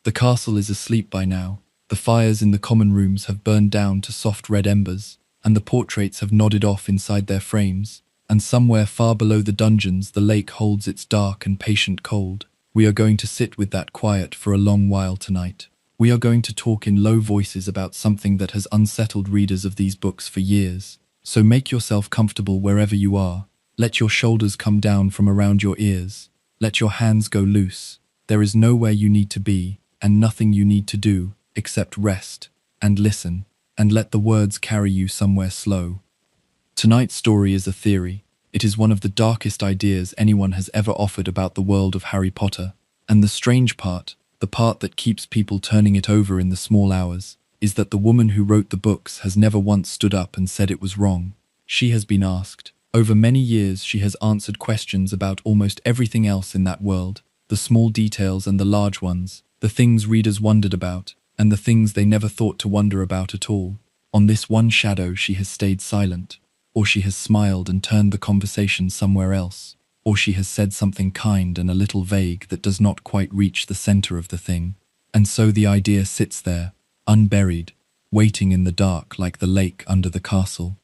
The castle is asleep by now. The fires in the common rooms have burned down to soft red embers, and the portraits have nodded off inside their frames. And somewhere far below the dungeons, the lake holds its dark and patient cold. We are going to sit with that quiet for a long while tonight. We are going to talk in low voices about something that has unsettled readers of these books for years. So make yourself comfortable wherever you are. Let your shoulders come down from around your ears. Let your hands go loose. There is nowhere you need to be, and nothing you need to do, except rest, and listen, and let the words carry you somewhere slow. Tonight's story is a theory. It is one of the darkest ideas anyone has ever offered about the world of Harry Potter. And the strange part, the part that keeps people turning it over in the small hours, is that the woman who wrote the books has never once stood up and said it was wrong. She has been asked. Over many years, she has answered questions about almost everything else in that world, the small details and the large ones, the things readers wondered about, and the things they never thought to wonder about at all. On this one shadow, she has stayed silent, or she has smiled and turned the conversation somewhere else, or she has said something kind and a little vague that does not quite reach the center of the thing. And so the idea sits there, unburied, waiting in the dark like the lake under the castle.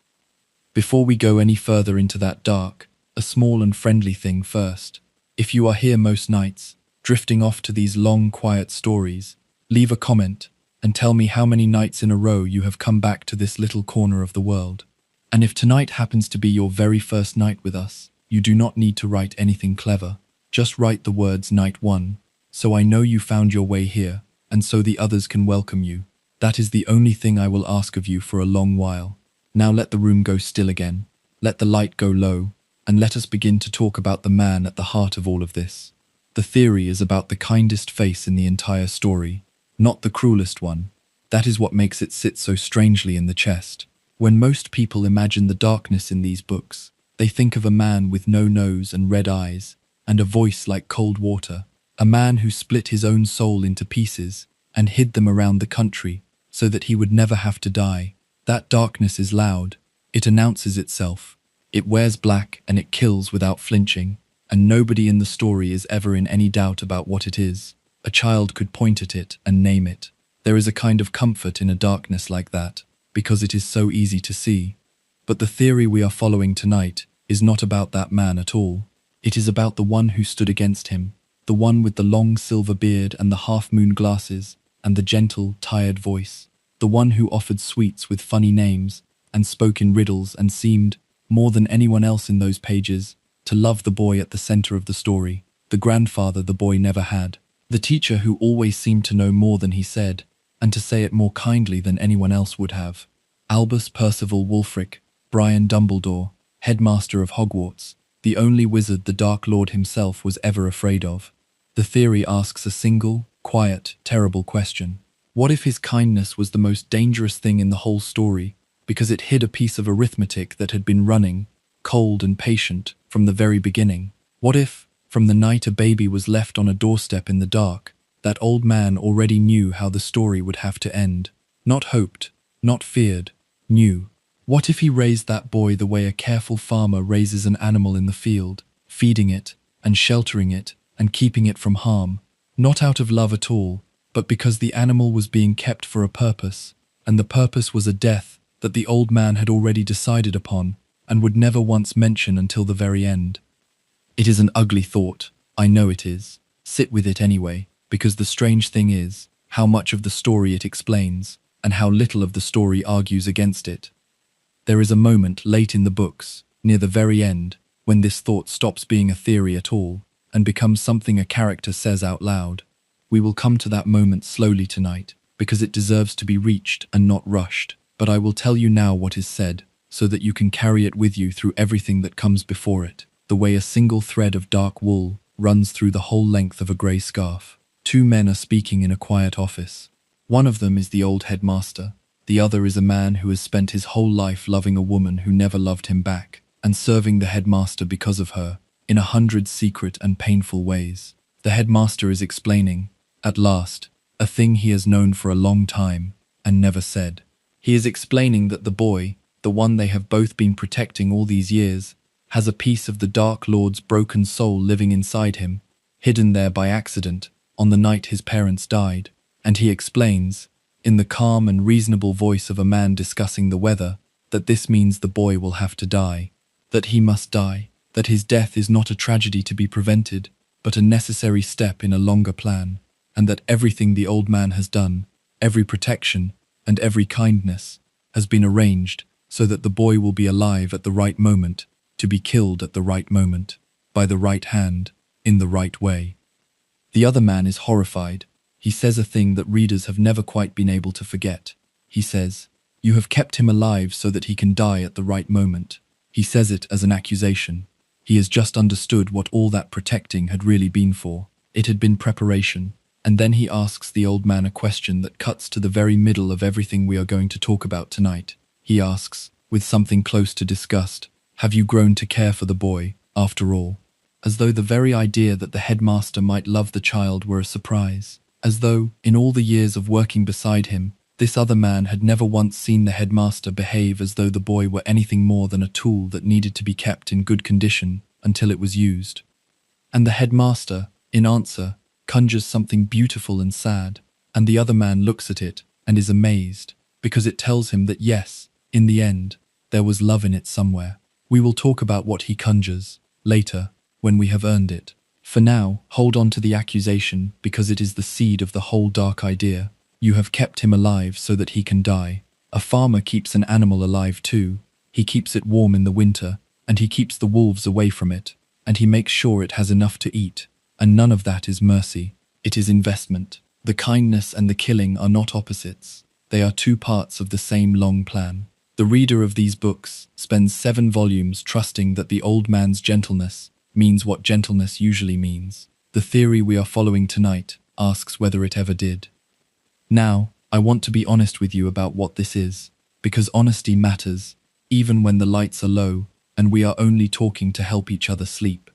Before we go any further into that dark, a small and friendly thing first. If you are here most nights, drifting off to these long, quiet stories, leave a comment and tell me how many nights in a row you have come back to this little corner of the world. And if tonight happens to be your very first night with us, you do not need to write anything clever. Just write the words night 1, so I know you found your way here, and so the others can welcome you. That is the only thing I will ask of you for a long while. Now let the room go still again, let the light go low, and let us begin to talk about the man at the heart of all of this. The theory is about the kindest face in the entire story, not the cruelest one. That is what makes it sit so strangely in the chest. When most people imagine the darkness in these books, they think of a man with no nose and red eyes, and a voice like cold water, a man who split his own soul into pieces and hid them around the country so that he would never have to die. That darkness is loud. It announces itself. It wears black and it kills without flinching, and nobody in the story is ever in any doubt about what it is. A child could point at it and name it. There is a kind of comfort in a darkness like that, because it is so easy to see. But the theory we are following tonight is not about that man at all. It is about the one who stood against him, the one with the long silver beard and the half-moon glasses and the gentle, tired voice, the one who offered sweets with funny names and spoke in riddles and seemed, more than anyone else in those pages, to love the boy at the center of the story, the grandfather the boy never had, the teacher who always seemed to know more than he said, and to say it more kindly than anyone else would have. Albus Percival Wulfric, Brian Dumbledore, headmaster of Hogwarts, the only wizard the Dark Lord himself was ever afraid of. The theory asks a single, quiet, terrible question. What if his kindness was the most dangerous thing in the whole story, because it hid a piece of arithmetic that had been running, cold and patient, from the very beginning? What if, from the night a baby was left on a doorstep in the dark, that old man already knew how the story would have to end? Not hoped, not feared, knew. What if he raised that boy the way a careful farmer raises an animal in the field, feeding it, and sheltering it, and keeping it from harm, not out of love at all, but because the animal was being kept for a purpose, and the purpose was a death that the old man had already decided upon, and would never once mention until the very end? It is an ugly thought, I know it is. Sit with it anyway, because the strange thing is how much of the story it explains, and how little of the story argues against it. There is a moment late in the books, near the very end, when this thought stops being a theory at all, and becomes something a character says out loud. We will come to that moment slowly tonight, because it deserves to be reached and not rushed, but I will tell you now what is said, so that you can carry it with you through everything that comes before it, the way a single thread of dark wool runs through the whole length of a grey scarf. Two men are speaking in a quiet office. One of them is the old headmaster. The other is a man who has spent his whole life loving a woman who never loved him back, and serving the headmaster because of her, in 100 secret and painful ways. The headmaster is explaining, at last, a thing he has known for a long time, and never said. He is explaining that the boy, the one they have both been protecting all these years, has a piece of the Dark Lord's broken soul living inside him, hidden there by accident, on the night his parents died, and he explains, in the calm and reasonable voice of a man discussing the weather, that this means the boy will have to die, that he must die, that his death is not a tragedy to be prevented, but a necessary step in a longer plan, and that everything the old man has done, every protection and every kindness, has been arranged so that the boy will be alive at the right moment, to be killed at the right moment, by the right hand, in the right way. The other man is horrified. He says a thing that readers have never quite been able to forget. He says, "You have kept him alive so that he can die at the right moment." He says it as an accusation. He has just understood what all that protecting had really been for. It had been preparation. And then he asks the old man a question that cuts to the very middle of everything we are going to talk about tonight. He asks, with something close to disgust, "Have you grown to care for the boy, after all?" As though the very idea that the headmaster might love the child were a surprise. As though, in all the years of working beside him, this other man had never once seen the headmaster behave as though the boy were anything more than a tool that needed to be kept in good condition until it was used. And the headmaster, in answer, conjures something beautiful and sad, and the other man looks at it and is amazed, because it tells him that yes, in the end, there was love in it somewhere. We will talk about what he conjures, later, when we have earned it. For now, hold on to the accusation, because it is the seed of the whole dark idea. You have kept him alive so that he can die. A farmer keeps an animal alive too. He keeps it warm in the winter, and he keeps the wolves away from it, and he makes sure it has enough to eat. And none of that is mercy. It is investment. The kindness and the killing are not opposites. They are two parts of the same long plan. The reader of these books spends 7 volumes trusting that the old man's gentleness means what gentleness usually means. The theory we are following tonight asks whether it ever did. Now, I want to be honest with you about what this is, because honesty matters, even when the lights are low and we are only talking to help each other sleep.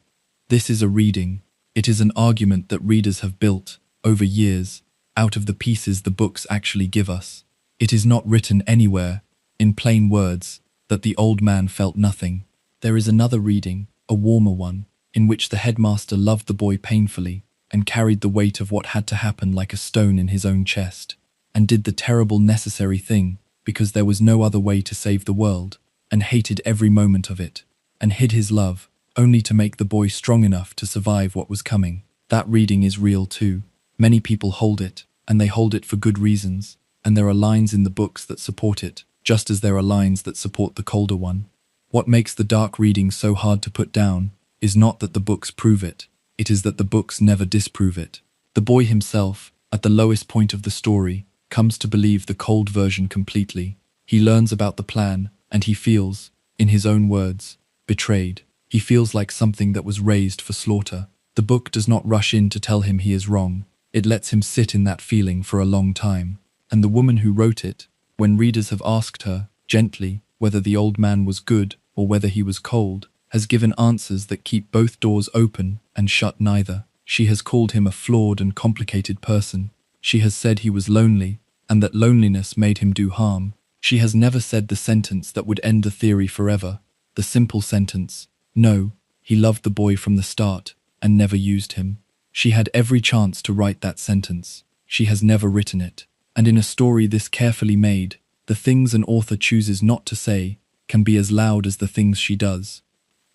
This is a reading. It is an argument that readers have built, over years, out of the pieces the books actually give us. It is not written anywhere, in plain words, that the old man felt nothing. There is another reading, a warmer one, in which the headmaster loved the boy painfully and carried the weight of what had to happen like a stone in his own chest, and did the terrible necessary thing because there was no other way to save the world, and hated every moment of it, and hid his love, only to make the boy strong enough to survive what was coming. That reading is real too. Many people hold it, and they hold it for good reasons, and there are lines in the books that support it, just as there are lines that support the colder one. What makes the dark reading so hard to put down is not that the books prove it, it is that the books never disprove it. The boy himself, at the lowest point of the story, comes to believe the cold version completely. He learns about the plan, and he feels, in his own words, betrayed. He feels like something that was raised for slaughter. The book does not rush in to tell him he is wrong. It lets him sit in that feeling for a long time. And the woman who wrote it, when readers have asked her, gently, whether the old man was good or whether he was cold, has given answers that keep both doors open and shut neither. She has called him a flawed and complicated person. She has said he was lonely, and that loneliness made him do harm. She has never said the sentence that would end the theory forever. The simple sentence, no, he loved the boy from the start and never used him. She had every chance to write that sentence. She has never written it. And in a story this carefully made, the things an author chooses not to say can be as loud as the things she does.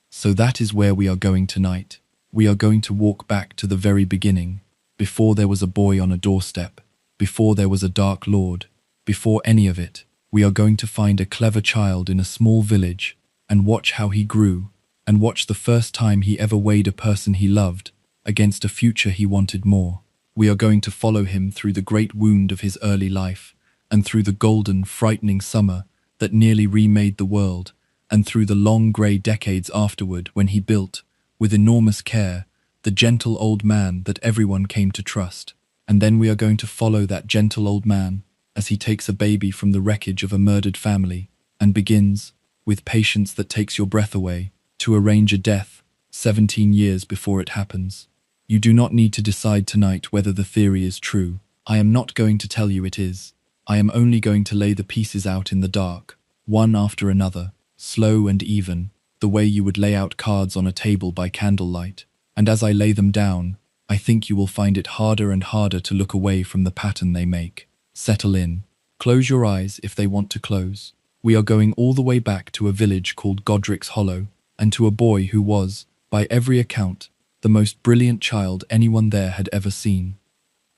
So that is where we are going tonight. We are going to walk back to the very beginning, before there was a boy on a doorstep, before there was a dark lord, before any of it. We are going to find a clever child in a small village and watch how he grew, and watch the first time he ever weighed a person he loved against a future he wanted more. We are going to follow him through the great wound of his early life, and through the golden, frightening summer that nearly remade the world, and through the long grey decades afterward when he built, with enormous care, the gentle old man that everyone came to trust. And then we are going to follow that gentle old man as he takes a baby from the wreckage of a murdered family and begins, with patience that takes your breath away, to arrange a death 17 years before it happens. You do not need to decide tonight whether the theory is true. I am not going to tell you it is. I am only going to lay the pieces out in the dark, one after another, slow and even, the way you would lay out cards on a table by candlelight. And as I lay them down, I think you will find it harder and harder to look away from the pattern they make. Settle in. Close your eyes if they want to close. We are going all the way back to a village called Godric's Hollow, and to a boy who was, by every account, the most brilliant child anyone there had ever seen.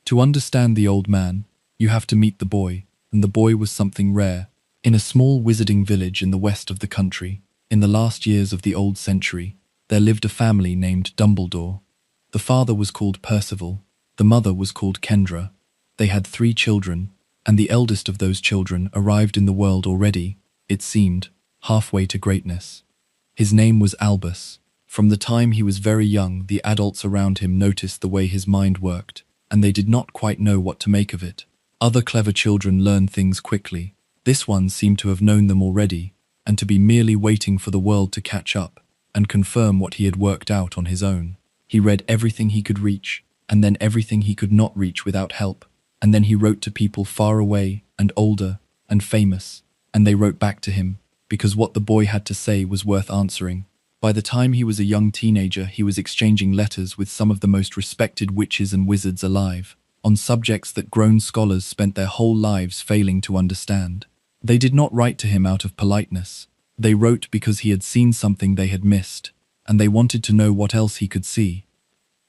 To understand the old man, you have to meet the boy, and the boy was something rare. In a small wizarding village in the west of the country, in the last years of the old century, there lived a family named Dumbledore. The father was called Percival, the mother was called Kendra. They had 3 children, and the eldest of those children arrived in the world already, it seemed, halfway to greatness. His name was Albus. From the time he was very young, the adults around him noticed the way his mind worked, and they did not quite know what to make of it. Other clever children learn things quickly. This one seemed to have known them already, and to be merely waiting for the world to catch up and confirm what he had worked out on his own. He read everything he could reach, and then everything he could not reach without help, and then he wrote to people far away and older and famous, and they wrote back to him, because what the boy had to say was worth answering. By the time he was a young teenager, he was exchanging letters with some of the most respected witches and wizards alive, on subjects that grown scholars spent their whole lives failing to understand. They did not write to him out of politeness. They wrote because he had seen something they had missed, and they wanted to know what else he could see.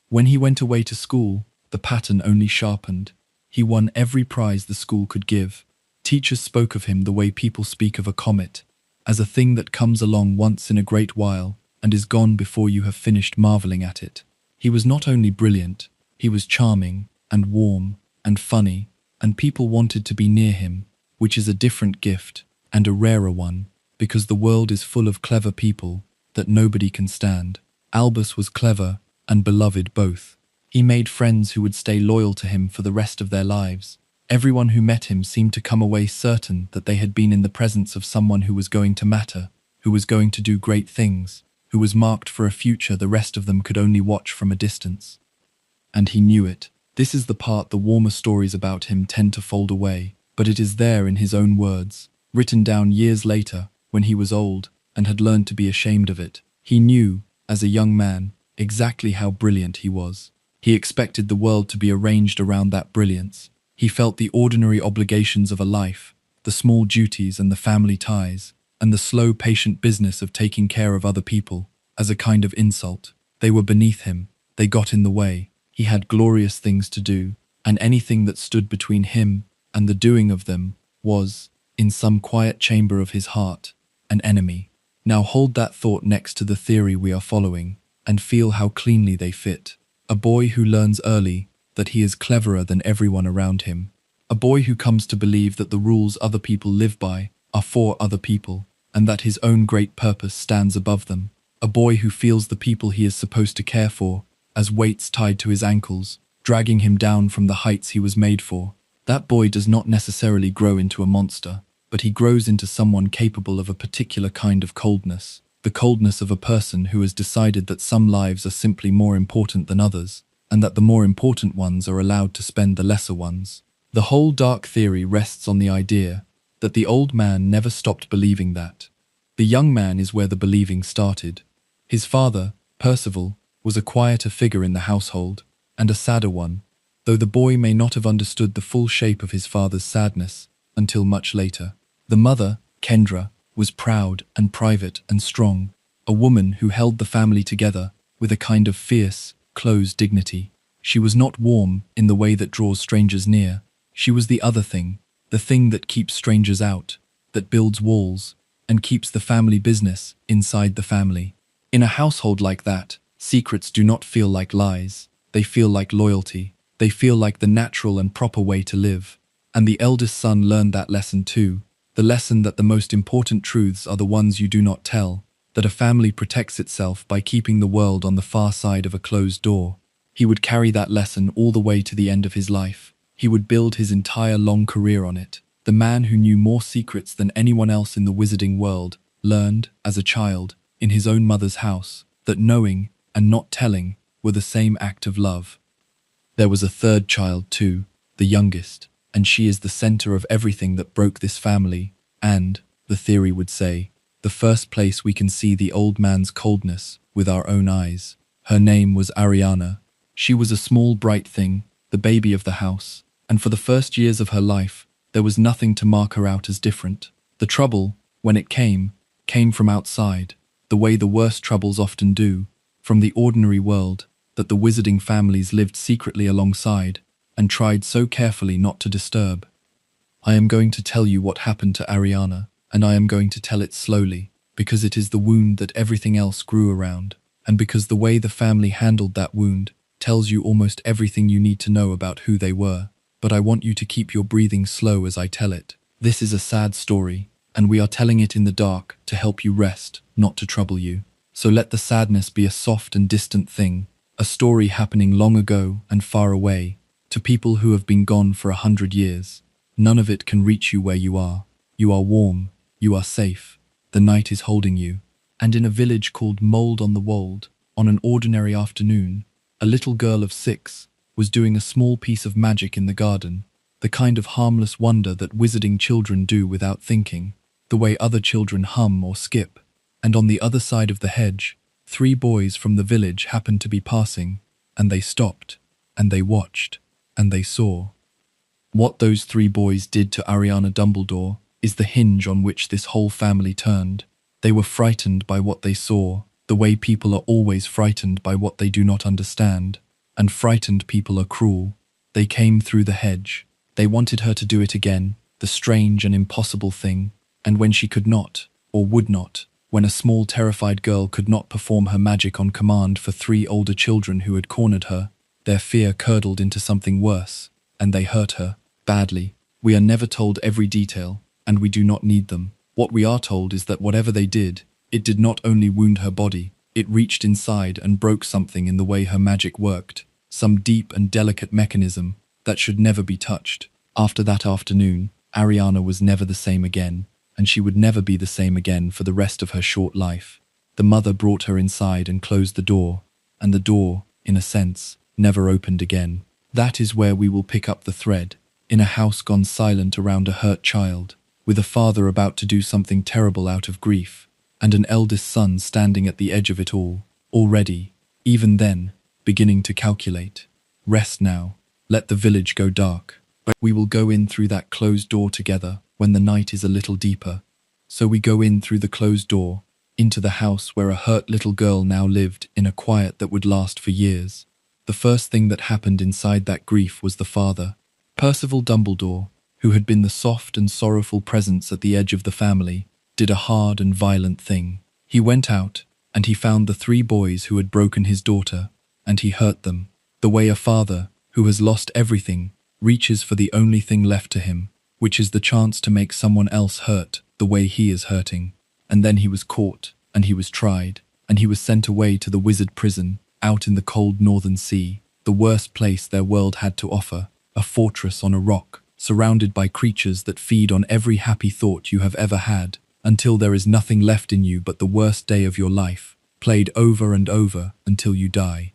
When he went away to school, the pattern only sharpened. He won every prize the school could give. Teachers spoke of him the way people speak of a comet, as a thing that comes along once in a great while and is gone before you have finished marveling at it. He was not only brilliant, he was charming and warm and funny, and people wanted to be near him, which is a different gift and a rarer one, because the world is full of clever people that nobody can stand. Albus was clever and beloved both. He made friends who would stay loyal to him for the rest of their lives. Everyone who met him seemed to come away certain that they had been in the presence of someone who was going to matter, who was going to do great things, who was marked for a future the rest of them could only watch from a distance. And he knew it. This is the part the warmer stories about him tend to fold away, but it is there in his own words, written down years later, when he was old and had learned to be ashamed of it. He knew, as a young man, exactly how brilliant he was. He expected the world to be arranged around that brilliance. He felt the ordinary obligations of a life, the small duties and the family ties, and the slow, patient business of taking care of other people, as a kind of insult. They were beneath him. They got in the way. He had glorious things to do, and anything that stood between him and the doing of them was, in some quiet chamber of his heart, an enemy. Now hold that thought next to the theory we are following, and feel how cleanly they fit. A boy who learns early that he is cleverer than everyone around him. A boy who comes to believe that the rules other people live by are for other people, and that his own great purpose stands above them. A boy who feels the people he is supposed to care for as weights tied to his ankles, dragging him down from the heights he was made for. That boy does not necessarily grow into a monster, but he grows into someone capable of a particular kind of coldness, the coldness of a person who has decided that some lives are simply more important than others, and that the more important ones are allowed to spend the lesser ones. The whole dark theory rests on the idea that the old man never stopped believing that. The young man is where the believing started. His father, Percival, was a quieter figure in the household, and a sadder one, though the boy may not have understood the full shape of his father's sadness until much later. The mother, Kendra, was proud and private and strong, a woman who held the family together with a kind of fierce, closed dignity. She was not warm in the way that draws strangers near. She was the other thing, the thing that keeps strangers out, that builds walls, and keeps the family business inside the family. In a household like that, secrets do not feel like lies. They feel like loyalty. They feel like the natural and proper way to live. And the eldest son learned that lesson too. The lesson that the most important truths are the ones you do not tell, that a family protects itself by keeping the world on the far side of a closed door. He would carry that lesson all the way to the end of his life. He would build his entire long career on it. The man who knew more secrets than anyone else in the wizarding world learned, as a child, in his own mother's house, that knowing and not telling were the same act of love. There was a third child too, the youngest, and she is the center of everything that broke this family, and, the theory would say, the first place we can see the old man's coldness with our own eyes. Her name was Ariana. She was a small, bright thing, the baby of the house, and for the first years of her life, there was nothing to mark her out as different. The trouble, when it came from outside, the way the worst troubles often do, from the ordinary world that the wizarding families lived secretly alongside and tried so carefully not to disturb. I am going to tell you what happened to Ariana, and I am going to tell it slowly, because it is the wound that everything else grew around, and because the way the family handled that wound tells you almost everything you need to know about who they were. But I want you to keep your breathing slow as I tell it. This is a sad story, and we are telling it in the dark to help you rest, not to trouble you. So let the sadness be a soft and distant thing, a story happening long ago and far away, to people who have been gone for 100 years. None of it can reach you where you are. You are warm, you are safe, the night is holding you. And in a village called Mold on the Wold, on an ordinary afternoon, a little girl of 6 was doing a small piece of magic in the garden, the kind of harmless wonder that wizarding children do without thinking, the way other children hum or skip. And on the other side of the hedge, 3 boys from the village happened to be passing, and they stopped, and they watched, and they saw. What those 3 boys did to Ariana Dumbledore is the hinge on which this whole family turned. They were frightened by what they saw, the way people are always frightened by what they do not understand. And frightened people are cruel. They came through the hedge. They wanted her to do it again, the strange and impossible thing. And when she could not, or would not, when a small terrified girl could not perform her magic on command for 3 older children who had cornered her, their fear curdled into something worse, and they hurt her, badly. We are never told every detail, and we do not need them. What we are told is that whatever they did, it did not only wound her body, it reached inside and broke something in the way her magic worked, some deep and delicate mechanism that should never be touched. After that afternoon, Ariana was never the same again, and she would never be the same again for the rest of her short life. The mother brought her inside and closed the door, and the door, in a sense, never opened again. That is where we will pick up the thread, in a house gone silent around a hurt child, with a father about to do something terrible out of grief, and an eldest son standing at the edge of it all, already, even then, beginning to calculate. Rest now, let the village go dark. But we will go in through that closed door together when the night is a little deeper. So we go in through the closed door, into the house where a hurt little girl now lived in a quiet that would last for years. The first thing that happened inside that grief was the father, Percival Dumbledore, who had been the soft and sorrowful presence at the edge of the family, did a hard and violent thing. He went out, and he found the 3 boys who had broken his daughter, and he hurt them, the way a father, who has lost everything, reaches for the only thing left to him, which is the chance to make someone else hurt the way he is hurting. And then he was caught, and he was tried, and he was sent away to the wizard prison, out in the cold northern sea, the worst place their world had to offer, a fortress on a rock, surrounded by creatures that feed on every happy thought you have ever had, until there is nothing left in you but the worst day of your life, played over and over until you die.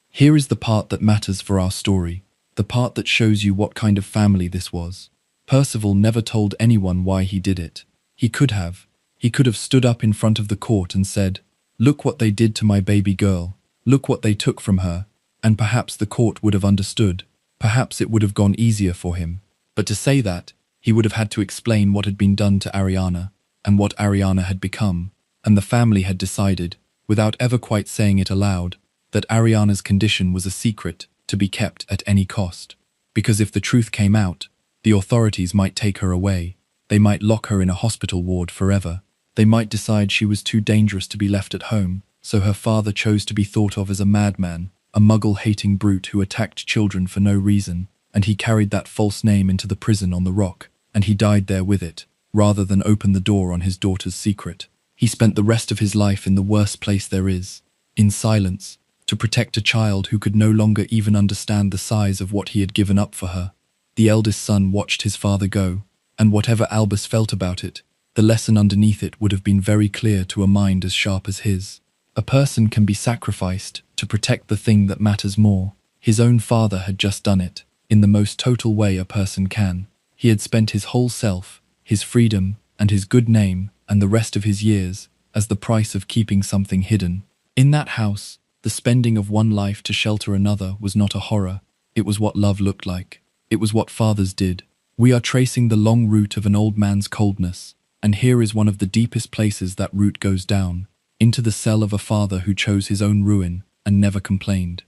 Here is the part that matters for our story, the part that shows you what kind of family this was. Percival never told anyone why he did it. He could have. He could have stood up in front of the court and said, "Look what they did to my baby girl. Look what they took from her." And perhaps the court would have understood. Perhaps it would have gone easier for him. But to say that, he would have had to explain what had been done to Ariana, and what Ariana had become, and the family had decided, without ever quite saying it aloud, that Ariana's condition was a secret to be kept at any cost. Because if the truth came out, the authorities might take her away. They might lock her in a hospital ward forever. They might decide she was too dangerous to be left at home, so her father chose to be thought of as a madman, a muggle-hating brute who attacked children for no reason, and he carried that false name into the prison on the rock, and he died there with it, rather than open the door on his daughter's secret. He spent the rest of his life in the worst place there is, in silence, to protect a child who could no longer even understand the size of what he had given up for her. The eldest son watched his father go, and whatever Albus felt about it, the lesson underneath it would have been very clear to a mind as sharp as his. A person can be sacrificed to protect the thing that matters more. His own father had just done it, in the most total way a person can. He had spent his whole self, his freedom, and his good name, and the rest of his years, as the price of keeping something hidden. In that house, The spending of one life to shelter another was not a horror. It was what love looked like. It was what fathers did. We are tracing the long route of an old man's coldness, and here is one of the deepest places that route goes down, into the cell of a father who chose his own ruin and never complained.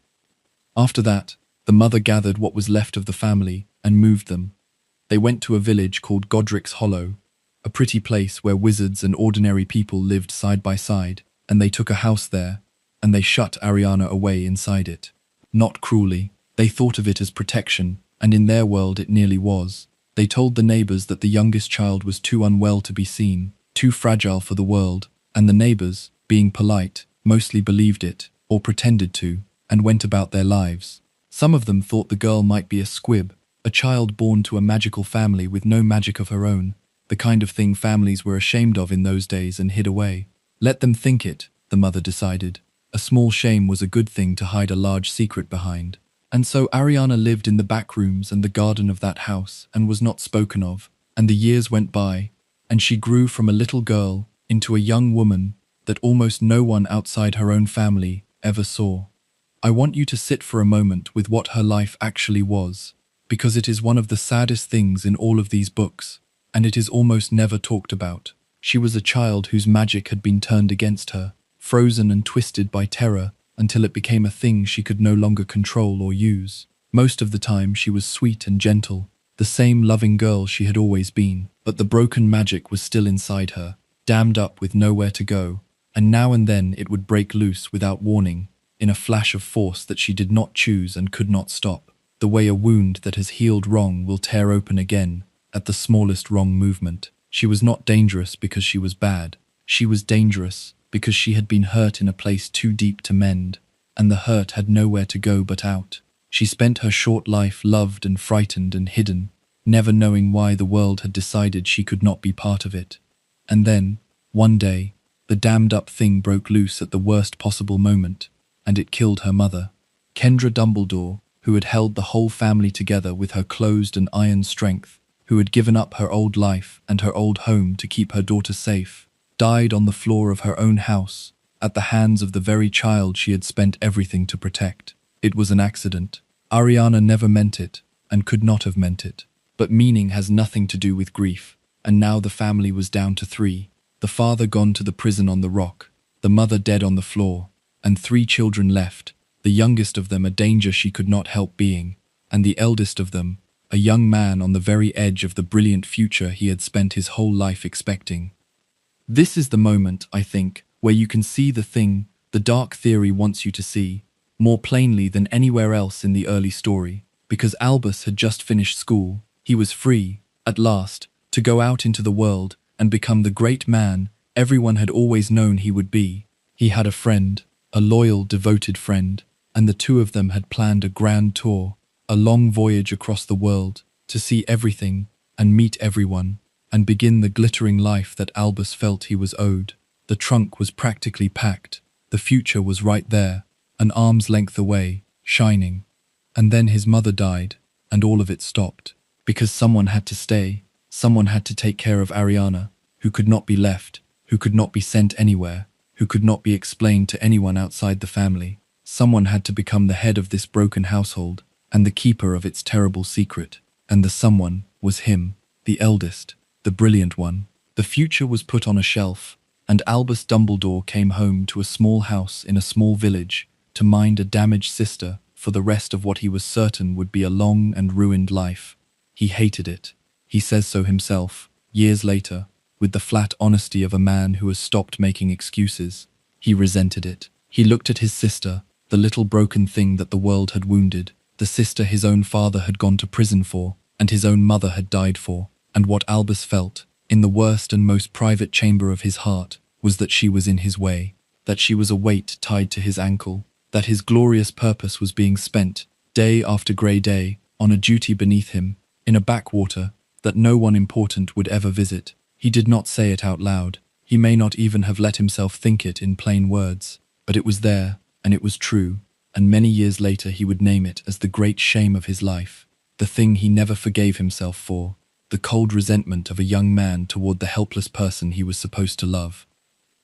After that, the mother gathered what was left of the family and moved them. They went to a village called Godric's Hollow, a pretty place where wizards and ordinary people lived side by side, and they took a house there, and they shut Ariana away inside it. Not cruelly. They thought of it as protection, and in their world it nearly was. They told the neighbors that the youngest child was too unwell to be seen, too fragile for the world, and the neighbors, being polite, mostly believed it, or pretended to, and went about their lives. Some of them thought the girl might be a squib, a child born to a magical family with no magic of her own, the kind of thing families were ashamed of in those days and hid away. Let them think it, the mother decided. A small shame was a good thing to hide a large secret behind. And so Ariana lived in the back rooms and the garden of that house and was not spoken of, and the years went by, and she grew from a little girl into a young woman that almost no one outside her own family ever saw. I want you to sit for a moment with what her life actually was, because it is one of the saddest things in all of these books, and it is almost never talked about. She was a child whose magic had been turned against her, frozen and twisted by terror, until it became a thing she could no longer control or use. Most of the time she was sweet and gentle, the same loving girl she had always been, but the broken magic was still inside her, dammed up with nowhere to go, and now and then it would break loose without warning, in a flash of force that she did not choose and could not stop, the way a wound that has healed wrong will tear open again at the smallest wrong movement. She was not dangerous because she was bad. She was dangerous because she had been hurt in a place too deep to mend, and the hurt had nowhere to go but out. She spent her short life loved and frightened and hidden, never knowing why the world had decided she could not be part of it. And then, one day, the damned-up thing broke loose at the worst possible moment, and it killed her mother. Kendra Dumbledore, who had held the whole family together with her closed and iron strength, who had given up her old life and her old home to keep her daughter safe, died on the floor of her own house, at the hands of the very child she had spent everything to protect. It was an accident. Ariana never meant it, and could not have meant it. But meaning has nothing to do with grief, and now the family was down to 3. The father gone to the prison on the rock, the mother dead on the floor, and 3 children left, the youngest of them a danger she could not help being, and the eldest of them, a young man on the very edge of the brilliant future he had spent his whole life expecting. This is the moment, I think, where you can see the thing the dark theory wants you to see, more plainly than anywhere else in the early story, because Albus had just finished school. He was free, at last, to go out into the world and become the great man everyone had always known he would be. He had a friend, a loyal, devoted friend, and the two of them had planned a grand tour, a long voyage across the world, to see everything and meet everyone, and begin the glittering life that Albus felt he was owed. The trunk was practically packed. The future was right there, an arm's length away, shining. And then his mother died, and all of it stopped. Because someone had to stay. Someone had to take care of Ariana, who could not be left, who could not be sent anywhere, who could not be explained to anyone outside the family. Someone had to become the head of this broken household, and the keeper of its terrible secret. And the someone was him, the eldest, the brilliant one. The future was put on a shelf, and Albus Dumbledore came home to a small house in a small village to mind a damaged sister for the rest of what he was certain would be a long and ruined life. He hated it. He says so himself, years later, with the flat honesty of a man who has stopped making excuses. He resented it. He looked at his sister, the little broken thing that the world had wounded, the sister his own father had gone to prison for, and his own mother had died for, and what Albus felt, in the worst and most private chamber of his heart, was that she was in his way, that she was a weight tied to his ankle, that his glorious purpose was being spent, day after grey day, on a duty beneath him, in a backwater that no one important would ever visit. He did not say it out loud. He may not even have let himself think it in plain words, but it was there, and it was true, and many years later he would name it as the great shame of his life, the thing he never forgave himself for, the cold resentment of a young man toward the helpless person he was supposed to love.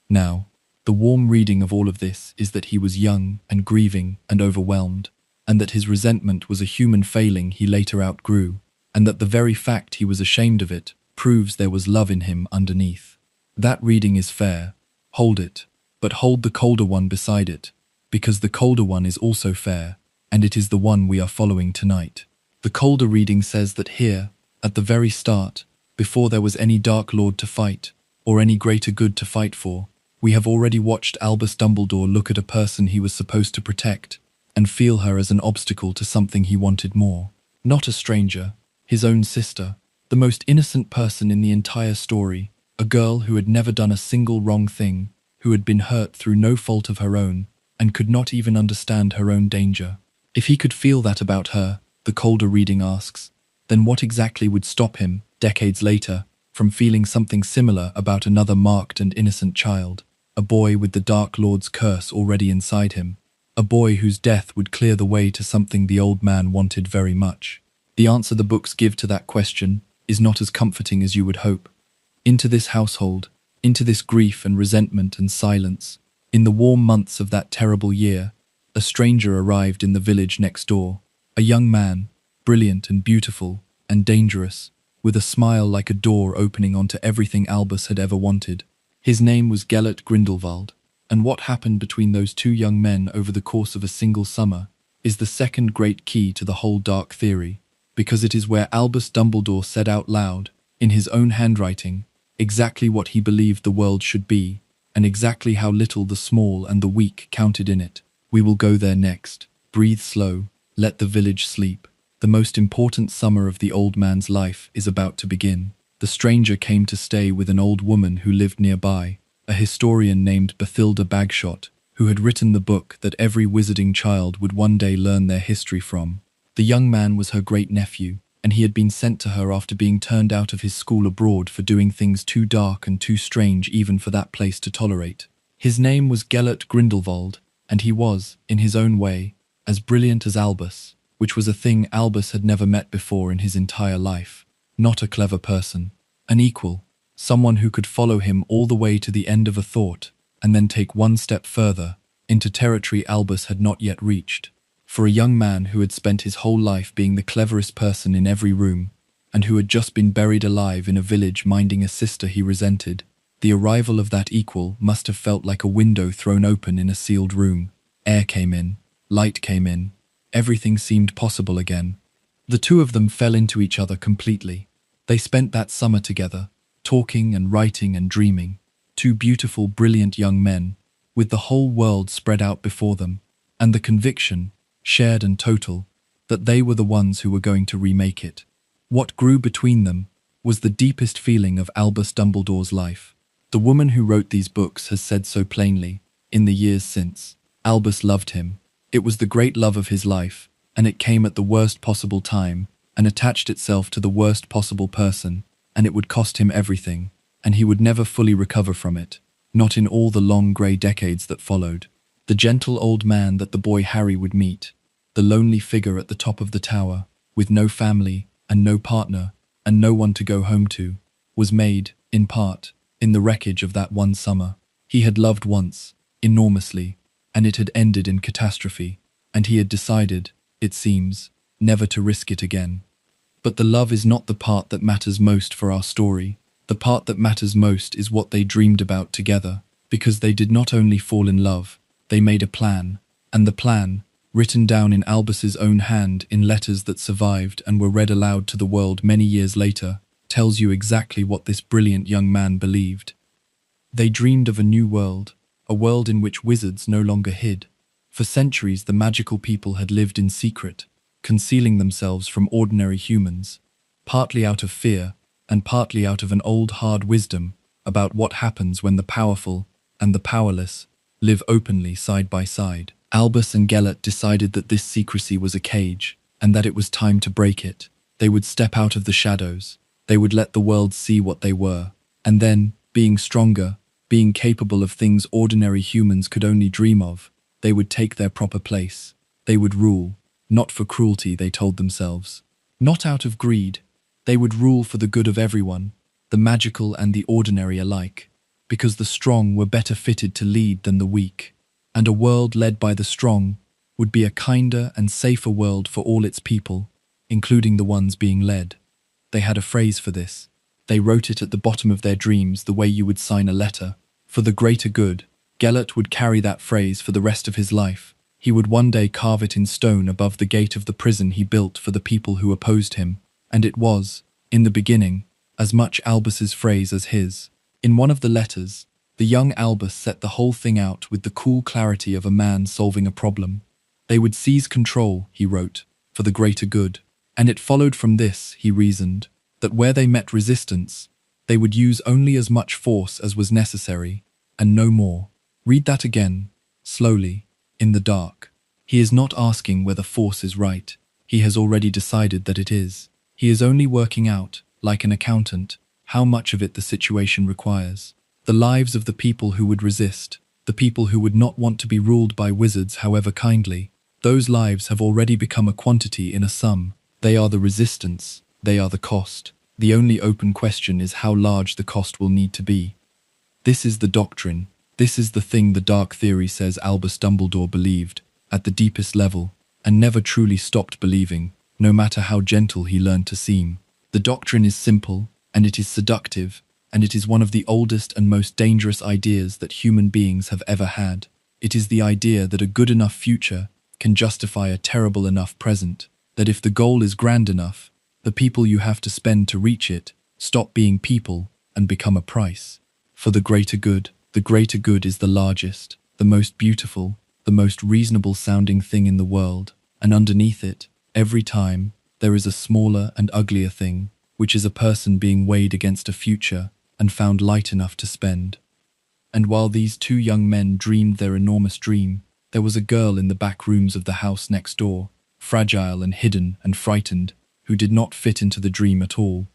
Now, The warm reading of all of this is that he was young and grieving and overwhelmed, and that his resentment was a human failing he later outgrew, and that the very fact he was ashamed of it proves there was love in him underneath. That reading is fair. Hold it, but hold the colder one beside it, because the colder one is also fair, and it is the one we are following tonight. The colder reading says that here, at the very start, before there was any Dark Lord to fight, or any greater good to fight for, we have already watched Albus Dumbledore look at a person he was supposed to protect, and feel her as an obstacle to something he wanted more. Not a stranger, his own sister, the most innocent person in the entire story, a girl who had never done a single wrong thing, who had been hurt through no fault of her own, and could not even understand her own danger. If he could feel that about her, the colder reading asks, then what exactly would stop him, decades later, from feeling something similar about another marked and innocent child, a boy with the Dark Lord's curse already inside him, a boy whose death would clear the way to something the old man wanted very much? The answer the books give to that question is not as comforting as you would hope. Into this household, into this grief and resentment and silence, in the warm months of that terrible year, a stranger arrived in the village next door, a young man, brilliant and beautiful and dangerous, with a smile like a door opening onto everything Albus had ever wanted. His name was Gellert Grindelwald, and what happened between those two young men over the course of a single summer is the second great key to the whole dark theory, because it is where Albus Dumbledore said out loud, in his own handwriting, exactly what he believed the world should be, and exactly how little the small and the weak counted in it. We will go there next. Breathe slow, let the village sleep. The most important summer of the old man's life is about to begin. The stranger came to stay with an old woman who lived nearby, a historian named Bathilda Bagshot, who had written the book that every wizarding child would one day learn their history from. The young man was her great-nephew, and he had been sent to her after being turned out of his school abroad for doing things too dark and too strange even for that place to tolerate. His name was Gellert Grindelwald, and he was, in his own way, as brilliant as Albus, which was a thing Albus had never met before in his entire life. Not a clever person, an equal, someone who could follow him all the way to the end of a thought, and then take one step further, into territory Albus had not yet reached. For a young man who had spent his whole life being the cleverest person in every room, and who had just been buried alive in a village minding a sister he resented, the arrival of that equal must have felt like a window thrown open in a sealed room. Air came in, light came in, everything seemed possible again. The two of them fell into each other completely. They spent that summer together, talking and writing and dreaming, two beautiful, brilliant young men, with the whole world spread out before them, and the conviction, shared and total, that they were the ones who were going to remake it. What grew between them was the deepest feeling of Albus Dumbledore's life. The woman who wrote these books has said so plainly, in the years since. Albus loved him. It was the great love of his life, and it came at the worst possible time, and attached itself to the worst possible person, and it would cost him everything, and he would never fully recover from it, not in all the long grey decades that followed. The gentle old man that the boy Harry would meet, the lonely figure at the top of the tower, with no family and no partner and no one to go home to, was made, in part, in the wreckage of that one summer. He had loved once, enormously, and it had ended in catastrophe, and he had decided, it seems, never to risk it again. But the love is not the part that matters most for our story. The part that matters most is what they dreamed about together, because they did not only fall in love, they made a plan, and the plan, written down in Albus's own hand in letters that survived and were read aloud to the world many years later, tells you exactly what this brilliant young man believed. They dreamed of a new world, a world in which wizards no longer hid. For centuries the magical people had lived in secret, concealing themselves from ordinary humans, partly out of fear and partly out of an old hard wisdom about what happens when the powerful and the powerless live openly side by side. Albus and Gellert decided that this secrecy was a cage, and that it was time to break it. They would step out of the shadows. They would let the world see what they were. And then, being stronger, being capable of things ordinary humans could only dream of, they would take their proper place. They would rule, not for cruelty, they told themselves. Not out of greed. They would rule for the good of everyone, the magical and the ordinary alike. because the strong were better fitted to lead than the weak, and a world led by the strong would be a kinder and safer world for all its people, including the ones being led. They had a phrase for this. They wrote it at the bottom of their dreams the way you would sign a letter. For the greater good, Gellert would carry that phrase for the rest of his life. He would one day carve it in stone above the gate of the prison he built for the people who opposed him, and it was, in the beginning, as much Albus's phrase as his. In one of the letters, the young Albus set the whole thing out with the cool clarity of a man solving a problem. They would seize control, he wrote, for the greater good. And it followed from this, he reasoned, that where they met resistance, they would use only as much force as was necessary, and no more. Read that again, slowly, in the dark. He is not asking whether force is right. He has already decided that it is. He is only working out, like an accountant, how much of it the situation requires. The lives of the people who would resist, the people who would not want to be ruled by wizards however kindly, those lives have already become a quantity in a sum. They are the resistance, they are the cost. The only open question is how large the cost will need to be. This is the doctrine. This is the thing the dark theory says Albus Dumbledore believed, at the deepest level, and never truly stopped believing, no matter how gentle he learned to seem. The doctrine is simple, and it is seductive, and it is one of the oldest and most dangerous ideas that human beings have ever had. It is the idea that a good enough future can justify a terrible enough present, that if the goal is grand enough, the people you have to spend to reach it stop being people and become a price. For the greater good is the largest, the most beautiful, the most reasonable sounding thing in the world, and underneath it, every time, there is a smaller and uglier thing, which is a person being weighed against a future and found light enough to spend. And while these two young men dreamed their enormous dream, there was a girl in the back rooms of the house next door, fragile and hidden and frightened, who did not fit into the dream at all.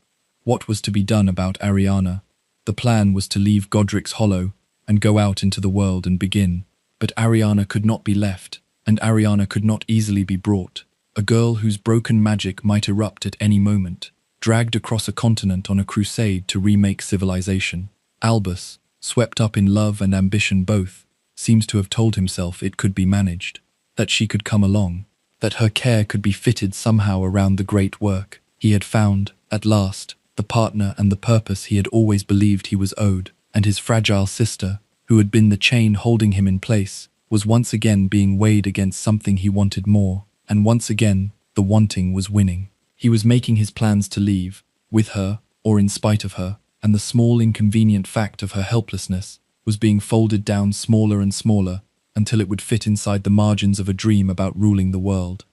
What was to be done about Ariana? The plan was to leave Godric's Hollow and go out into the world and begin. But Ariana could not be left, and Ariana could not easily be brought. A girl whose broken magic might erupt at any moment, dragged across a continent on a crusade to remake civilization. Albus, swept up in love and ambition both, seems to have told himself it could be managed, that she could come along, that her care could be fitted somehow around the great work. He had found, at last, the partner and the purpose he had always believed he was owed, and his fragile sister, who had been the chain holding him in place, was once again being weighed against something he wanted more, and once again, the wanting was winning. He was making his plans to leave, with her, or in spite of her, and the small inconvenient fact of her helplessness was being folded down smaller and smaller, until it would fit inside the margins of a dream about ruling the world.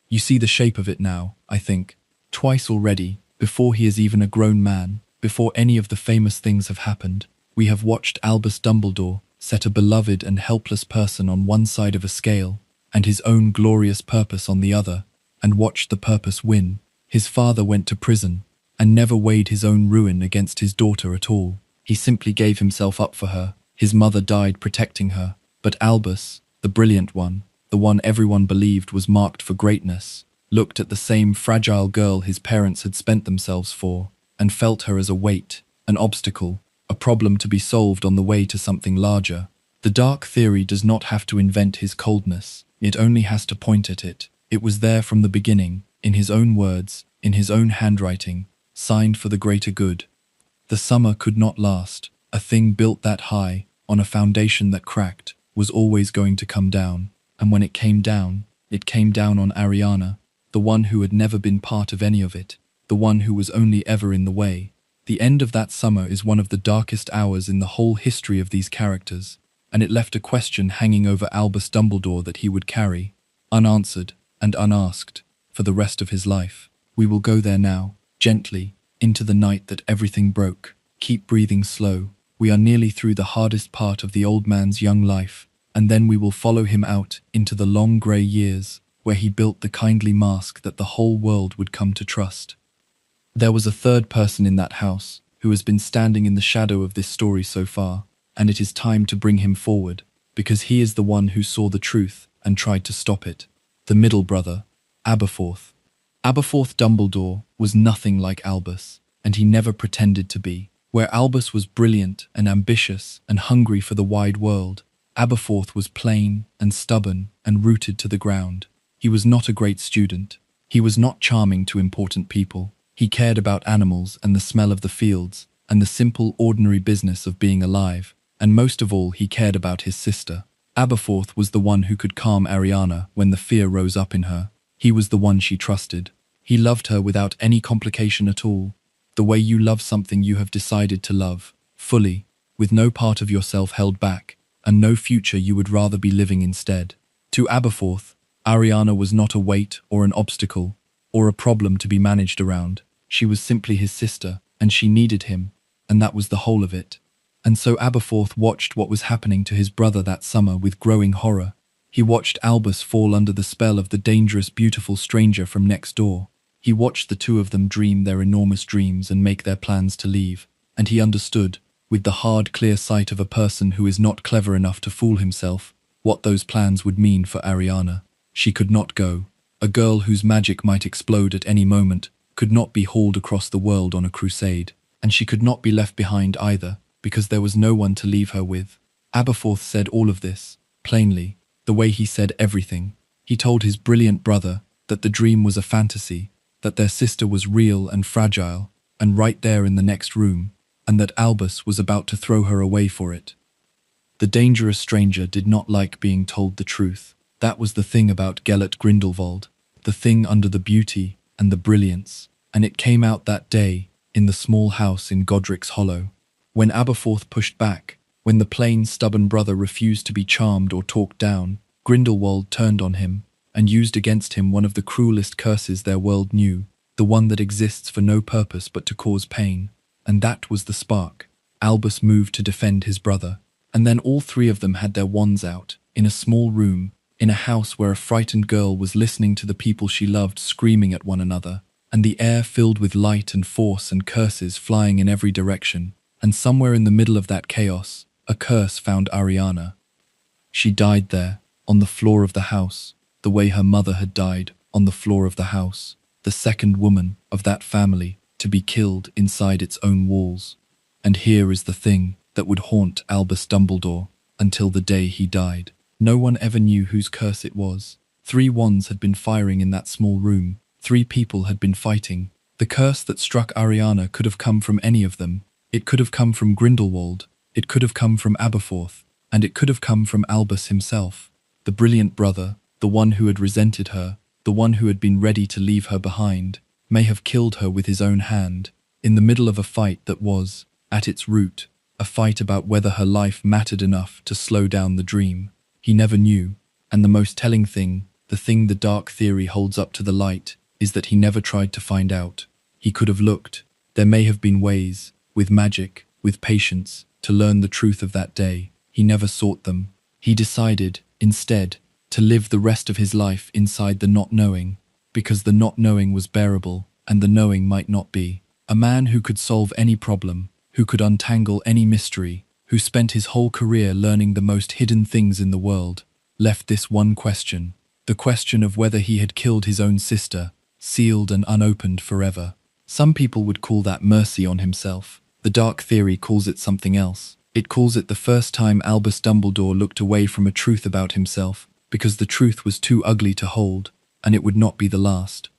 You see the shape of it now, I think. Twice already, before he is even a grown man, before any of the famous things have happened, we have watched Albus Dumbledore set a beloved and helpless person on one side of a scale, and his own glorious purpose on the other, and watched the purpose win. His father went to prison, and never weighed his own ruin against his daughter at all. He simply gave himself up for her. His mother died protecting her. But Albus, the brilliant one, the one everyone believed was marked for greatness, looked at the same fragile girl his parents had spent themselves for, and felt her as a weight, an obstacle, a problem to be solved on the way to something larger. The dark theory does not have to invent his coldness, it only has to point at it. It was there from the beginning, in his own words, in his own handwriting, signed for the greater good. The summer could not last. A thing built that high, on a foundation that cracked, was always going to come down, and when it came down on Ariana, the one who had never been part of any of it, the one who was only ever in the way. The end of that summer is one of the darkest hours in the whole history of these characters, and it left a question hanging over Albus Dumbledore that he would carry, unanswered and unasked, for the rest of his life. We will go there now, gently, into the night that everything broke. Keep breathing slow. We are nearly through the hardest part of the old man's young life, and then we will follow him out into the long grey years, where he built the kindly mask that the whole world would come to trust. There was a third person in that house, who has been standing in the shadow of this story so far, and it is time to bring him forward, because he is the one who saw the truth and tried to stop it. The middle brother, Aberforth. Aberforth Dumbledore was nothing like Albus, and he never pretended to be. Where Albus was brilliant and ambitious and hungry for the wide world, Aberforth was plain and stubborn and rooted to the ground. He was not a great student. He was not charming to important people. He cared about animals and the smell of the fields and the simple, ordinary business of being alive. And most of all, he cared about his sister. Aberforth was the one who could calm Ariana when the fear rose up in her. He was the one she trusted. He loved her without any complication at all. The way you love something you have decided to love, fully, with no part of yourself held back, and no future you would rather be living instead. To Aberforth, Ariana was not a weight or an obstacle, or a problem to be managed around. She was simply his sister, and she needed him, and that was the whole of it. And so Aberforth watched what was happening to his brother that summer with growing horror. He watched Albus fall under the spell of the dangerous, beautiful stranger from next door. He watched the two of them dream their enormous dreams and make their plans to leave, and he understood, with the hard, clear sight of a person who is not clever enough to fool himself, what those plans would mean for Ariana. She could not go. A girl whose magic might explode at any moment could not be hauled across the world on a crusade, and she could not be left behind either, because there was no one to leave her with. Aberforth said all of this, plainly, the way he said everything. He told his brilliant brother that the dream was a fantasy, that their sister was real and fragile, and right there in the next room, and that Albus was about to throw her away for it. The dangerous stranger did not like being told the truth. That was the thing about Gellert Grindelwald, the thing under the beauty and the brilliance, and it came out that day in the small house in Godric's Hollow. When Aberforth pushed back, when the plain, stubborn brother refused to be charmed or talked down, Grindelwald turned on him and used against him one of the cruelest curses their world knew, the one that exists for no purpose but to cause pain. And that was the spark. Albus moved to defend his brother, and then all three of them had their wands out, in a small room, in a house where a frightened girl was listening to the people she loved screaming at one another, and the air filled with light and force and curses flying in every direction. And somewhere in the middle of that chaos, a curse found Ariana. She died there, on the floor of the house, the way her mother had died, on the floor of the house, the second woman of that family to be killed inside its own walls. And here is the thing that would haunt Albus Dumbledore until the day he died. No one ever knew whose curse it was. 3 wands had been firing in that small room. 3 people had been fighting. The curse that struck Ariana could have come from any of them. It could have come from Grindelwald, it could have come from Aberforth, and it could have come from Albus himself. The brilliant brother, the one who had resented her, the one who had been ready to leave her behind, may have killed her with his own hand, in the middle of a fight that was, at its root, a fight about whether her life mattered enough to slow down the dream. He never knew, and the most telling thing, the thing the dark theory holds up to the light, is that he never tried to find out. He could have looked. There may have been ways, with magic, with patience, to learn the truth of that day. He never sought them. He decided, instead, to live the rest of his life inside the not knowing, because the not knowing was bearable, and the knowing might not be. A man who could solve any problem, who could untangle any mystery, who spent his whole career learning the most hidden things in the world, left this one question, the question of whether he had killed his own sister, sealed and unopened forever. Some people would call that mercy on himself. The dark theory calls it something else. It calls it the first time Albus Dumbledore looked away from a truth about himself, because the truth was too ugly to hold, and it would not be the last.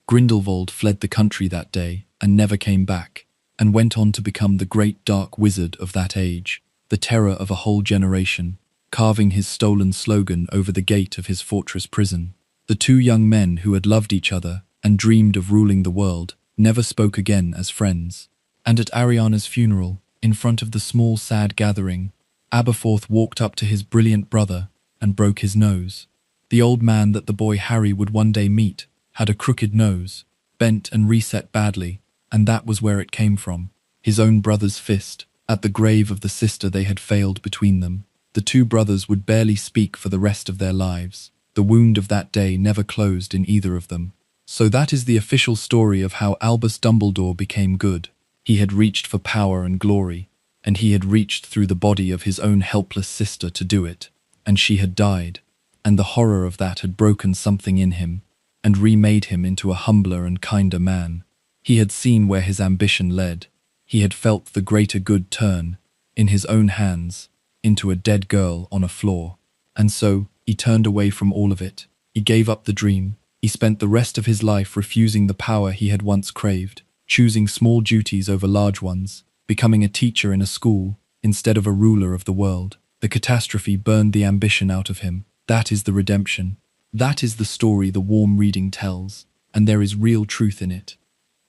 Grindelwald fled the country that day, and never came back, and went on to become the great dark wizard of that age, the terror of a whole generation, carving his stolen slogan over the gate of his fortress prison. The 2 young men who had loved each other and dreamed of ruling the world never spoke again as friends. And at Ariana's funeral, in front of the small sad gathering, Aberforth walked up to his brilliant brother and broke his nose. The old man that the boy Harry would one day meet had a crooked nose, bent and reset badly, and that was where it came from. His own brother's fist, at the grave of the sister they had failed between them. The 2 brothers would barely speak for the rest of their lives. The wound of that day never closed in either of them. So that is the official story of how Albus Dumbledore became good. He had reached for power and glory, and he had reached through the body of his own helpless sister to do it, and she had died, and the horror of that had broken something in him, and remade him into a humbler and kinder man. He had seen where his ambition led, He had felt the greater good turn, in his own hands, into a dead girl on a floor. And so, he turned away from all of it. He gave up the dream. He spent the rest of his life refusing the power he had once craved, choosing small duties over large ones, becoming a teacher in a school instead of a ruler of the world. The catastrophe burned the ambition out of him. That is the redemption. That is the story the warm reading tells, and there is real truth in it.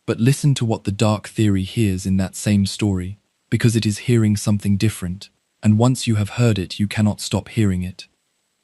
But listen to what the dark theory hears in that same story, because it is hearing something different, and once you have heard it, you cannot stop hearing it.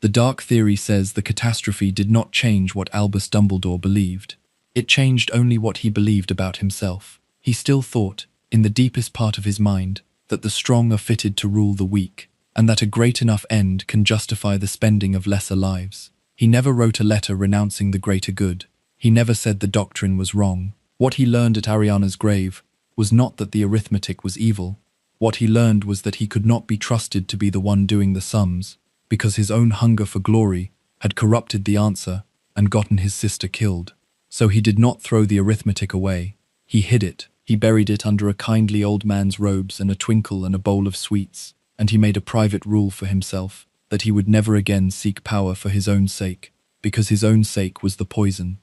The dark theory says the catastrophe did not change what Albus Dumbledore believed. It changed only what he believed about himself. He still thought, in the deepest part of his mind, that the strong are fitted to rule the weak, and that a great enough end can justify the spending of lesser lives. He never wrote a letter renouncing the greater good. He never said the doctrine was wrong. What he learned at Ariana's grave was not that the arithmetic was evil. What he learned was that he could not be trusted to be the one doing the sums, because his own hunger for glory had corrupted the answer and gotten his sister killed. So he did not throw the arithmetic away. He hid it. He buried it under a kindly old man's robes and a twinkle and a bowl of sweets, and he made a private rule for himself that he would never again seek power for his own sake, because his own sake was the poison.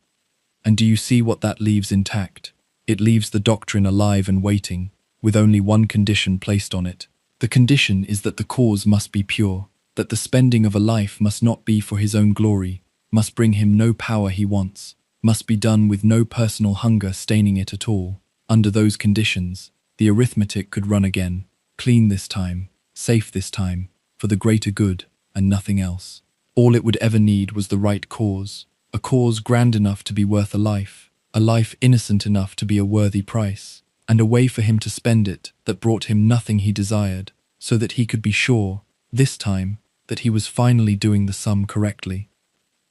And do you see what that leaves intact? It leaves the doctrine alive and waiting, with only one condition placed on it. The condition is that the cause must be pure, that the spending of a life must not be for his own glory, must bring him no power he wants, must be done with no personal hunger staining it at all. Under those conditions, the arithmetic could run again, clean this time, safe this time, for the greater good, and nothing else. All it would ever need was the right cause, a cause grand enough to be worth a life innocent enough to be a worthy price, and a way for him to spend it that brought him nothing he desired, so that he could be sure, this time, that he was finally doing the sum correctly.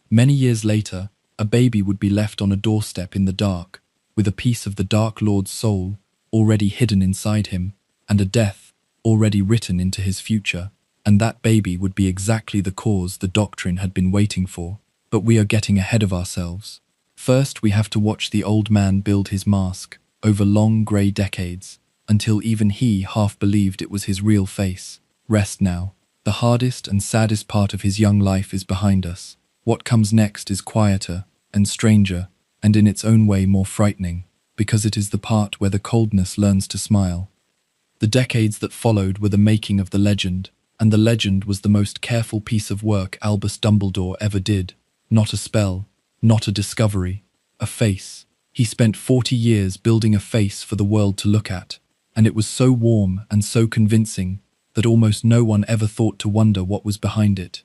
Many years later, a baby would be left on a doorstep in the dark, with a piece of the Dark Lord's soul already hidden inside him, and a death already written into his future, and that baby would be exactly the cause the doctrine had been waiting for. But we are getting ahead of ourselves. First, we have to watch the old man build his mask over long grey decades, until even he half believed it was his real face. Rest now. The hardest and saddest part of his young life is behind us. What comes next is quieter and stranger, and in its own way more frightening, because it is the part where the coldness learns to smile. The decades that followed were the making of the legend, and the legend was the most careful piece of work Albus Dumbledore ever did. Not a spell, not a discovery, a face. He spent 40 years building a face for the world to look at, and it was so warm and so convincing that almost no one ever thought to wonder what was behind it.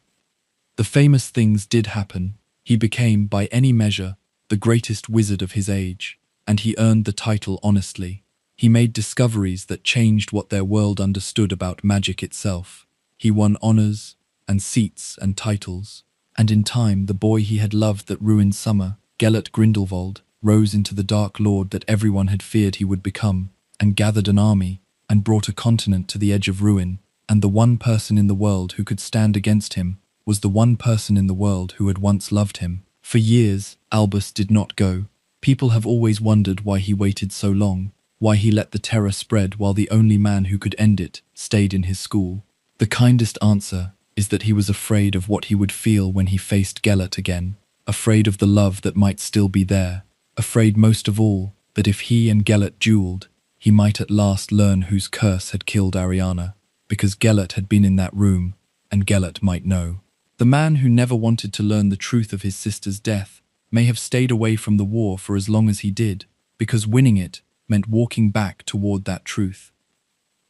The famous things did happen. He became, by any measure, the greatest wizard of his age, and he earned the title honestly. He made discoveries that changed what their world understood about magic itself. He won honors and seats and titles. And in time, the boy he had loved that ruined summer, Gellert Grindelwald, rose into the Dark Lord that everyone had feared he would become, and gathered an army, and brought a continent to the edge of ruin, and the one person in the world who could stand against him was the one person in the world who had once loved him. For years, Albus did not go. People have always wondered why he waited so long, why he let the terror spread while the only man who could end it stayed in his school. The kindest answer is that he was afraid of what he would feel when he faced Gellert again, afraid of the love that might still be there, afraid most of all that if he and Gellert duelled, he might at last learn whose curse had killed Ariana, because Gellert had been in that room, and Gellert might know. The man who never wanted to learn the truth of his sister's death may have stayed away from the war for as long as he did, because winning it meant walking back toward that truth.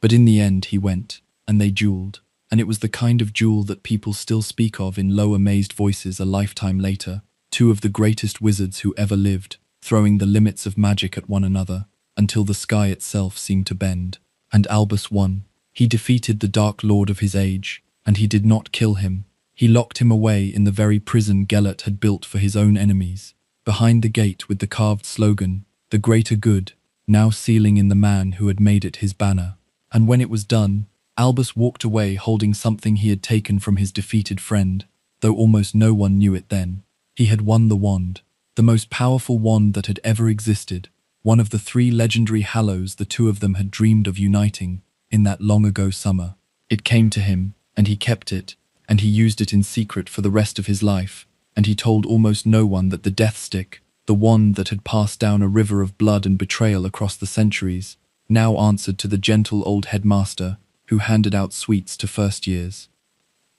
But in the end he went, and they duelled. And it was the kind of duel that people still speak of in low, amazed voices a lifetime later. Two of the greatest wizards who ever lived, throwing the limits of magic at one another, until the sky itself seemed to bend. And Albus won. He defeated the Dark Lord of his age, and he did not kill him. He locked him away in the very prison Gellert had built for his own enemies, behind the gate with the carved slogan, "The Greater Good," now sealing in the man who had made it his banner. And when it was done, Albus walked away holding something he had taken from his defeated friend, though almost no one knew it then. He had won the wand, the most powerful wand that had ever existed, one of the three legendary hallows the two of them had dreamed of uniting in that long-ago summer. It came to him, and he kept it, and he used it in secret for the rest of his life, and he told almost no one that the death stick, the wand that had passed down a river of blood and betrayal across the centuries, now answered to the gentle old headmaster who handed out sweets to first years.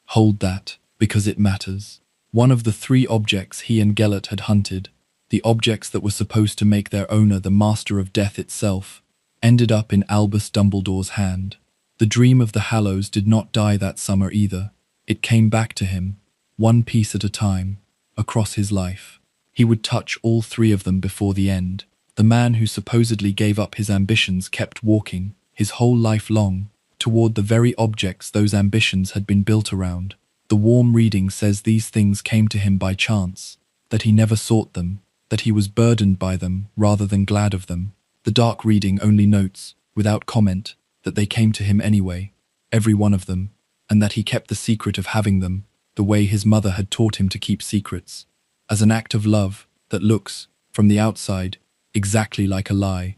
Hold that, because it matters. One of the three objects he and Gellert had hunted, the objects that were supposed to make their owner the master of death itself, ended up in Albus Dumbledore's hand. The dream of the Hallows did not die that summer either. It came back to him, one piece at a time, across his life. He would touch all three of them before the end. The man who supposedly gave up his ambitions kept walking, his whole life long, toward the very objects those ambitions had been built around. The warm reading says these things came to him by chance, that he never sought them, that he was burdened by them rather than glad of them. The dark reading only notes, without comment, that they came to him anyway, every one of them, and that he kept the secret of having them, the way his mother had taught him to keep secrets, as an act of love that looks, from the outside, exactly like a lie.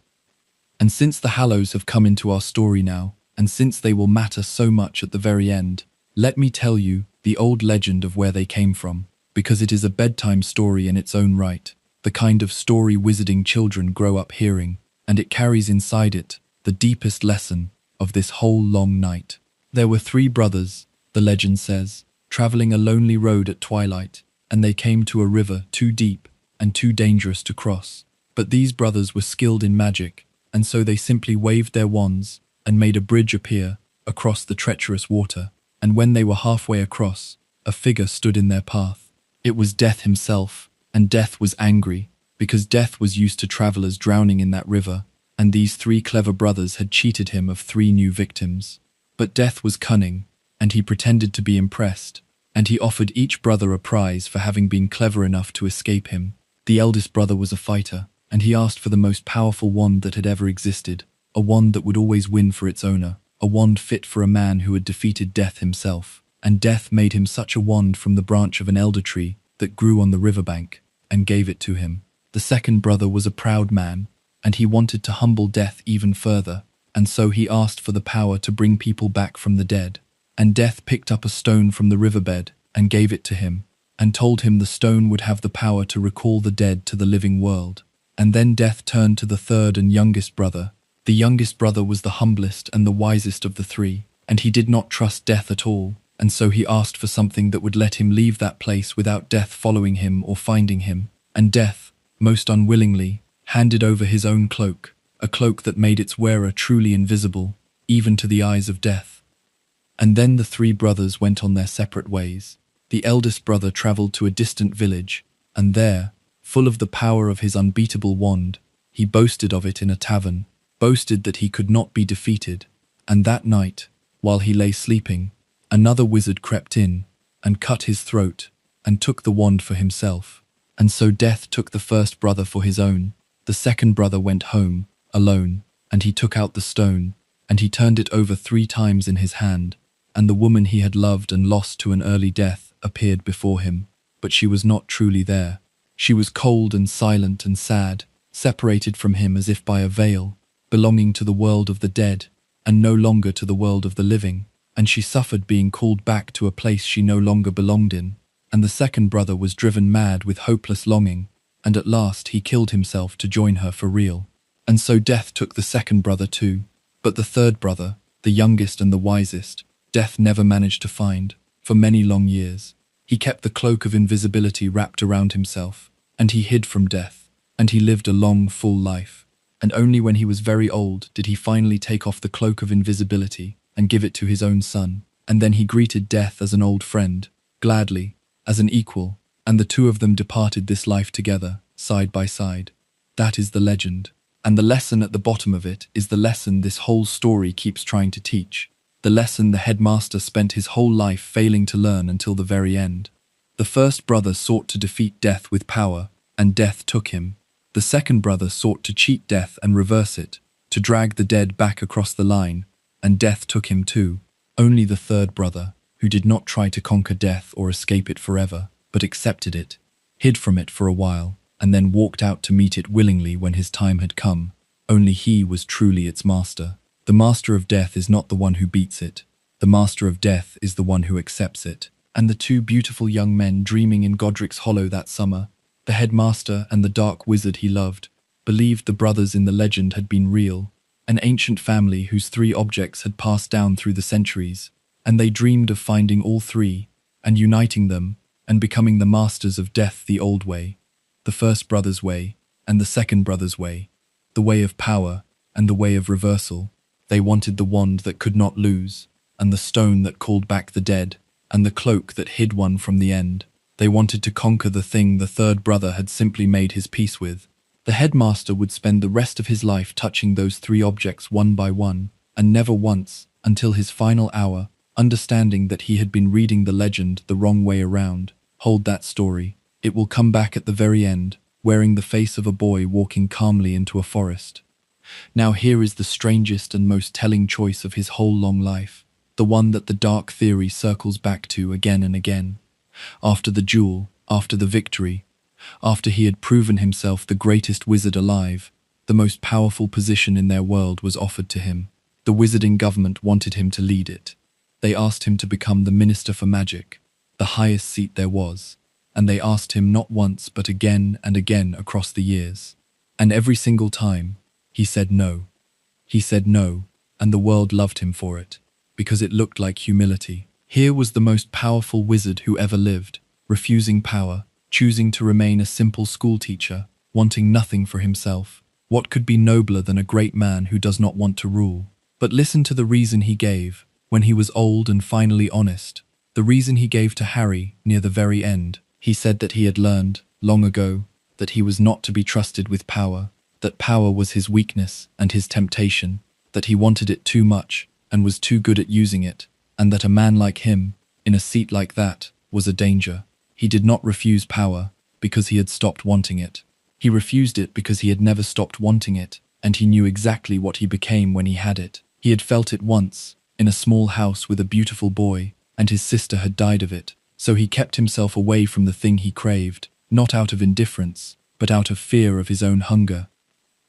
And since the Hallows have come into our story now, and since they will matter so much at the very end, let me tell you the old legend of where they came from, because it is a bedtime story in its own right, the kind of story wizarding children grow up hearing, and it carries inside it the deepest lesson of this whole long night. There were three brothers, the legend says, traveling a lonely road at twilight, and they came to a river too deep and too dangerous to cross. But these brothers were skilled in magic, and so they simply waved their wands and made a bridge appear across the treacherous water. And when they were halfway across, a figure stood in their path. It was Death himself, and Death was angry, because Death was used to travelers drowning in that river, and these three clever brothers had cheated him of 3 new victims. But Death was cunning, and he pretended to be impressed, and he offered each brother a prize for having been clever enough to escape him. The eldest brother was a fighter, and he asked for the most powerful wand that had ever existed, a wand that would always win for its owner, a wand fit for a man who had defeated Death himself. And Death made him such a wand from the branch of an elder tree that grew on the riverbank, and gave it to him. The second brother was a proud man, and he wanted to humble Death even further, and so he asked for the power to bring people back from the dead. And Death picked up a stone from the riverbed and gave it to him, and told him the stone would have the power to recall the dead to the living world. And then Death turned to the third and youngest brother. The youngest brother was the humblest and the wisest of the three, and he did not trust Death at all, and so he asked for something that would let him leave that place without Death following him or finding him. And Death, most unwillingly, handed over his own cloak, a cloak that made its wearer truly invisible, even to the eyes of Death. And then the three brothers went on their separate ways. The eldest brother travelled to a distant village, and there, full of the power of his unbeatable wand, he boasted of it in a tavern, boasted that he could not be defeated. And that night, while he lay sleeping, another wizard crept in, and cut his throat, and took the wand for himself. And so Death took the first brother for his own. The second brother went home, alone, and he took out the stone, and he turned it over 3 times in his hand, and the woman he had loved and lost to an early death appeared before him. But she was not truly there. She was cold and silent and sad, separated from him as if by a veil, belonging to the world of the dead, and no longer to the world of the living. And she suffered being called back to a place she no longer belonged in. And the second brother was driven mad with hopeless longing, and at last he killed himself to join her for real. And so Death took the second brother too. But the third brother, the youngest and the wisest, Death never managed to find, for many long years. He kept the cloak of invisibility wrapped around himself, and he hid from Death, and he lived a long, full life. And only when he was very old did he finally take off the cloak of invisibility and give it to his own son. And then he greeted Death as an old friend, gladly, as an equal, and the two of them departed this life together, side by side. That is the legend. And the lesson at the bottom of it is the lesson this whole story keeps trying to teach. The lesson the headmaster spent his whole life failing to learn until the very end. The first brother sought to defeat Death with power, and Death took him. The second brother sought to cheat Death and reverse it, to drag the dead back across the line, and Death took him too. Only the third brother, who did not try to conquer Death or escape it forever, but accepted it, hid from it for a while, and then walked out to meet it willingly when his time had come. Only he was truly its master. The master of death is not the one who beats it. The master of death is the one who accepts it. And the two beautiful young men dreaming in Godric's Hollow that summer, the headmaster and the dark wizard he loved, believed the brothers in the legend had been real, an ancient family whose three objects had passed down through the centuries, and they dreamed of finding all three, and uniting them, and becoming the masters of death the old way, the first brother's way, and the second brother's way, the way of power, and the way of reversal. They wanted the wand that could not lose, and the stone that called back the dead, and the cloak that hid one from the end. They wanted to conquer the thing the third brother had simply made his peace with. The headmaster would spend the rest of his life touching those three objects one by one, and never once, until his final hour, understanding that he had been reading the legend the wrong way around. Hold that story. It will come back at the very end, wearing the face of a boy walking calmly into a forest. Now here is the strangest and most telling choice of his whole long life, the one that the dark theory circles back to again and again. After the duel, after the victory, after he had proven himself the greatest wizard alive, the most powerful position in their world was offered to him. The wizarding government wanted him to lead it. They asked him to become the Minister for Magic, the highest seat there was, and they asked him not once but again and again across the years. And every single time, he said no. He said no, and the world loved him for it, because it looked like humility. Here was the most powerful wizard who ever lived, refusing power, choosing to remain a simple schoolteacher, wanting nothing for himself. What could be nobler than a great man who does not want to rule? But listen to the reason he gave, when he was old and finally honest. The reason he gave to Harry near the very end. He said that he had learned, long ago, that he was not to be trusted with power, that power was his weakness and his temptation, that he wanted it too much and was too good at using it, and that a man like him, in a seat like that, was a danger. He did not refuse power because he had stopped wanting it. He refused it because he had never stopped wanting it, and he knew exactly what he became when he had it. He had felt it once, in a small house with a beautiful boy, and his sister had died of it. So he kept himself away from the thing he craved, not out of indifference, but out of fear of his own hunger.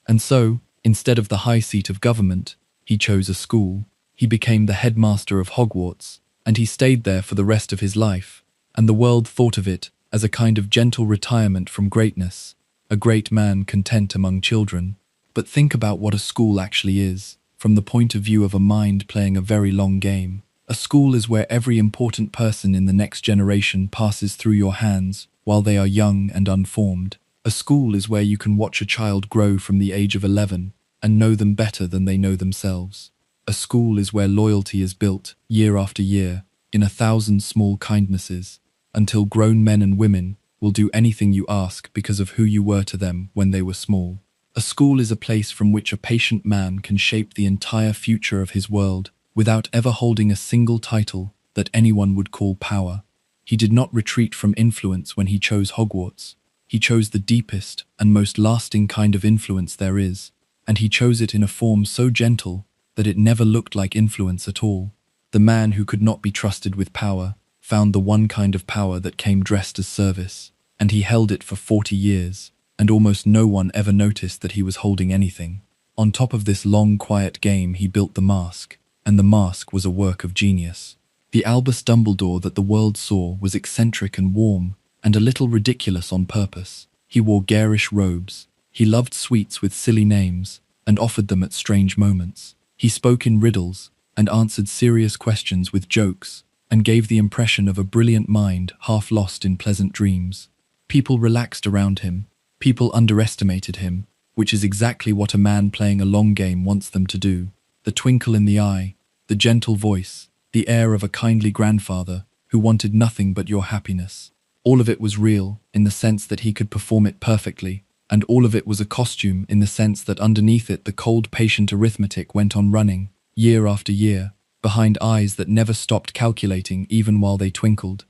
And so, instead of the high seat of government, he chose a school. He became the headmaster of Hogwarts, and he stayed there for the rest of his life, and the world thought of it as a kind of gentle retirement from greatness, a great man content among children. But think about what a school actually is, from the point of view of a mind playing a very long game. A school is where every important person in the next generation passes through your hands while they are young and unformed. A school is where you can watch a child grow from the age of 11 and know them better than they know themselves. A school is where loyalty is built, year after year, in 1,000 small kindnesses, until grown men and women will do anything you ask because of who you were to them when they were small. A school is a place from which a patient man can shape the entire future of his world without ever holding a single title that anyone would call power. He did not retreat from influence when he chose Hogwarts. He chose the deepest and most lasting kind of influence there is, and he chose it in a form so gentle that it never looked like influence at all. The man who could not be trusted with power found the one kind of power that came dressed as service, and he held it for 40 years, and almost no one ever noticed that he was holding anything. On top of this long, quiet game, he built the mask, and the mask was a work of genius. The Albus Dumbledore that the world saw was eccentric and warm, and a little ridiculous on purpose. He wore garish robes. He loved sweets with silly names, and offered them at strange moments. He spoke in riddles, and answered serious questions with jokes, and gave the impression of a brilliant mind half lost in pleasant dreams. People relaxed around him. People underestimated him, which is exactly what a man playing a long game wants them to do. The twinkle in the eye, the gentle voice, the air of a kindly grandfather who wanted nothing but your happiness. All of it was real in the sense that he could perform it perfectly, and all of it was a costume in the sense that underneath it the cold patient arithmetic went on running, year after year, behind eyes that never stopped calculating even while they twinkled.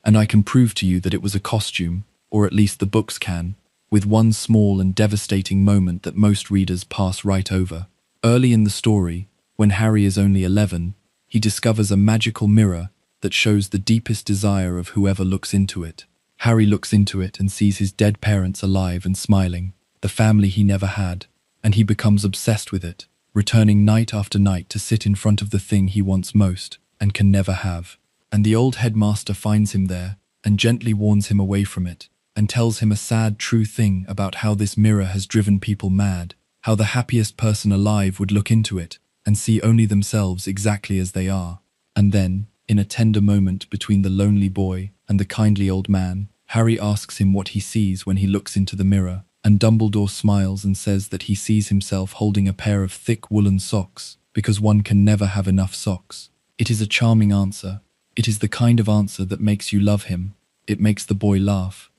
And I can prove to you that it was a costume, or at least the books can, with one small and devastating moment that most readers pass right over. Early in the story, when Harry is only 11, he discovers a magical mirror that shows the deepest desire of whoever looks into it. Harry looks into it and sees his dead parents alive and smiling, the family he never had, and he becomes obsessed with it, returning night after night to sit in front of the thing he wants most and can never have. And the old headmaster finds him there and gently warns him away from it, and tells him a sad, true thing about how this mirror has driven people mad, how the happiest person alive would look into it and see only themselves exactly as they are. And then, in a tender moment between the lonely boy and the kindly old man, Harry asks him what he sees when he looks into the mirror, and Dumbledore smiles and says that he sees himself holding a pair of thick woolen socks, because one can never have enough socks. It is a charming answer. It is the kind of answer that makes you love him. It makes the boy laugh.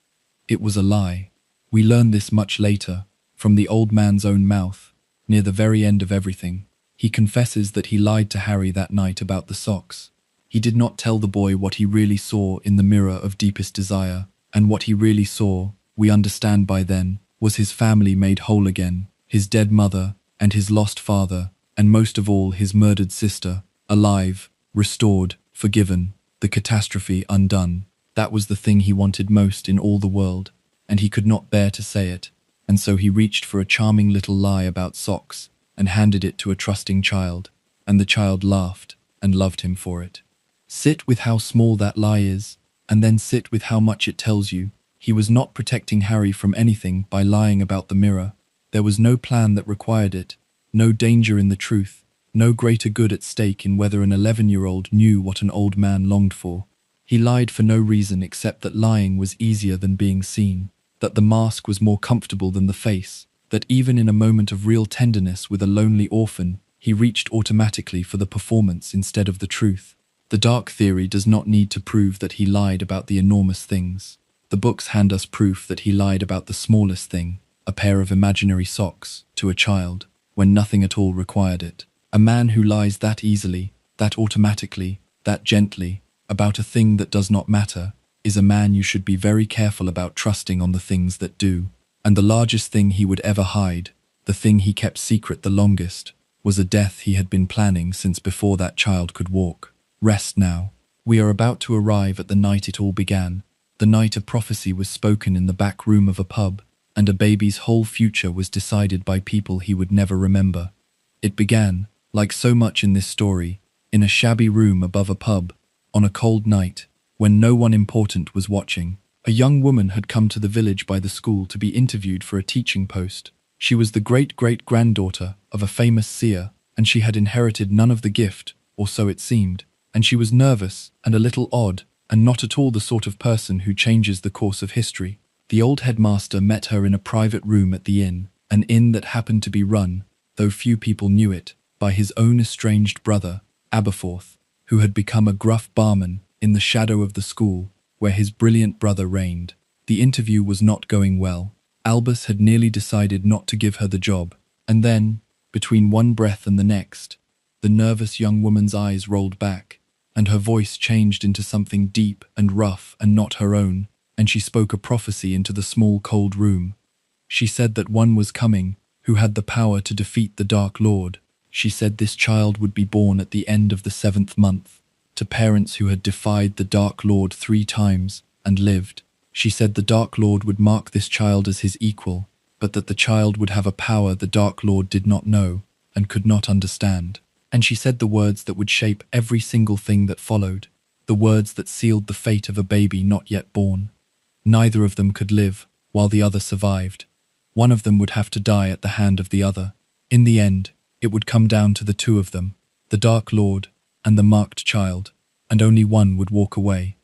It was a lie. We learn this much later, from the old man's own mouth, near the very end of everything. He confesses that he lied to Harry that night about the socks. He did not tell the boy what he really saw in the mirror of deepest desire, and what he really saw, we understand by then, was his family made whole again, his dead mother, and his lost father, and most of all his murdered sister, alive, restored, forgiven, the catastrophe undone. That was the thing he wanted most in all the world, and he could not bear to say it, and so he reached for a charming little lie about socks, and handed it to a trusting child, and the child laughed and loved him for it. Sit with how small that lie is, and then sit with how much it tells you. He was not protecting Harry from anything by lying about the mirror. There was no plan that required it, no danger in the truth, no greater good at stake in whether an 11-year-old knew what an old man longed for. He lied for no reason except that lying was easier than being seen, that the mask was more comfortable than the face, that even in a moment of real tenderness with a lonely orphan, he reached automatically for the performance instead of the truth. The dark theory does not need to prove that he lied about the enormous things. The books hand us proof that he lied about the smallest thing, a pair of imaginary socks, to a child, when nothing at all required it. A man who lies that easily, that automatically, that gently, about a thing that does not matter, is a man you should be very careful about trusting on the things that do. And the largest thing he would ever hide, the thing he kept secret the longest, was a death he had been planning since before that child could walk. Rest now. We are about to arrive at the night it all began, the night a prophecy was spoken in the back room of a pub, and a baby's whole future was decided by people he would never remember. It began, like so much in this story, in a shabby room above a pub, on a cold night, when no one important was watching. A young woman had come to the village by the school to be interviewed for a teaching post. She was the great-great-granddaughter of a famous seer, and she had inherited none of the gift, or so it seemed, and she was nervous and a little odd, and not at all the sort of person who changes the course of history. The old headmaster met her in a private room at the inn, an inn that happened to be run, though few people knew it, by his own estranged brother, Aberforth, who had become a gruff barman in the shadow of the school, where his brilliant brother reigned. The interview was not going well. Albus had nearly decided not to give her the job, and then, between one breath and the next, the nervous young woman's eyes rolled back, and her voice changed into something deep and rough and not her own, and she spoke a prophecy into the small cold room. She said that one was coming who had the power to defeat the Dark Lord. She said this child would be born at the end of the 7th month, to parents who had defied the Dark Lord 3 times and lived. She said the Dark Lord would mark this child as his equal, but that the child would have a power the Dark Lord did not know and could not understand. And she said the words that would shape every single thing that followed, the words that sealed the fate of a baby not yet born. Neither of them could live, while the other survived. One of them would have to die at the hand of the other. In the end, it would come down to the 2 of them, the Dark Lord and the marked child, and only one would walk away.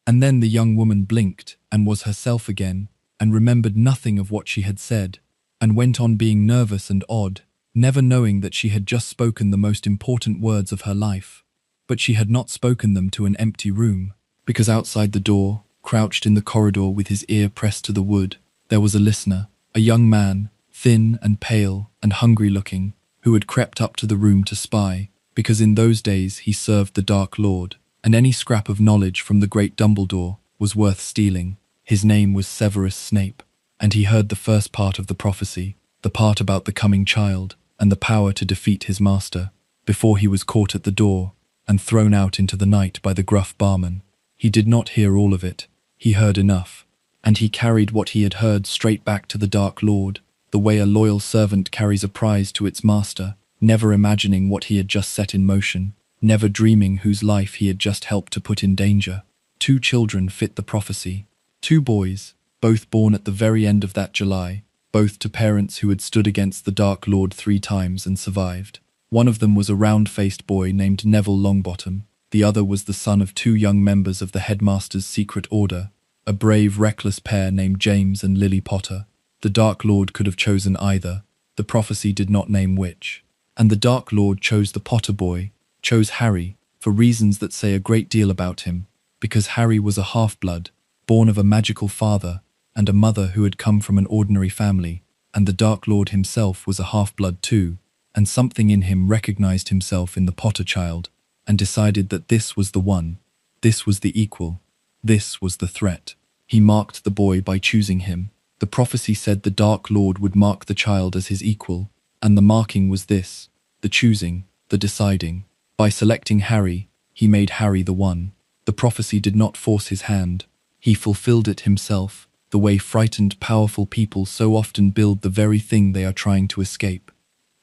And then the young woman blinked and was herself again, and remembered nothing of what she had said, and went on being nervous and odd, never knowing that she had just spoken the most important words of her life. But she had not spoken them to an empty room, because outside the door, crouched in the corridor with his ear pressed to the wood, there was a listener, a young man, thin and pale and hungry-looking, who had crept up to the room to spy, because in those days he served the Dark Lord, and any scrap of knowledge from the great Dumbledore was worth stealing. His name was Severus Snape, and he heard the first part of the prophecy, the part about the coming child, and the power to defeat his master, before he was caught at the door and thrown out into the night by the gruff barman. He did not hear all of it, He heard enough, and he carried what he had heard straight back to the Dark Lord, the way a loyal servant carries a prize to its master, never imagining what he had just set in motion, never dreaming whose life he had just helped to put in danger. 2 children fit the prophecy. 2 boys, both born at the very end of that July, both to parents who had stood against the Dark Lord 3 times and survived. One of them was a round-faced boy named Neville Longbottom. The other was the son of 2 young members of the headmaster's secret order, a brave, reckless pair named James and Lily Potter. The Dark Lord could have chosen either. The prophecy did not name which. And the Dark Lord chose the Potter boy, chose Harry, for reasons that say a great deal about him, because Harry was a half-blood, born of a magical father and a mother who had come from an ordinary family, and the Dark Lord himself was a half-blood too, and something in him recognized himself in the Potter child, and decided that this was the one, this was the equal, this was the threat. He marked the boy by choosing him. The prophecy said the Dark Lord would mark the child as his equal, and the marking was this, the choosing, the deciding. By selecting Harry, he made Harry the one. The prophecy did not force his hand. He fulfilled it himself, the way frightened, powerful people so often build the very thing they are trying to escape.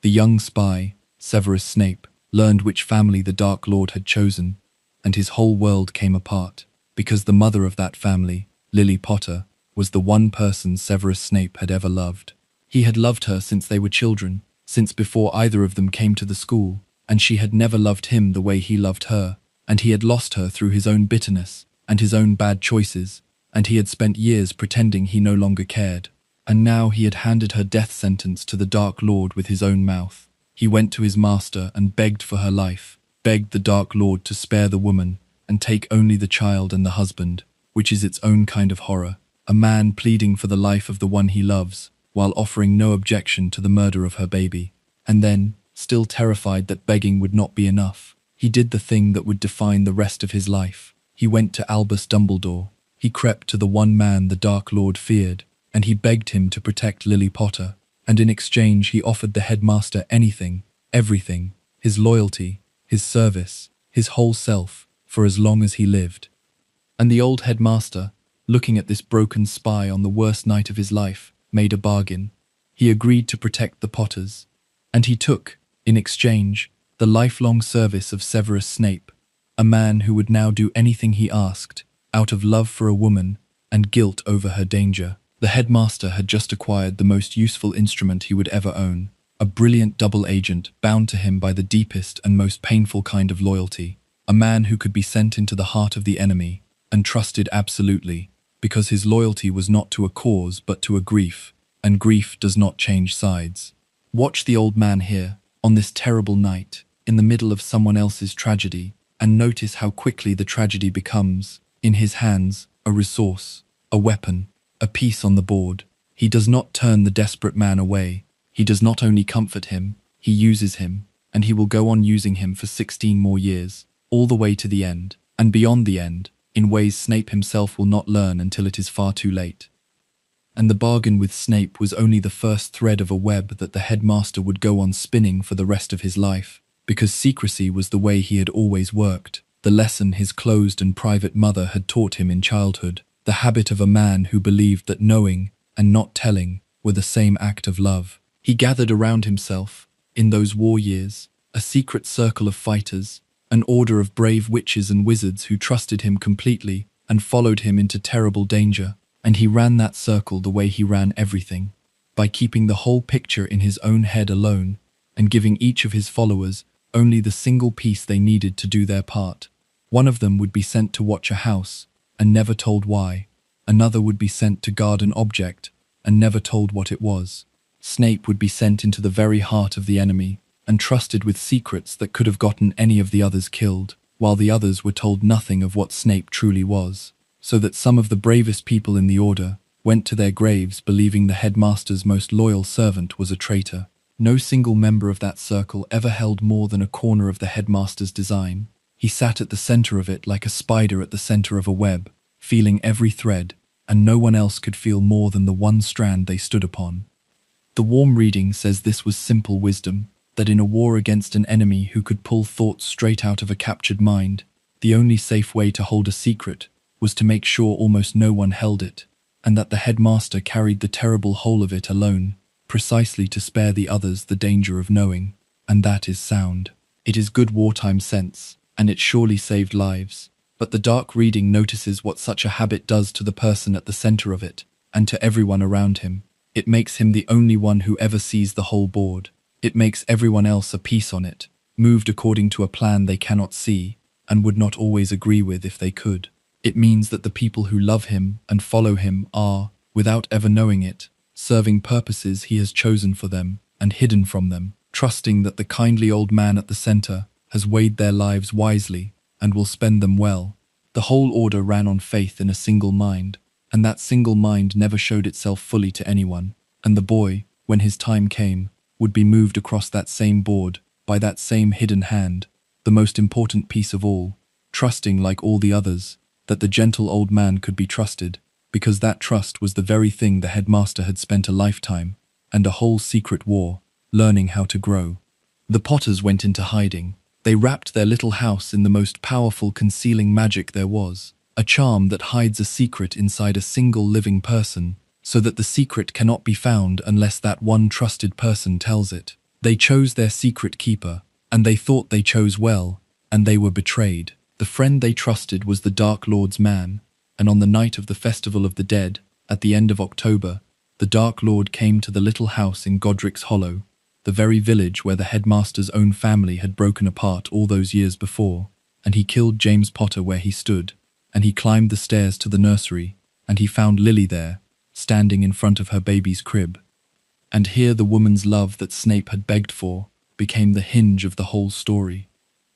The young spy, Severus Snape, learned which family the Dark Lord had chosen, and his whole world came apart, because the mother of that family, Lily Potter, was the one person Severus Snape had ever loved. He had loved her since they were children, since before either of them came to the school, and she had never loved him the way he loved her, and he had lost her through his own bitterness and his own bad choices, and he had spent years pretending he no longer cared. And now he had handed her death sentence to the Dark Lord with his own mouth. He went to his master and begged for her life, begged the Dark Lord to spare the woman and take only the child and the husband, which is its own kind of horror. A man pleading for the life of the one he loves, while offering no objection to the murder of her baby. And then, still terrified that begging would not be enough, he did the thing that would define the rest of his life. He went to Albus Dumbledore. He crept to the one man the Dark Lord feared, and he begged him to protect Lily Potter. And in exchange he offered the headmaster anything, everything, his loyalty, his service, his whole self, for as long as he lived. And the old headmaster, looking at this broken spy on the worst night of his life, made a bargain. He agreed to protect the Potters, and he took, in exchange, the lifelong service of Severus Snape, a man who would now do anything he asked, out of love for a woman and guilt over her danger. The headmaster had just acquired the most useful instrument he would ever own, a brilliant double agent bound to him by the deepest and most painful kind of loyalty, a man who could be sent into the heart of the enemy and trusted absolutely, because his loyalty was not to a cause but to a grief, and grief does not change sides. Watch the old man here, on this terrible night, in the middle of someone else's tragedy, and notice how quickly the tragedy becomes, in his hands, a resource, a weapon, a piece on the board. He does not turn the desperate man away. He does not only comfort him, he uses him, and he will go on using him for 16 more years, all the way to the end, and beyond the end, in ways Snape himself will not learn until it is far too late. And the bargain with Snape was only the first thread of a web that the headmaster would go on spinning for the rest of his life, because secrecy was the way he had always worked, the lesson his closed and private mother had taught him in childhood, the habit of a man who believed that knowing and not telling were the same act of love. He gathered around himself, in those war years, a secret circle of fighters, an order of brave witches and wizards who trusted him completely and followed him into terrible danger, and he ran that circle the way he ran everything, by keeping the whole picture in his own head alone, and giving each of his followers only the single piece they needed to do their part. One of them would be sent to watch a house, and never told why. Another would be sent to guard an object, and never told what it was. Snape would be sent into the very heart of the enemy, and trusted with secrets that could have gotten any of the others killed, while the others were told nothing of what Snape truly was, so that some of the bravest people in the Order went to their graves believing the headmaster's most loyal servant was a traitor. No single member of that circle ever held more than a corner of the headmaster's design. He sat at the center of it like a spider at the center of a web, feeling every thread, and no one else could feel more than the one strand they stood upon. The warm reading says this was simple wisdom, that in a war against an enemy who could pull thoughts straight out of a captured mind, the only safe way to hold a secret was to make sure almost no one held it, and that the headmaster carried the terrible whole of it alone, precisely to spare the others the danger of knowing. And that is sound. It is good wartime sense, and it surely saved lives. But the dark reading notices what such a habit does to the person at the center of it, and to everyone around him. It makes him the only one who ever sees the whole board. It makes everyone else a piece on it, moved according to a plan they cannot see, and would not always agree with if they could. It means that the people who love him and follow him are, without ever knowing it, serving purposes he has chosen for them and hidden from them, trusting that the kindly old man at the center has weighed their lives wisely and will spend them well. The whole order ran on faith in a single mind, and that single mind never showed itself fully to anyone, and the boy, when his time came, would be moved across that same board by that same hidden hand, the most important piece of all, trusting like all the others that the gentle old man could be trusted, because that trust was the very thing the headmaster had spent a lifetime and a whole secret war learning how to grow. The Potters went into hiding. They wrapped their little house in the most powerful concealing magic there was, a charm that hides a secret inside a single living person, so that the secret cannot be found unless that one trusted person tells it. They chose their secret keeper, and they thought they chose well, and they were betrayed. The friend they trusted was the Dark Lord's man, and on the night of the Festival of the Dead, at the end of October, the Dark Lord came to the little house in Godric's Hollow, the very village where the headmaster's own family had broken apart all those years before, and he killed James Potter where he stood, and he climbed the stairs to the nursery, and he found Lily there, standing in front of her baby's crib. And here the woman's love that Snape had begged for became the hinge of the whole story.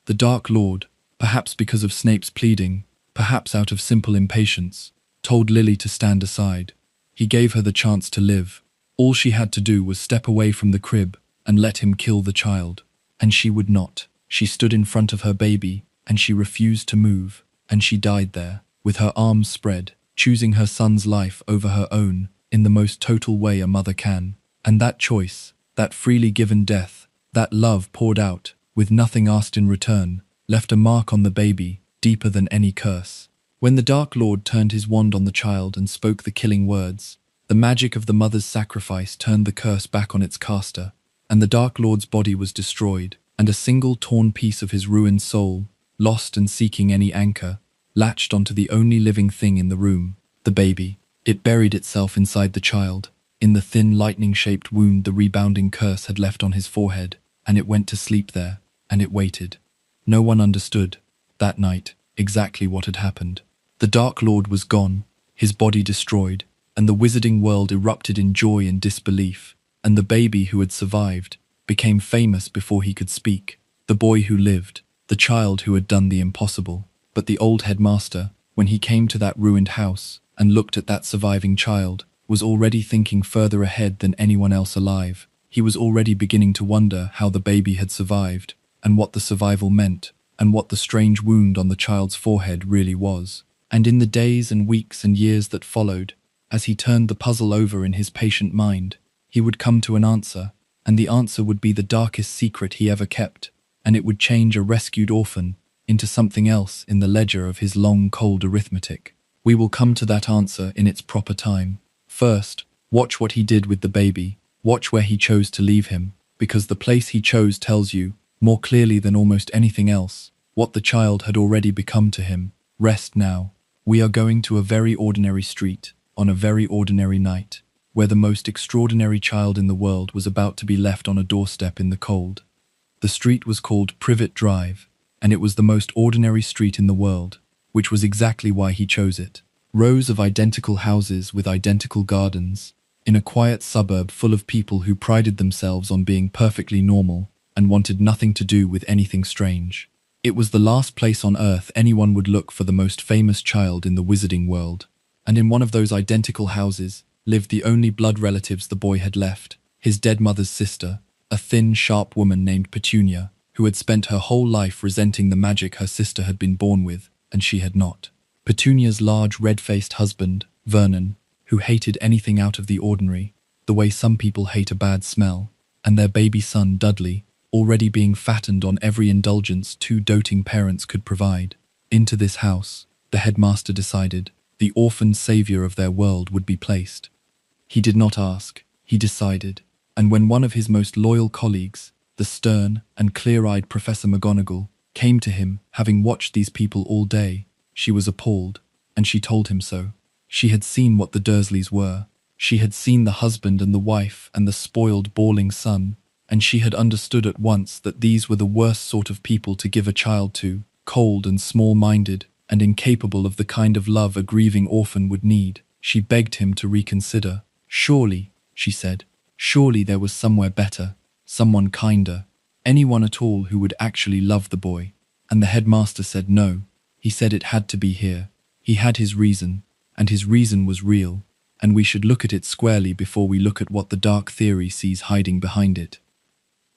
The Dark Lord, perhaps because of Snape's pleading, perhaps out of simple impatience, told Lily to stand aside. He gave her the chance to live. All she had to do was step away from the crib and let him kill the child. And she would not. She stood in front of her baby, and she refused to move, and she died there, with her arms spread, choosing her son's life over her own, in the most total way a mother can. And that choice, that freely given death, that love poured out, with nothing asked in return, left a mark on the baby, deeper than any curse. When the Dark Lord turned his wand on the child and spoke the killing words, the magic of the mother's sacrifice turned the curse back on its caster, and the Dark Lord's body was destroyed, and a single torn piece of his ruined soul, lost and seeking any anchor, latched onto the only living thing in the room, the baby. It buried itself inside the child, in the thin lightning-shaped wound the rebounding curse had left on his forehead, and it went to sleep there, and it waited. No one understood, that night, exactly what had happened. The Dark Lord was gone, his body destroyed, and the wizarding world erupted in joy and disbelief, and the baby who had survived became famous before he could speak, the boy who lived, the child who had done the impossible. But the old headmaster, when he came to that ruined house and looked at that surviving child, was already thinking further ahead than anyone else alive. He was already beginning to wonder how the baby had survived, and what the survival meant, and what the strange wound on the child's forehead really was. And in the days and weeks and years that followed, as he turned the puzzle over in his patient mind, he would come to an answer, and the answer would be the darkest secret he ever kept, and it would change a rescued orphan into something else in the ledger of his long, cold arithmetic. We will come to that answer in its proper time. First, watch what he did with the baby. Watch where he chose to leave him, because the place he chose tells you, more clearly than almost anything else, what the child had already become to him. Rest now. We are going to a very ordinary street, on a very ordinary night, where the most extraordinary child in the world was about to be left on a doorstep in the cold. The street was called Privet Drive, and it was the most ordinary street in the world, which was exactly why he chose it. Rows of identical houses with identical gardens, in a quiet suburb full of people who prided themselves on being perfectly normal and wanted nothing to do with anything strange. It was the last place on earth anyone would look for the most famous child in the wizarding world, and in one of those identical houses lived the only blood relatives the boy had left, his dead mother's sister, a thin, sharp woman named Petunia, who had spent her whole life resenting the magic her sister had been born with, and she had not. Petunia's large, red-faced husband, Vernon, who hated anything out of the ordinary, the way some people hate a bad smell, and their baby son, Dudley, already being fattened on every indulgence two doting parents could provide. Into this house, the headmaster decided, the orphan savior of their world would be placed. He did not ask, he decided, and when one of his most loyal colleagues, the stern and clear-eyed Professor McGonagall, came to him, having watched these people all day, she was appalled, and she told him so. She had seen what the Dursleys were. She had seen the husband and the wife and the spoiled, bawling son, and she had understood at once that these were the worst sort of people to give a child to, cold and small-minded, and incapable of the kind of love a grieving orphan would need. She begged him to reconsider. Surely, she said, surely there was somewhere better, someone kinder, anyone at all who would actually love the boy. And the headmaster said no. He said it had to be here. He had his reason, and his reason was real, and we should look at it squarely before we look at what the dark theory sees hiding behind it.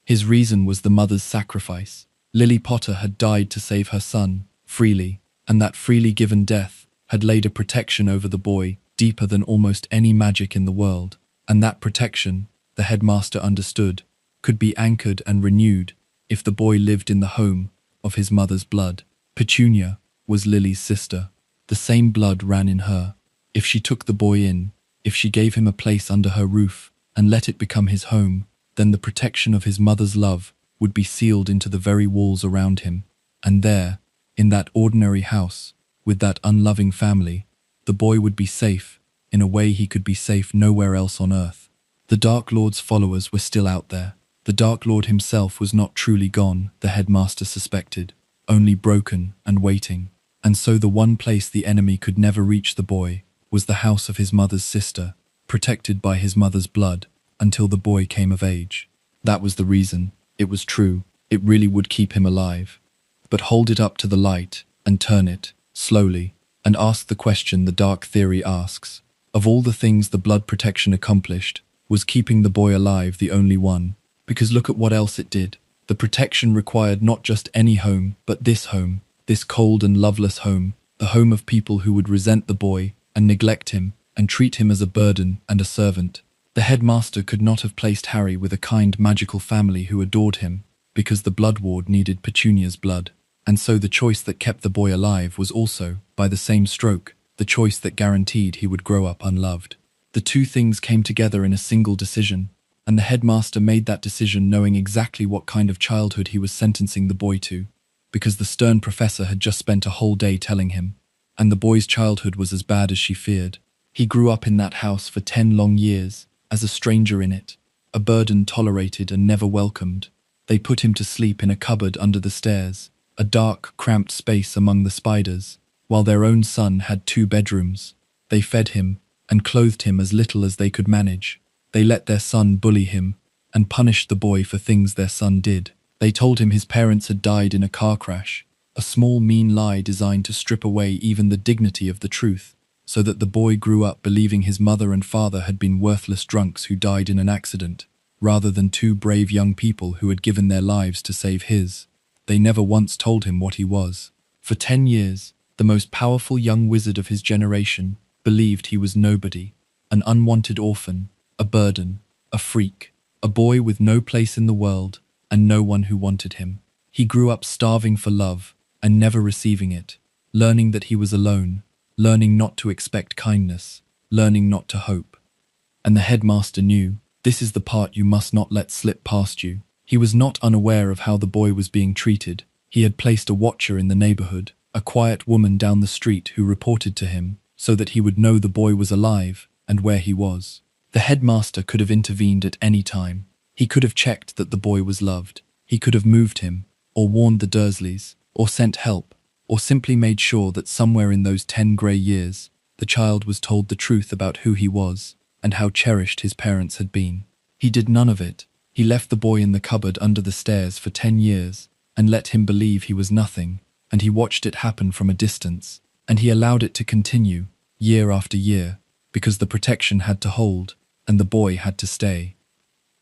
His reason was the mother's sacrifice. Lily Potter had died to save her son, freely, and that freely given death had laid a protection over the boy deeper than almost any magic in the world, and that protection, the headmaster understood, could be anchored and renewed if the boy lived in the home of his mother's blood. Petunia was Lily's sister. The same blood ran in her. If she took the boy in, if she gave him a place under her roof and let it become his home, then the protection of his mother's love would be sealed into the very walls around him. And there, in that ordinary house, with that unloving family, the boy would be safe in a way he could be safe nowhere else on earth. The Dark Lord's followers were still out there. The Dark Lord himself was not truly gone, the headmaster suspected, only broken and waiting. And so the one place the enemy could never reach the boy was the house of his mother's sister, protected by his mother's blood, until the boy came of age. That was the reason. It was true. It really would keep him alive. But hold it up to the light, and turn it, slowly, and ask the question the dark theory asks. Of all the things the blood protection accomplished, was keeping the boy alive the only one? Because look at what else it did. The protection required not just any home, but this home, this cold and loveless home, the home of people who would resent the boy and neglect him and treat him as a burden and a servant. The headmaster could not have placed Harry with a kind magical family who adored him, because the Blood Ward needed Petunia's blood, and so the choice that kept the boy alive was also, by the same stroke, the choice that guaranteed he would grow up unloved. The two things came together in a single decision, and the headmaster made that decision knowing exactly what kind of childhood he was sentencing the boy to, because the stern professor had just spent a whole day telling him, and the boy's childhood was as bad as she feared. He grew up in that house for 10 long years, as a stranger in it, a burden tolerated and never welcomed. They put him to sleep in a cupboard under the stairs, a dark, cramped space among the spiders, while their own son had 2 bedrooms. They fed him and clothed him as little as they could manage. They let their son bully him and punished the boy for things their son did. They told him his parents had died in a car crash, a small mean lie designed to strip away even the dignity of the truth, so that the boy grew up believing his mother and father had been worthless drunks who died in an accident, rather than 2 brave young people who had given their lives to save his. They never once told him what he was. For 10 years, the most powerful young wizard of his generation believed he was nobody, an unwanted orphan, a burden, a freak, a boy with no place in the world and no one who wanted him. He grew up starving for love and never receiving it, learning that he was alone, learning not to expect kindness, learning not to hope. And the headmaster knew, this is the part you must not let slip past you. He was not unaware of how the boy was being treated. He had placed a watcher in the neighborhood, a quiet woman down the street who reported to him, so that he would know the boy was alive and where he was. The headmaster could have intervened at any time. He could have checked that the boy was loved. He could have moved him, or warned the Dursleys, or sent help, or simply made sure that somewhere in those 10 grey years, the child was told the truth about who he was and how cherished his parents had been. He did none of it. He left the boy in the cupboard under the stairs for 10 years and let him believe he was nothing, and he watched it happen from a distance, and he allowed it to continue, year after year, because the protection had to hold, and the boy had to stay.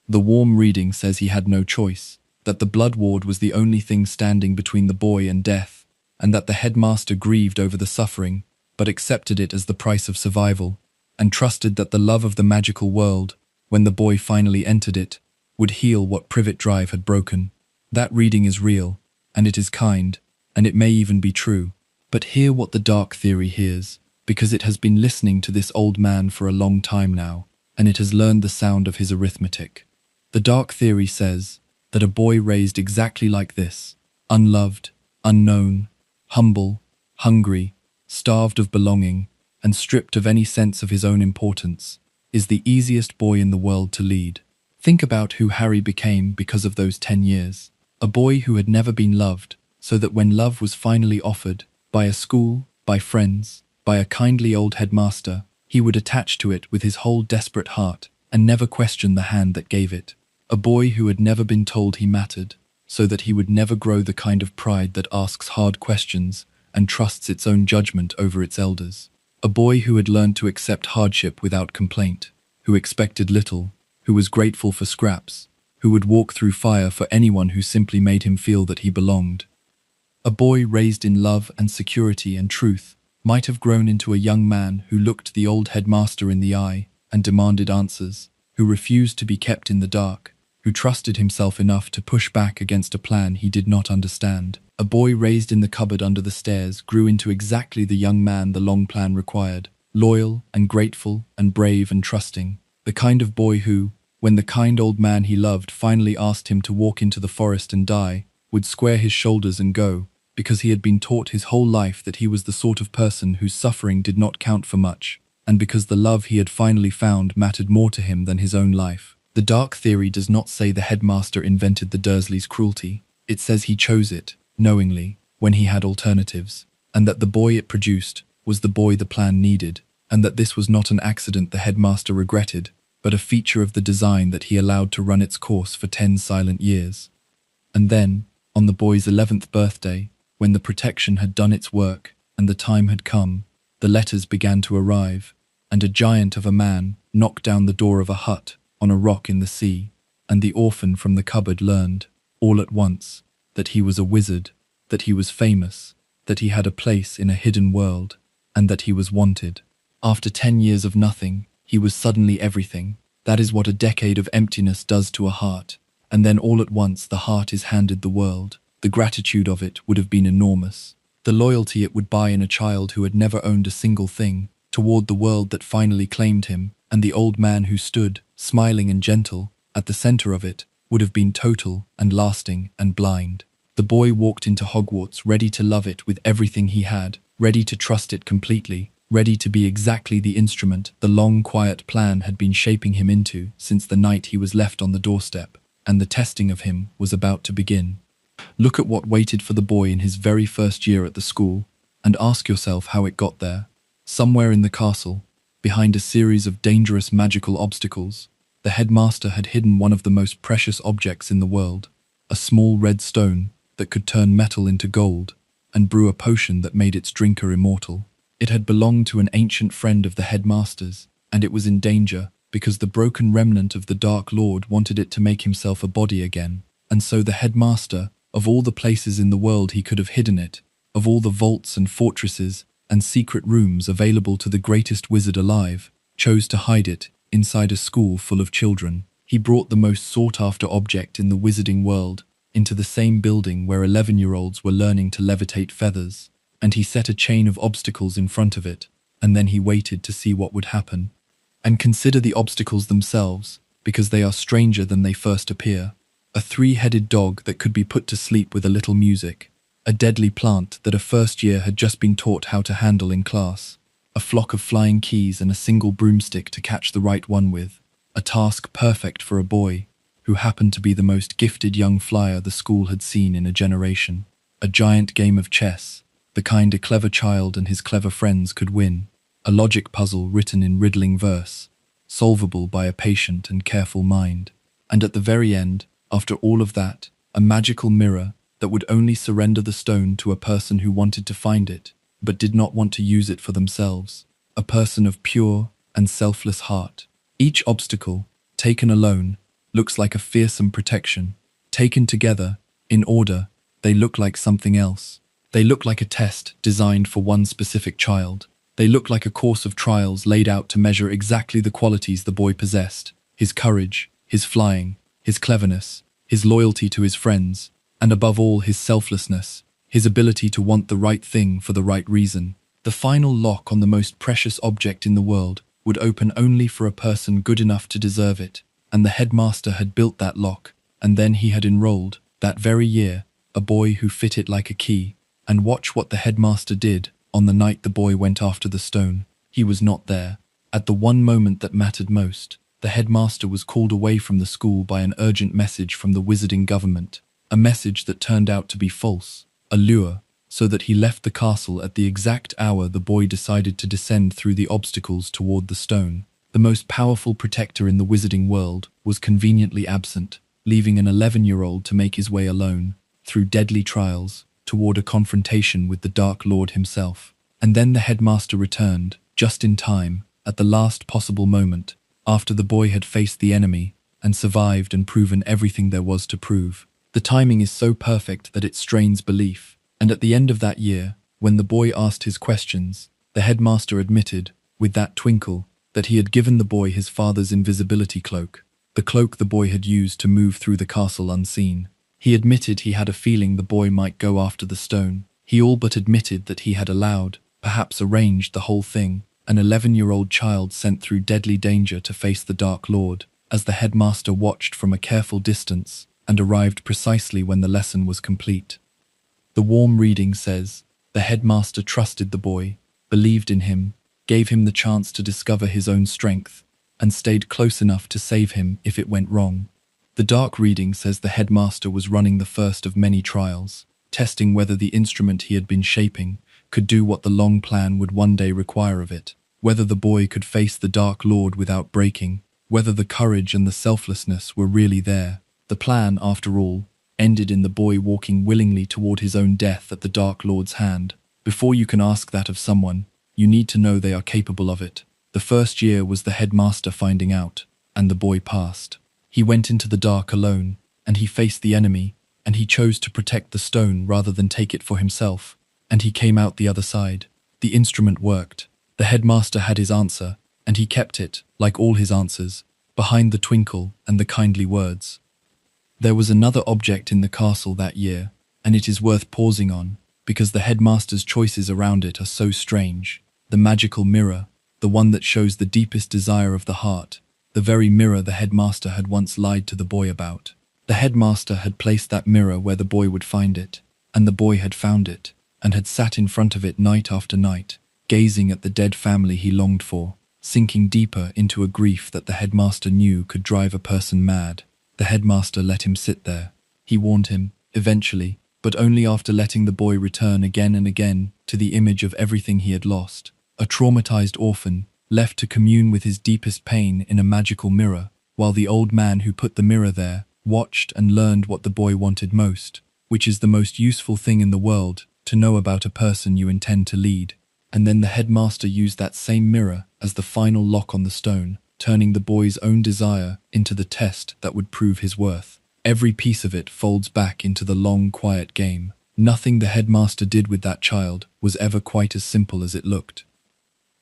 The warm reading says he had no choice, that the Blood Ward was the only thing standing between the boy and death, and that the headmaster grieved over the suffering, but accepted it as the price of survival, and trusted that the love of the magical world, when the boy finally entered it, would heal what Privet Drive had broken. That reading is real, and it is kind, and it may even be true. But hear what the dark theory hears, because it has been listening to this old man for a long time now, and it has learned the sound of his arithmetic. The dark theory says that a boy raised exactly like this, unloved, unknown, humble, hungry, starved of belonging, and stripped of any sense of his own importance, is the easiest boy in the world to lead. Think about who Harry became because of those 10 years. A boy who had never been loved, so that when love was finally offered, by a school, by friends, by a kindly old headmaster, he would attach to it with his whole desperate heart and never question the hand that gave it. A boy who had never been told he mattered, so that he would never grow the kind of pride that asks hard questions and trusts its own judgment over its elders. A boy who had learned to accept hardship without complaint, who expected little, who was grateful for scraps, who would walk through fire for anyone who simply made him feel that he belonged. A boy raised in love and security and truth might have grown into a young man who looked the old headmaster in the eye and demanded answers, who refused to be kept in the dark, who trusted himself enough to push back against a plan he did not understand. A boy raised in the cupboard under the stairs grew into exactly the young man the long plan required, loyal and grateful and brave and trusting. The kind of boy who, when the kind old man he loved finally asked him to walk into the forest and die, would square his shoulders and go, because he had been taught his whole life that he was the sort of person whose suffering did not count for much, and because the love he had finally found mattered more to him than his own life. The dark theory does not say the headmaster invented the Dursleys' cruelty. It says he chose it, knowingly, when he had alternatives, and that the boy it produced was the boy the plan needed, and that this was not an accident the headmaster regretted, but a feature of the design that he allowed to run its course for 10 silent years. And then, on the boy's 11th birthday, when the protection had done its work and the time had come, the letters began to arrive, and a giant of a man knocked down the door of a hut on a rock in the sea, and the orphan from the cupboard learned, all at once, that he was a wizard, that he was famous, that he had a place in a hidden world, and that he was wanted. After 10 years of nothing, he was suddenly everything. That is what a decade of emptiness does to a heart, and then all at once the heart is handed the world. The gratitude of it would have been enormous. The loyalty it would buy in a child who had never owned a single thing, toward the world that finally claimed him, and the old man who stood, smiling and gentle, at the center of it, would have been total and lasting and blind. The boy walked into Hogwarts ready to love it with everything he had, ready to trust it completely, ready to be exactly the instrument the long, quiet plan had been shaping him into since the night he was left on the doorstep, and the testing of him was about to begin. Look at what waited for the boy in his very first year at the school, and ask yourself how it got there. Somewhere in the castle, behind a series of dangerous magical obstacles, the headmaster had hidden one of the most precious objects in the world, a small red stone that could turn metal into gold and brew a potion that made its drinker immortal. It had belonged to an ancient friend of the headmaster's, and it was in danger because the broken remnant of the Dark Lord wanted it to make himself a body again. And so the headmaster, of all the places in the world he could have hidden it, of all the vaults and fortresses and secret rooms available to the greatest wizard alive, chose to hide it inside a school full of children. He brought the most sought-after object in the wizarding world into the same building where 11-year-olds were learning to levitate feathers, and he set a chain of obstacles in front of it, and then he waited to see what would happen. And consider the obstacles themselves, because they are stranger than they first appear. A 3-headed dog that could be put to sleep with a little music, a deadly plant that a first year had just been taught how to handle in class, a flock of flying keys and a single broomstick to catch the right one with, a task perfect for a boy who happened to be the most gifted young flyer the school had seen in a generation, a giant game of chess, the kind a clever child and his clever friends could win, a logic puzzle written in riddling verse, solvable by a patient and careful mind, and at the very end, after all of that, a magical mirror that would only surrender the stone to a person who wanted to find it, but did not want to use it for themselves, a person of pure and selfless heart. Each obstacle, taken alone, looks like a fearsome protection. Taken together, in order, they look like something else. They look like a test designed for one specific child. They look like a course of trials laid out to measure exactly the qualities the boy possessed: his courage, his flying, his cleverness, his loyalty to his friends, and above all his selflessness, his ability to want the right thing for the right reason. The final lock on the most precious object in the world would open only for a person good enough to deserve it, and the headmaster had built that lock, and then he had enrolled, that very year, a boy who fit it like a key. And watch what the headmaster did on the night the boy went after the stone. He was not there. At the one moment that mattered most, the headmaster was called away from the school by an urgent message from the wizarding government, a message that turned out to be false, a lure, so that he left the castle at the exact hour the boy decided to descend through the obstacles toward the stone. The most powerful protector in the wizarding world was conveniently absent, leaving an 11-year-old to make his way alone, through deadly trials, toward a confrontation with the Dark Lord himself. And then the headmaster returned, just in time, at the last possible moment, after the boy had faced the enemy, and survived and proven everything there was to prove. The timing is so perfect that it strains belief, and at the end of that year, when the boy asked his questions, the headmaster admitted, with that twinkle, that he had given the boy his father's invisibility cloak, the cloak the boy had used to move through the castle unseen. He admitted he had a feeling the boy might go after the stone. He all but admitted that he had allowed, perhaps arranged the whole thing, an 11-year-old child sent through deadly danger to face the Dark Lord, as the headmaster watched from a careful distance and arrived precisely when the lesson was complete. The warm reading says, the headmaster trusted the boy, believed in him, gave him the chance to discover his own strength, and stayed close enough to save him if it went wrong. The dark reading says the headmaster was running the first of many trials, testing whether the instrument he had been shaping could do what the long plan would one day require of it, whether the boy could face the Dark Lord without breaking, whether the courage and the selflessness were really there. The plan, after all, ended in the boy walking willingly toward his own death at the Dark Lord's hand. Before you can ask that of someone, you need to know they are capable of it. The first year was the headmaster finding out, and the boy passed. He went into the dark alone, and he faced the enemy, and he chose to protect the stone rather than take it for himself, and he came out the other side. The instrument worked. The headmaster had his answer, and he kept it, like all his answers, behind the twinkle and the kindly words. There was another object in the castle that year, and it is worth pausing on, because the headmaster's choices around it are so strange. The magical mirror, the one that shows the deepest desire of the heart, the very mirror the headmaster had once lied to the boy about. The headmaster had placed that mirror where the boy would find it, and the boy had found it, and had sat in front of it night after night, gazing at the dead family he longed for, sinking deeper into a grief that the headmaster knew could drive a person mad. The headmaster let him sit there. He warned him, eventually, but only after letting the boy return again and again to the image of everything he had lost, a traumatized orphan, left to commune with his deepest pain in a magical mirror, while the old man who put the mirror there watched and learned what the boy wanted most, which is the most useful thing in the world, to know about a person you intend to lead. And then the headmaster used that same mirror as the final lock on the stone, turning the boy's own desire into the test that would prove his worth. Every piece of it folds back into the long, quiet game. Nothing the headmaster did with that child was ever quite as simple as it looked.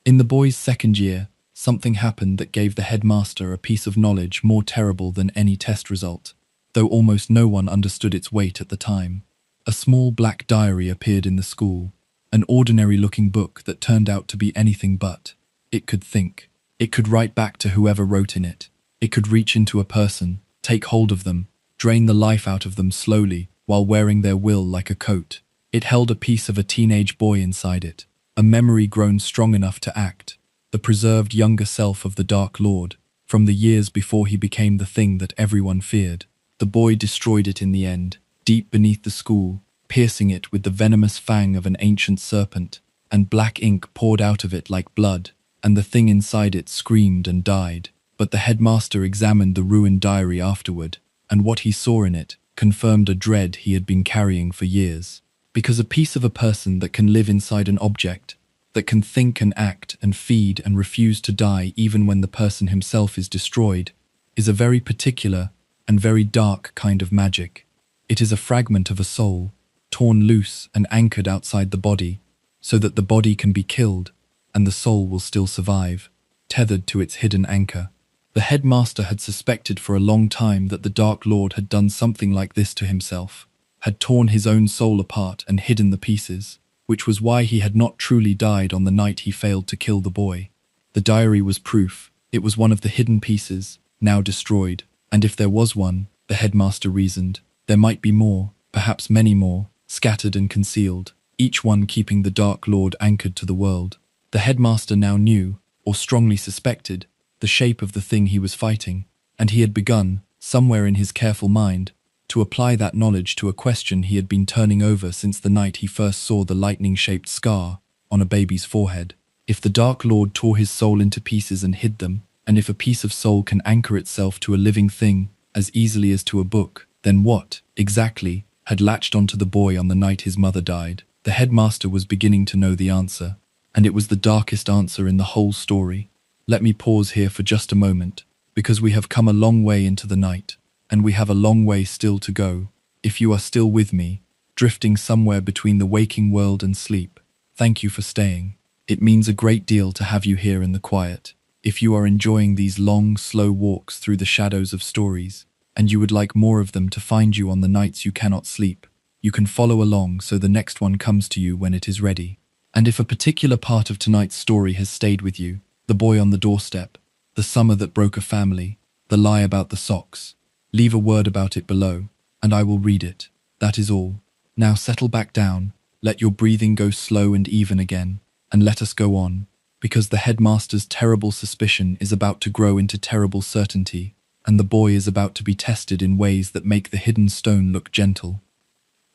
In the boy's second year, something happened that gave the headmaster a piece of knowledge more terrible than any test result, though almost no one understood its weight at the time. A small black diary appeared in the school, an ordinary-looking book that turned out to be anything but. It could think. It could write back to whoever wrote in it. It could reach into a person, take hold of them, drain the life out of them slowly while wearing their will like a coat. It held a piece of a teenage boy inside it, a memory grown strong enough to act, the preserved younger self of the Dark Lord, from the years before he became the thing that everyone feared. The boy destroyed it in the end, deep beneath the school, piercing it with the venomous fang of an ancient serpent, and black ink poured out of it like blood, and the thing inside it screamed and died. But the headmaster examined the ruined diary afterward, and what he saw in it confirmed a dread he had been carrying for years. Because a piece of a person that can live inside an object, that can think and act and feed and refuse to die even when the person himself is destroyed, is a very particular and very dark kind of magic. It is a fragment of a soul, torn loose and anchored outside the body, so that the body can be killed and the soul will still survive, tethered to its hidden anchor. The headmaster had suspected for a long time that the Dark Lord had done something like this to himself. had torn his own soul apart and hidden the pieces, which was why he had not truly died on the night he failed to kill the boy. The diary was proof. It was one of the hidden pieces, now destroyed, and if there was one, the headmaster reasoned, there might be more, perhaps many more, scattered and concealed, each one keeping the Dark Lord anchored to the world. The headmaster now knew, or strongly suspected, the shape of the thing he was fighting, and he had begun, somewhere in his careful mind, to apply that knowledge to a question he had been turning over since the night he first saw the lightning-shaped scar on a baby's forehead. If the Dark Lord tore his soul into pieces and hid them, and if a piece of soul can anchor itself to a living thing as easily as to a book, then what, exactly, had latched onto the boy on the night his mother died? The headmaster was beginning to know the answer, and it was the darkest answer in the whole story. Let me pause here for just a moment, because we have come a long way into the night, and we have a long way still to go. If you are still with me, drifting somewhere between the waking world and sleep, thank you for staying. It means a great deal to have you here in the quiet. If you are enjoying these long, slow walks through the shadows of stories, and you would like more of them to find you on the nights you cannot sleep, you can follow along so the next one comes to you when it is ready. And if a particular part of tonight's story has stayed with you, the boy on the doorstep, the summer that broke a family, the lie about the socks, leave a word about it below, and I will read it. That is all. Now settle back down, let your breathing go slow and even again, and let us go on, because the headmaster's terrible suspicion is about to grow into terrible certainty, and the boy is about to be tested in ways that make the hidden stone look gentle.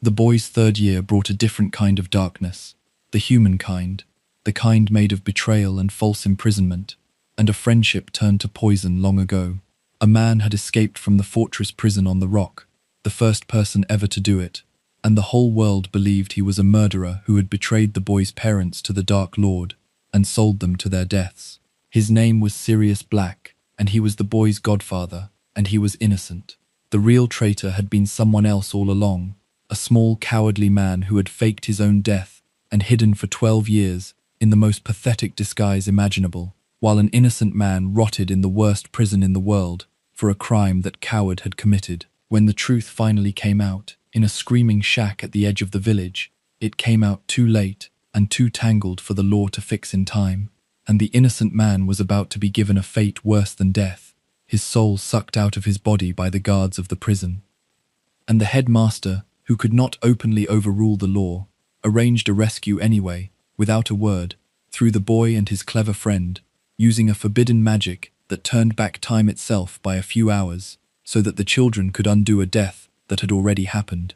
The boy's third year brought a different kind of darkness, the human kind, the kind made of betrayal and false imprisonment, and a friendship turned to poison long ago. A man had escaped from the fortress prison on the rock, the first person ever to do it, and the whole world believed he was a murderer who had betrayed the boy's parents to the Dark Lord and sold them to their deaths. His name was Sirius Black, and he was the boy's godfather, and he was innocent. The real traitor had been someone else all along, a small, cowardly man who had faked his own death and hidden for 12 years in the most pathetic disguise imaginable, while an innocent man rotted in the worst prison in the world for a crime that coward had committed. When the truth finally came out, in a screaming shack at the edge of the village, it came out too late and too tangled for the law to fix in time, and the innocent man was about to be given a fate worse than death, his soul sucked out of his body by the guards of the prison. And the headmaster, who could not openly overrule the law, arranged a rescue anyway, without a word, through the boy and his clever friend, using a forbidden magic that turned back time itself by a few hours, so that the children could undo a death that had already happened.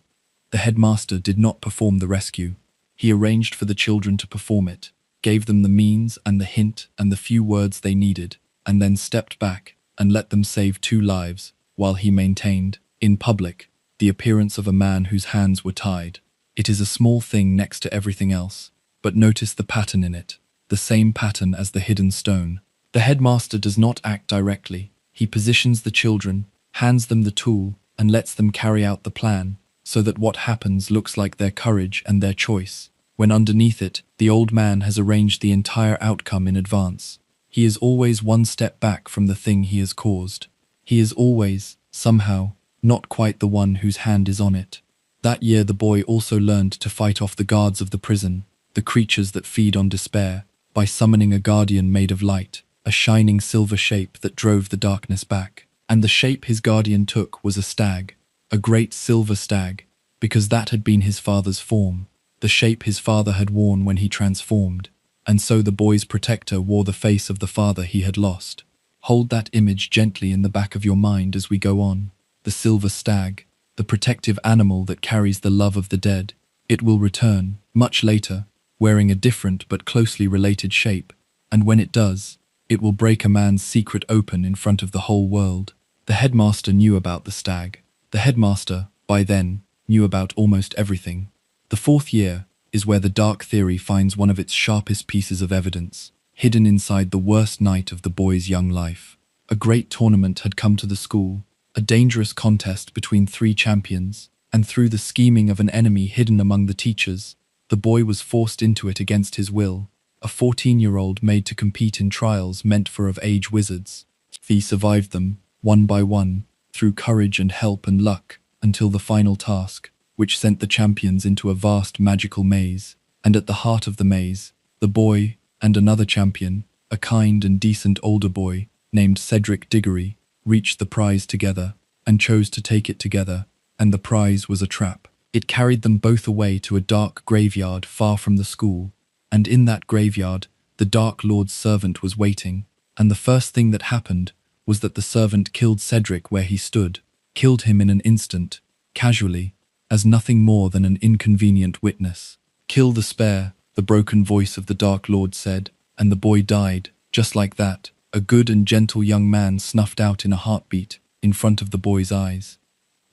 The headmaster did not perform the rescue. He arranged for the children to perform it, gave them the means and the hint and the few words they needed, and then stepped back and let them save 2 lives, while he maintained, in public, the appearance of a man whose hands were tied. It is a small thing next to everything else, but notice the pattern in it, the same pattern as the hidden stone. The headmaster does not act directly. He positions the children, hands them the tool, and lets them carry out the plan, so that what happens looks like their courage and their choice, when underneath it, the old man has arranged the entire outcome in advance. He is always one step back from the thing he has caused. He is always, somehow, not quite the one whose hand is on it. That year the boy also learned to fight off the guards of the prison, the creatures that feed on despair, by summoning a guardian made of light, a shining silver shape that drove the darkness back. And the shape his guardian took was a stag, a great silver stag, because that had been his father's form, the shape his father had worn when he transformed, and so the boy's protector wore the face of the father he had lost. Hold that image gently in the back of your mind as we go on. The silver stag, the protective animal that carries the love of the dead. It will return, much later, wearing a different but closely related shape, and when it does, it will break a man's secret open in front of the whole world. The headmaster knew about the stag. The headmaster, by then, knew about almost everything. The 4th year is where the dark theory finds one of its sharpest pieces of evidence, hidden inside the worst night of the boy's young life. A great tournament had come to the school, a dangerous contest between 3 champions, and through the scheming of an enemy hidden among the teachers, the boy was forced into it against his will, a 14-year-old made to compete in trials meant for of-age wizards. He survived them, one by one, through courage and help and luck, until the final task. which sent the champions into a vast magical maze. And at the heart of the maze, the boy and another champion, a kind and decent older boy named Cedric Diggory, reached the prize together and chose to take it together, and the prize was a trap. It carried them both away to a dark graveyard far from the school, and in that graveyard, the Dark Lord's servant was waiting, and the first thing that happened was that the servant killed Cedric where he stood, killed him in an instant, casually, as nothing more than an inconvenient witness. "Kill the spare," the broken voice of the Dark Lord said, and the boy died, just like that, a good and gentle young man snuffed out in a heartbeat in front of the boy's eyes.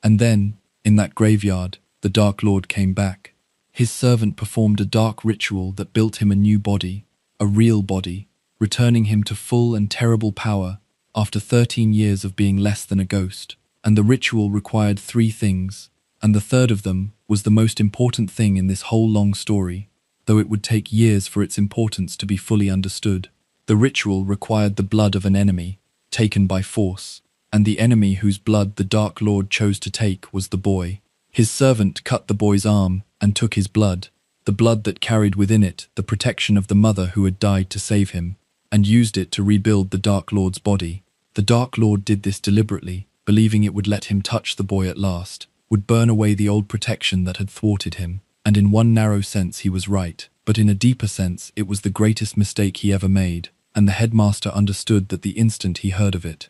And then, in that graveyard, the Dark Lord came back. His servant performed a dark ritual that built him a new body, a real body, returning him to full and terrible power after 13 years of being less than a ghost. And the ritual required 3 things, and the third of them was the most important thing in this whole long story, though it would take years for its importance to be fully understood. The ritual required the blood of an enemy, taken by force, and the enemy whose blood the Dark Lord chose to take was the boy. His servant cut the boy's arm and took his blood, the blood that carried within it the protection of the mother who had died to save him, and used it to rebuild the Dark Lord's body. The Dark Lord did this deliberately, believing it would let him touch the boy at last, would burn away the old protection that had thwarted him, and in one narrow sense he was right, but in a deeper sense it was the greatest mistake he ever made, and the headmaster understood that the instant he heard of it.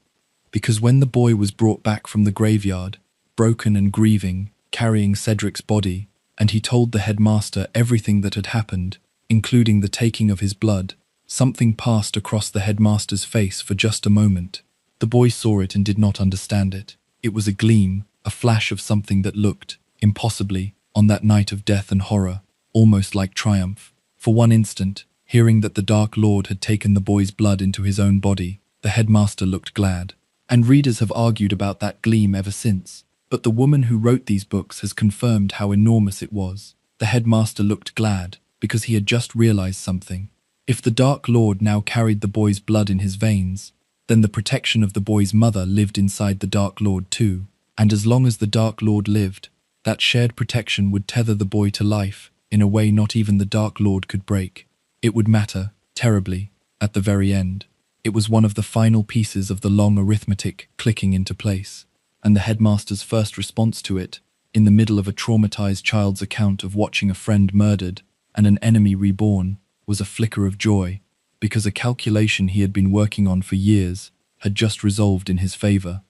Because when the boy was brought back from the graveyard, broken and grieving, carrying Cedric's body, and he told the headmaster everything that had happened, including the taking of his blood, something passed across the headmaster's face for just a moment. The boy saw it and did not understand it. It was a gleam, a flash of something that looked, impossibly, on that night of death and horror, almost like triumph. For one instant, hearing that the Dark Lord had taken the boy's blood into his own body, the headmaster looked glad. And readers have argued about that gleam ever since. But the woman who wrote these books has confirmed how enormous it was. The headmaster looked glad, because he had just realized something. If the Dark Lord now carried the boy's blood in his veins, then the protection of the boy's mother lived inside the Dark Lord too. And as long as the Dark Lord lived, that shared protection would tether the boy to life in a way not even the Dark Lord could break. It would matter, terribly, at the very end. It was one of the final pieces of the long arithmetic clicking into place, and the headmaster's first response to it, in the middle of a traumatized child's account of watching a friend murdered and an enemy reborn, was a flicker of joy, because a calculation he had been working on for years had just resolved in his favor.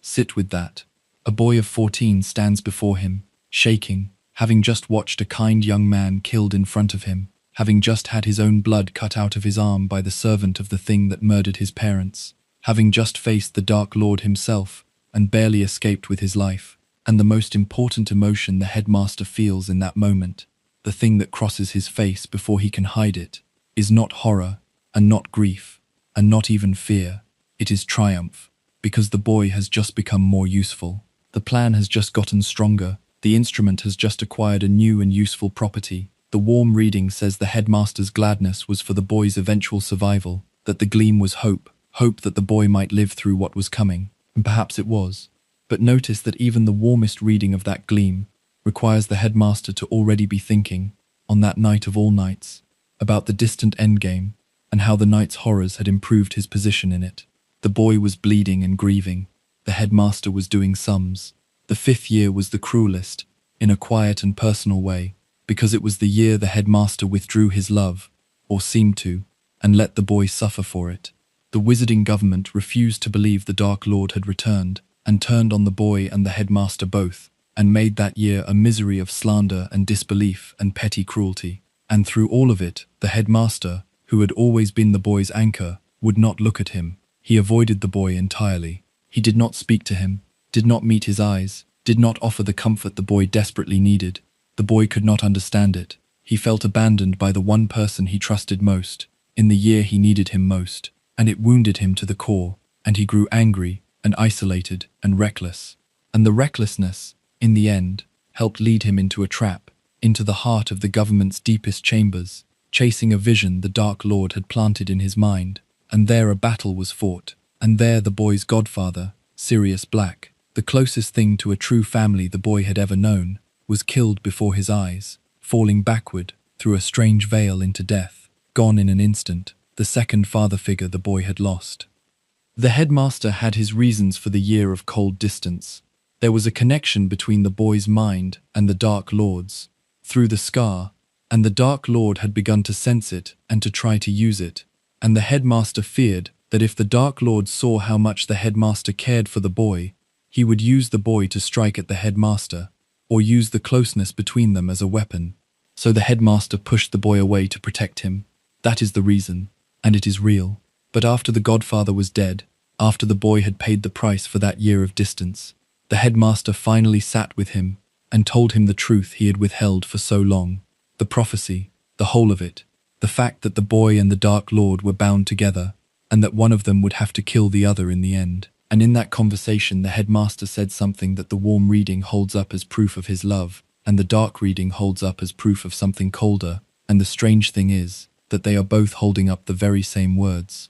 Sit with that. A boy of 14 stands before him, shaking, having just watched a kind young man killed in front of him, having just had his own blood cut out of his arm by the servant of the thing that murdered his parents, having just faced the Dark Lord himself and barely escaped with his life. And the most important emotion the headmaster feels in that moment, the thing that crosses his face before he can hide it, is not horror, and not grief, and not even fear. It is triumph, because the boy has just become more useful. The plan has just gotten stronger. The instrument has just acquired a new and useful property. The warm reading says the headmaster's gladness was for the boy's eventual survival, that the gleam was hope, hope that the boy might live through what was coming. And perhaps it was. But notice that even the warmest reading of that gleam requires the headmaster to already be thinking, on that night of all nights, about the distant endgame and how the night's horrors had improved his position in it. The boy was bleeding and grieving. The headmaster was doing sums. The 5th year was the cruelest, in a quiet and personal way, because it was the year the headmaster withdrew his love, or seemed to, and let the boy suffer for it. The wizarding government refused to believe the Dark Lord had returned, and turned on the boy and the headmaster both, and made that year a misery of slander and disbelief and petty cruelty. And through all of it, the headmaster, who had always been the boy's anchor, would not look at him. He avoided the boy entirely. He did not speak to him, did not meet his eyes, did not offer the comfort the boy desperately needed. The boy could not understand it. He felt abandoned by the one person he trusted most, in the year he needed him most, and it wounded him to the core, and he grew angry and isolated and reckless. And the recklessness, in the end, helped lead him into a trap, into the heart of the government's deepest chambers, chasing a vision the Dark Lord had planted in his mind. And there a battle was fought, and there the boy's godfather, Sirius Black, the closest thing to a true family the boy had ever known, was killed before his eyes, falling backward through a strange veil into death, gone in an instant, the second father figure the boy had lost. The headmaster had his reasons for the year of cold distance. There was a connection between the boy's mind and the Dark Lord's, through the scar, and the Dark Lord had begun to sense it and to try to use it, and the headmaster feared that if the Dark Lord saw how much the headmaster cared for the boy, he would use the boy to strike at the headmaster, or use the closeness between them as a weapon. So the headmaster pushed the boy away to protect him. That is the reason, and it is real. But after the godfather was dead, after the boy had paid the price for that year of distance, the headmaster finally sat with him and told him the truth he had withheld for so long. The prophecy, the whole of it, the fact that the boy and the Dark Lord were bound together, and that one of them would have to kill the other in the end. And in that conversation the headmaster said something that the warm reading holds up as proof of his love, and the dark reading holds up as proof of something colder, and the strange thing is that they are both holding up the very same words.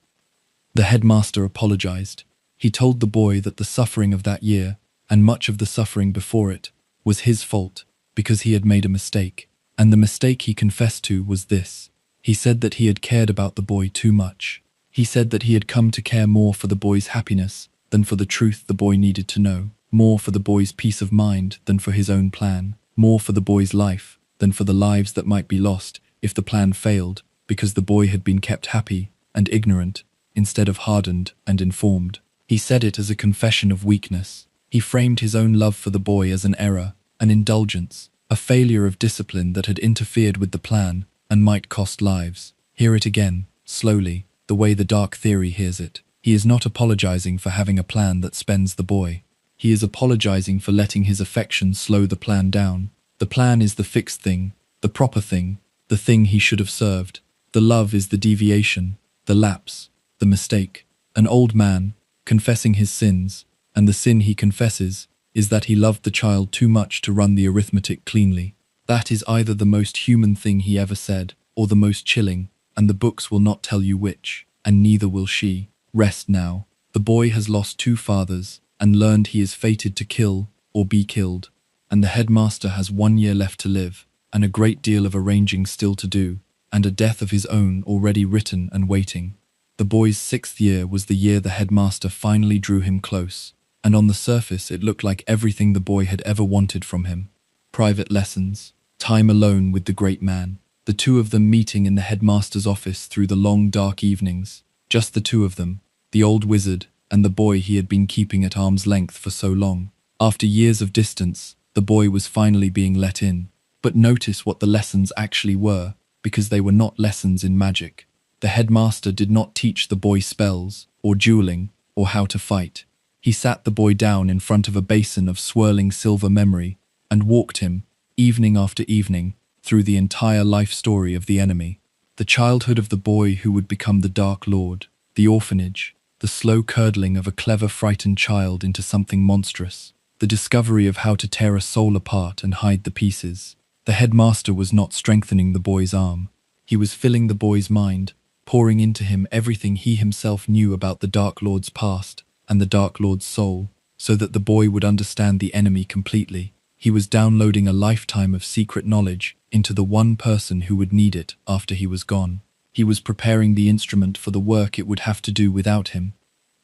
The headmaster apologized. He told the boy that the suffering of that year, and much of the suffering before it, was his fault, because he had made a mistake, and the mistake he confessed to was this. He said that he had cared about the boy too much. He said that he had come to care more for the boy's happiness than for the truth the boy needed to know, more for the boy's peace of mind than for his own plan, more for the boy's life than for the lives that might be lost if the plan failed, because the boy had been kept happy and ignorant instead of hardened and informed. He said it as a confession of weakness. He framed his own love for the boy as an error, an indulgence, a failure of discipline that had interfered with the plan and might cost lives. Hear it again, slowly, the way the dark theory hears it. He is not apologizing for having a plan that spends the boy. He is apologizing for letting his affection slow the plan down. The plan is the fixed thing, the proper thing, the thing he should have served. The love is the deviation, the lapse, the mistake. An old man, confessing his sins, and the sin he confesses is that he loved the child too much to run the arithmetic cleanly. That is either the most human thing he ever said, or the most chilling, and the books will not tell you which, and neither will she. Rest now. The boy has lost two fathers, and learned he is fated to kill, or be killed, and the headmaster has 1 year left to live, and a great deal of arranging still to do, and a death of his own already written and waiting. The boy's 6th year was the year the headmaster finally drew him close, and on the surface it looked like everything the boy had ever wanted from him. Private lessons, time alone with the great man, the two of them meeting in the headmaster's office through the long dark evenings, just the two of them, the old wizard and the boy he had been keeping at arm's length for so long. After years of distance, the boy was finally being let in. But notice what the lessons actually were, because they were not lessons in magic. The headmaster did not teach the boy spells, or dueling, or how to fight. He sat the boy down in front of a basin of swirling silver memory and walked him, evening after evening, through the entire life story of the enemy. The childhood of the boy who would become the Dark Lord, the orphanage, the slow curdling of a clever frightened child into something monstrous, the discovery of how to tear a soul apart and hide the pieces. The headmaster was not strengthening the boy's arm. He was filling the boy's mind, pouring into him everything he himself knew about the Dark Lord's past and the Dark Lord's soul, so that the boy would understand the enemy completely. He was downloading a lifetime of secret knowledge into the one person who would need it after he was gone. He was preparing the instrument for the work it would have to do without him.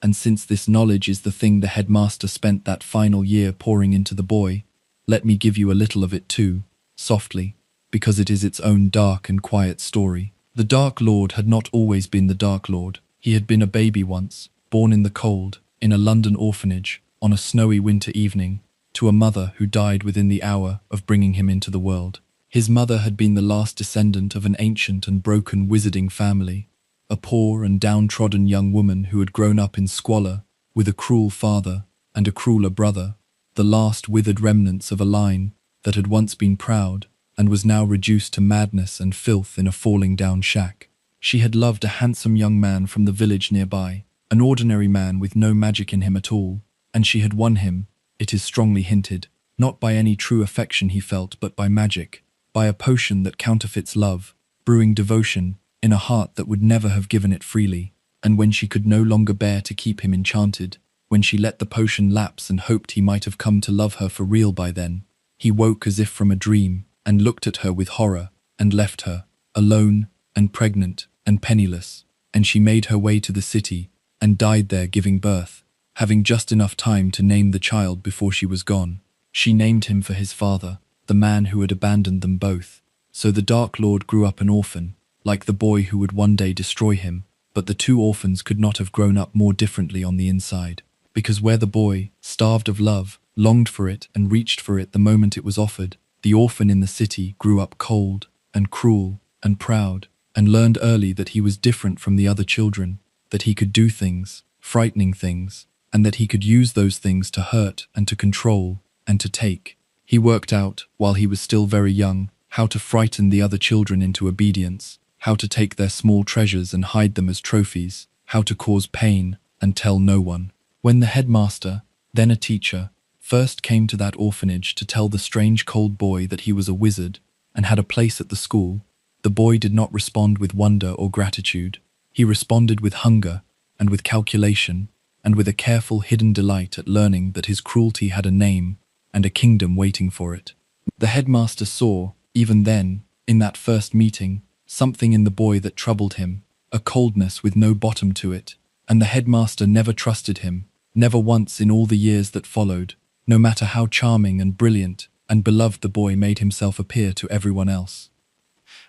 And since this knowledge is the thing the headmaster spent that final year pouring into the boy, let me give you a little of it too, softly, because it is its own dark and quiet story. The Dark Lord had not always been the Dark Lord. He had been a baby once, born in the cold, in a London orphanage, on a snowy winter evening, to a mother who died within the hour of bringing him into the world. His mother had been the last descendant of an ancient and broken wizarding family, a poor and downtrodden young woman who had grown up in squalor, with a cruel father and a crueler brother, the last withered remnants of a line that had once been proud and was now reduced to madness and filth in a falling-down shack. She had loved a handsome young man from the village nearby, an ordinary man with no magic in him at all, and she had won him, it is strongly hinted, not by any true affection he felt, but by magic, by a potion that counterfeits love, brewing devotion in a heart that would never have given it freely. And when she could no longer bear to keep him enchanted, when she let the potion lapse and hoped he might have come to love her for real by then, He woke as if from a dream, and looked at her with horror, and left her, alone, and pregnant, and penniless, and she made her way to the city, and died there giving birth, having just enough time to name the child before she was gone. She named him for his father, the man who had abandoned them both. So the Dark Lord grew up an orphan, like the boy who would one day destroy him, but the two orphans could not have grown up more differently on the inside, because where the boy, starved of love, longed for it and reached for it the moment it was offered, the orphan in the city grew up cold and cruel and proud, and learned early that he was different from the other children, that he could do things, frightening things, and that he could use those things to hurt and to control and to take. He worked out, while he was still very young, how to frighten the other children into obedience, how to take their small treasures and hide them as trophies, how to cause pain and tell no one. When the headmaster, then a teacher, first came to that orphanage to tell the strange cold boy that he was a wizard and had a place at the school, the boy did not respond with wonder or gratitude. He responded with hunger and with calculation and with a careful hidden delight at learning that his cruelty had a name and a kingdom waiting for it. The headmaster saw, even then, in that first meeting, something in the boy that troubled him, a coldness with no bottom to it, and the headmaster never trusted him, never once in all the years that followed, no matter how charming and brilliant and beloved the boy made himself appear to everyone else.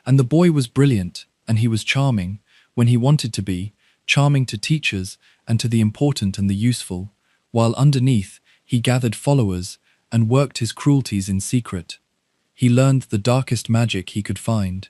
And the boy was brilliant, and he was charming, when he wanted to be, charming to teachers and to the important and the useful, while underneath he gathered followers and worked his cruelties in secret. He learned the darkest magic he could find,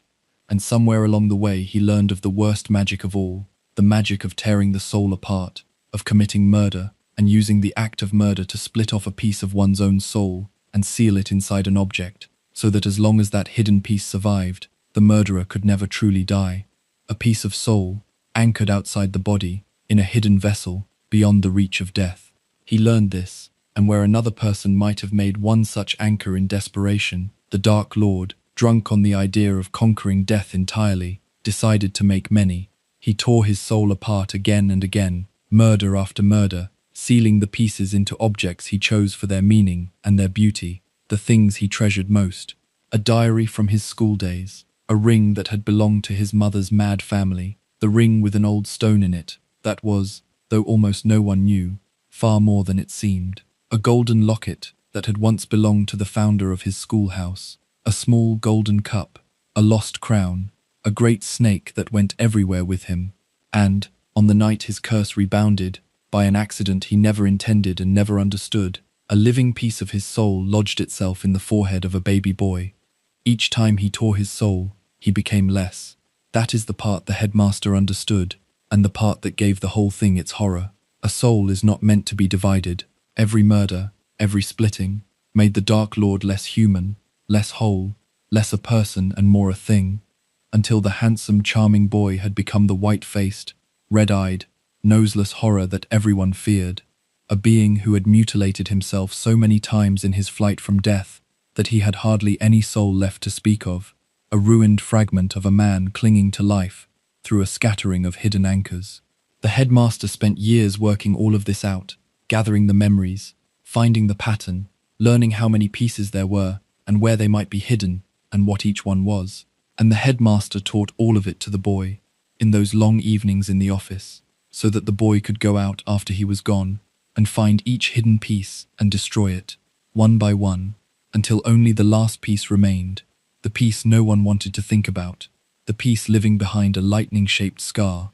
and somewhere along the way he learned of the worst magic of all, the magic of tearing the soul apart, of committing murder, and using the act of murder to split off a piece of one's own soul and seal it inside an object, so that as long as that hidden piece survived, the murderer could never truly die. A piece of soul, anchored outside the body, in a hidden vessel, beyond the reach of death. He learned this, and where another person might have made one such anchor in desperation, the Dark Lord, drunk on the idea of conquering death entirely, decided to make many. He tore his soul apart again and again, murder after murder, sealing the pieces into objects he chose for their meaning and their beauty, the things he treasured most. A diary from his school days, a ring that had belonged to his mother's mad family, the ring with an old stone in it, that was, though almost no one knew, far more than it seemed. A golden locket that had once belonged to the founder of his schoolhouse, a small golden cup, a lost crown, a great snake that went everywhere with him, and, on the night his curse rebounded, by an accident he never intended and never understood, a living piece of his soul lodged itself in the forehead of a baby boy. Each time he tore his soul, he became less. That is the part the headmaster understood, and the part that gave the whole thing its horror. A soul is not meant to be divided. Every murder, every splitting, made the Dark Lord less human, less whole, less a person and more a thing, until the handsome, charming boy had become the white-faced, red-eyed, noseless horror that everyone feared, a being who had mutilated himself so many times in his flight from death that he had hardly any soul left to speak of, a ruined fragment of a man clinging to life through a scattering of hidden anchors. The headmaster spent years working all of this out, gathering the memories, finding the pattern, learning how many pieces there were and where they might be hidden and what each one was. And the headmaster taught all of it to the boy, in those long evenings in the office, so that the boy could go out after he was gone and find each hidden piece and destroy it, one by one, until only the last piece remained, the piece no one wanted to think about, the piece living behind a lightning-shaped scar.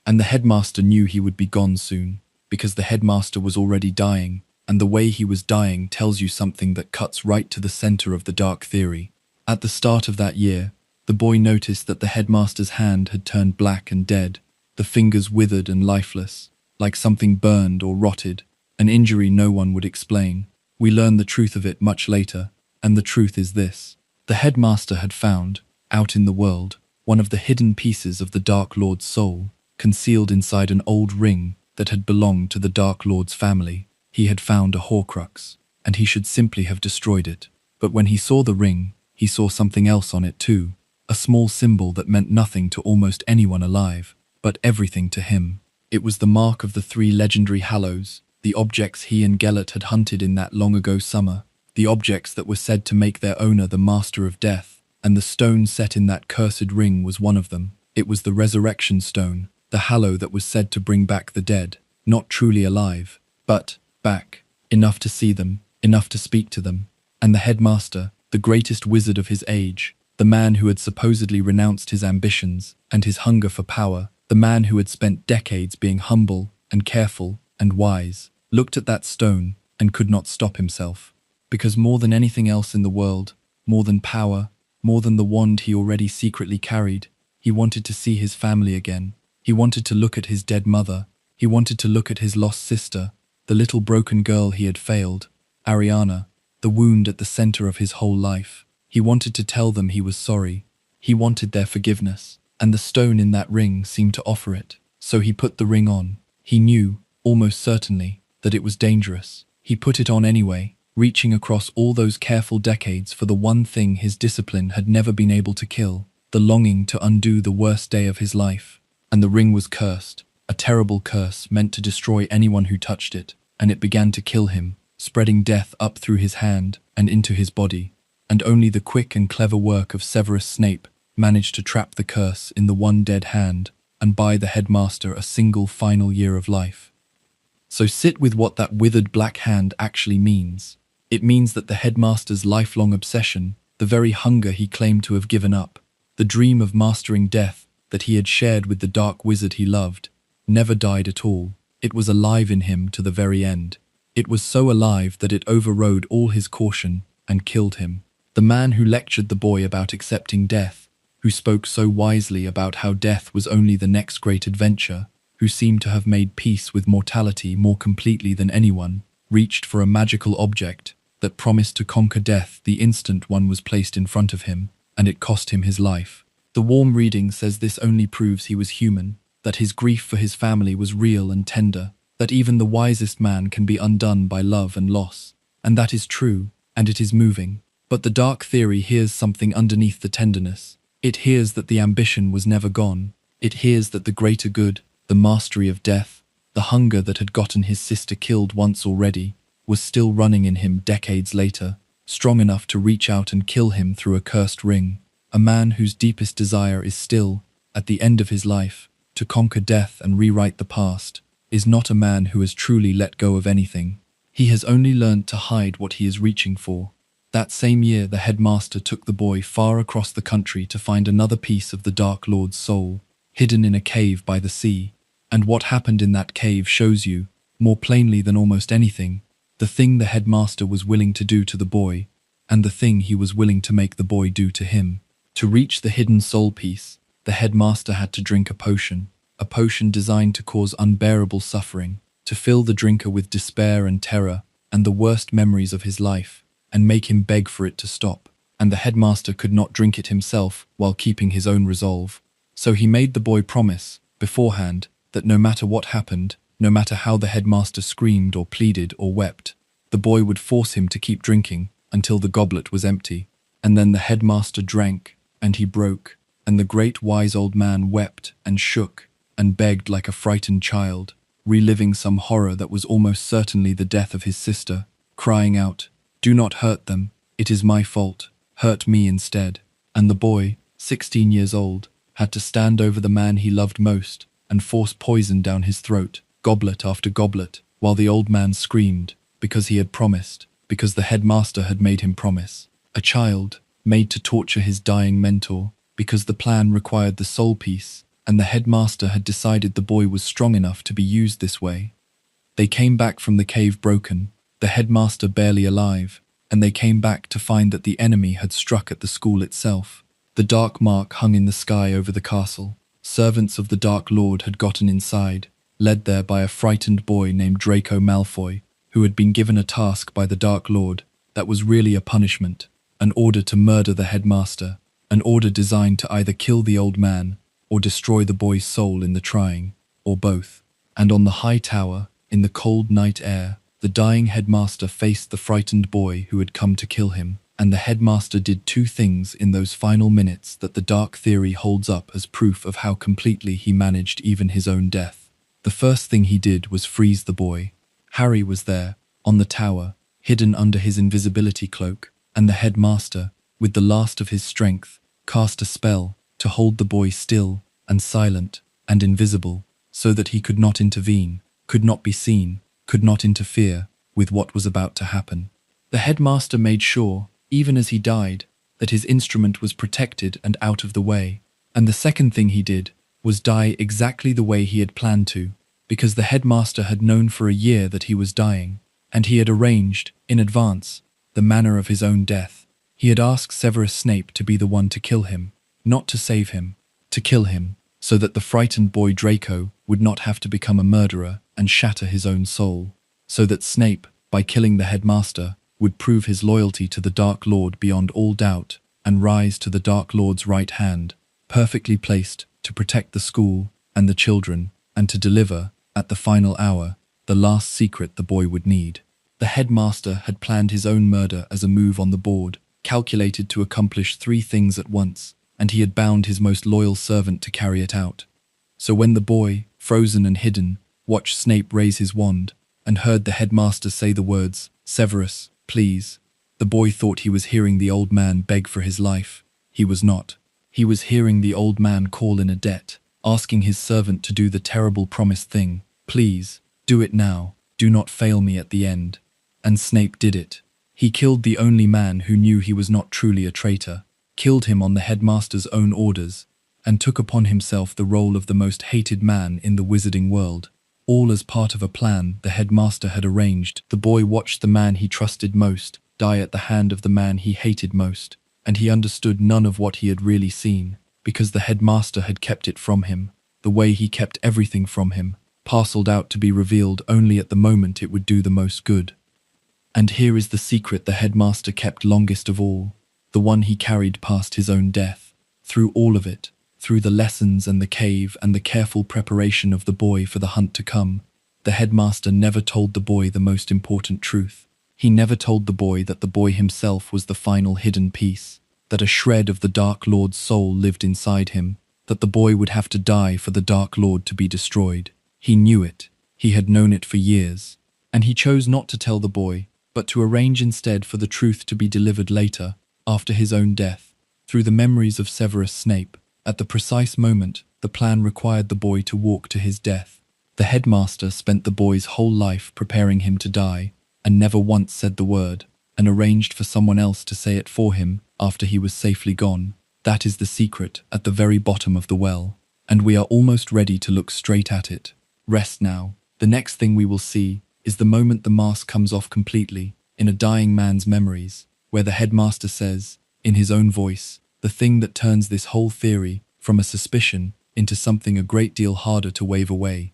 And the headmaster knew he would be gone soon, because the headmaster was already dying, and the way he was dying tells you something that cuts right to the center of the dark theory. At the start of that year, the boy noticed that the headmaster's hand had turned black and dead, the fingers withered and lifeless, like something burned or rotted, an injury no one would explain. We learn the truth of it much later, and the truth is this. The headmaster had found, out in the world, one of the hidden pieces of the Dark Lord's soul, concealed inside an old ring that had belonged to the Dark Lord's family. He had found a Horcrux, and he should simply have destroyed it. But when he saw the ring, he saw something else on it too, a small symbol that meant nothing to almost anyone alive, but everything to him. It was the mark of the 3 legendary Hallows, the objects he and Gellert had hunted in that long ago summer, the objects that were said to make their owner the master of death, and the stone set in that cursed ring was one of them. It was the resurrection stone, the hallow that was said to bring back the dead, not truly alive, but back, enough to see them, enough to speak to them. And the headmaster, the greatest wizard of his age, the man who had supposedly renounced his ambitions and his hunger for power, the man who had spent decades being humble and careful and wise, looked at that stone and could not stop himself. Because more than anything else in the world, more than power, more than the wand he already secretly carried, he wanted to see his family again. He wanted to look at his dead mother. He wanted to look at his lost sister, the little broken girl he had failed, Ariana, the wound at the center of his whole life. He wanted to tell them he was sorry. He wanted their forgiveness, and the stone in that ring seemed to offer it. So he put the ring on. He knew, almost certainly, that it was dangerous. He put it on anyway, reaching across all those careful decades for the one thing his discipline had never been able to kill, the longing to undo the worst day of his life. And the ring was cursed, a terrible curse meant to destroy anyone who touched it, and it began to kill him, spreading death up through his hand and into his body. And only the quick and clever work of Severus Snape managed to trap the curse in the one dead hand and buy the headmaster a single final year of life. So sit with what that withered black hand actually means. It means that the headmaster's lifelong obsession, the very hunger he claimed to have given up, the dream of mastering death that he had shared with the dark wizard he loved, never died at all. It was alive in him to the very end. It was so alive that it overrode all his caution and killed him. The man who lectured the boy about accepting death, who spoke so wisely about how death was only the next great adventure, who seemed to have made peace with mortality more completely than anyone, reached for a magical object that promised to conquer death the instant one was placed in front of him, and it cost him his life. The warm reading says this only proves he was human, that his grief for his family was real and tender, that even the wisest man can be undone by love and loss. And that is true, and it is moving. But the dark theory hears something underneath the tenderness. It hears that the ambition was never gone. It hears that the greater good, the mastery of death, the hunger that had gotten his sister killed once already, was still running in him decades later, strong enough to reach out and kill him through a cursed ring. A man whose deepest desire is still, at the end of his life, to conquer death and rewrite the past, is not a man who has truly let go of anything. He has only learned to hide what he is reaching for. That same year, the headmaster took the boy far across the country to find another piece of the Dark Lord's soul, hidden in a cave by the sea. And what happened in that cave shows you, more plainly than almost anything, the thing the headmaster was willing to do to the boy, and the thing he was willing to make the boy do to him. To reach the hidden soul piece, the headmaster had to drink a potion designed to cause unbearable suffering, to fill the drinker with despair and terror and the worst memories of his life, and make him beg for it to stop. And the headmaster could not drink it himself while keeping his own resolve. So he made the boy promise, beforehand, that no matter what happened, no matter how the headmaster screamed or pleaded or wept, the boy would force him to keep drinking until the goblet was empty. And then the headmaster drank, and he broke, and the great wise old man wept and shook and begged like a frightened child, reliving some horror that was almost certainly the death of his sister, crying out, "Do not hurt them, it is my fault, hurt me instead." And the boy, 16 years old, had to stand over the man he loved most and force poison down his throat, goblet after goblet, while the old man screamed, because he had promised, because the headmaster had made him promise. A child, made to torture his dying mentor, because the plan required the soul piece, and the headmaster had decided the boy was strong enough to be used this way. They came back from the cave broken, the headmaster barely alive, and they came back to find that the enemy had struck at the school itself. The dark mark hung in the sky over the castle. Servants of the Dark Lord had gotten inside, led there by a frightened boy named Draco Malfoy, who had been given a task by the Dark Lord that was really a punishment, an order to murder the headmaster, an order designed to either kill the old man or destroy the boy's soul in the trying, or both. And on the high tower, in the cold night air, the dying headmaster faced the frightened boy who had come to kill him, and the headmaster did two things in those final minutes that the dark theory holds up as proof of how completely he managed even his own death. The first thing he did was freeze the boy. Harry was there, on the tower, hidden under his invisibility cloak, and the headmaster, with the last of his strength, cast a spell to hold the boy still and silent and invisible, so that he could not intervene, could not be seen, could not interfere with what was about to happen. The headmaster made sure, even as he died, that his instrument was protected and out of the way, and the second thing he did was die exactly the way he had planned to, because the headmaster had known for a year that he was dying, and he had arranged, in advance, the manner of his own death. He had asked Severus Snape to be the one to kill him, not to save him, to kill him, so that the frightened boy Draco would not have to become a murderer and shatter his own soul, so that Snape, by killing the headmaster, would prove his loyalty to the Dark Lord beyond all doubt and rise to the Dark Lord's right hand, perfectly placed to protect the school and the children and to deliver, at the final hour, the last secret the boy would need. The headmaster had planned his own murder as a move on the board, calculated to accomplish 3 things at once, and he had bound his most loyal servant to carry it out. So when the boy, frozen and hidden, watched Snape raise his wand and heard the headmaster say the words, "Severus, please," the boy thought he was hearing the old man beg for his life. He was not. He was hearing the old man call in a debt, asking his servant to do the terrible promised thing. "Please, do it now. Do not fail me at the end." And Snape did it. He killed the only man who knew he was not truly a traitor, killed him on the headmaster's own orders, and took upon himself the role of the most hated man in the wizarding world. All as part of a plan the headmaster had arranged. The boy watched the man he trusted most die at the hand of the man he hated most, and he understood none of what he had really seen, because the headmaster had kept it from him, the way he kept everything from him, parceled out to be revealed only at the moment it would do the most good. And here is the secret the headmaster kept longest of all, the one he carried past his own death. Through all of it, through the lessons and the cave and the careful preparation of the boy for the hunt to come, the headmaster never told the boy the most important truth. He never told the boy that the boy himself was the final hidden piece, that a shred of the Dark Lord's soul lived inside him, that the boy would have to die for the Dark Lord to be destroyed. He knew it. He had known it for years. And he chose not to tell the boy, but to arrange instead for the truth to be delivered later, after his own death, through the memories of Severus Snape. At the precise moment, the plan required the boy to walk to his death. The headmaster spent the boy's whole life preparing him to die, and never once said the word, and arranged for someone else to say it for him after he was safely gone. That is the secret at the very bottom of the well, and we are almost ready to look straight at it. Rest now. The next thing we will see is the moment the mask comes off completely, in a dying man's memories, where the headmaster says, in his own voice, the thing that turns this whole theory from a suspicion into something a great deal harder to wave away.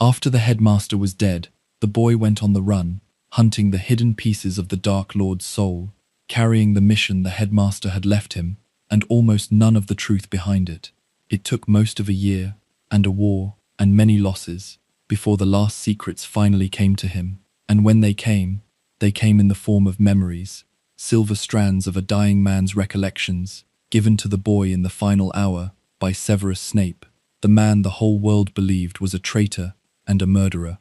After the headmaster was dead, the boy went on the run, hunting the hidden pieces of the Dark Lord's soul, carrying the mission the headmaster had left him, and almost none of the truth behind it. It took most of a year, and a war, and many losses, before the last secrets finally came to him. And when they came in the form of memories, silver strands of a dying man's recollections, given to the boy in the final hour by Severus Snape, the man the whole world believed was a traitor and a murderer.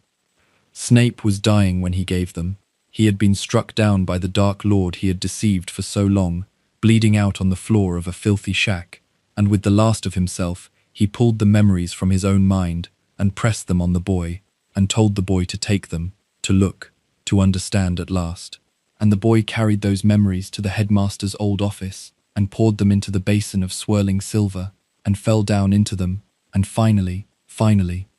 Snape was dying when he gave them. He had been struck down by the Dark Lord he had deceived for so long, bleeding out on the floor of a filthy shack, and with the last of himself, he pulled the memories from his own mind and pressed them on the boy, and told the boy to take them, to look, to understand at last. And the boy carried those memories to the headmaster's old office, and poured them into the basin of swirling silver, and fell down into them, and finally,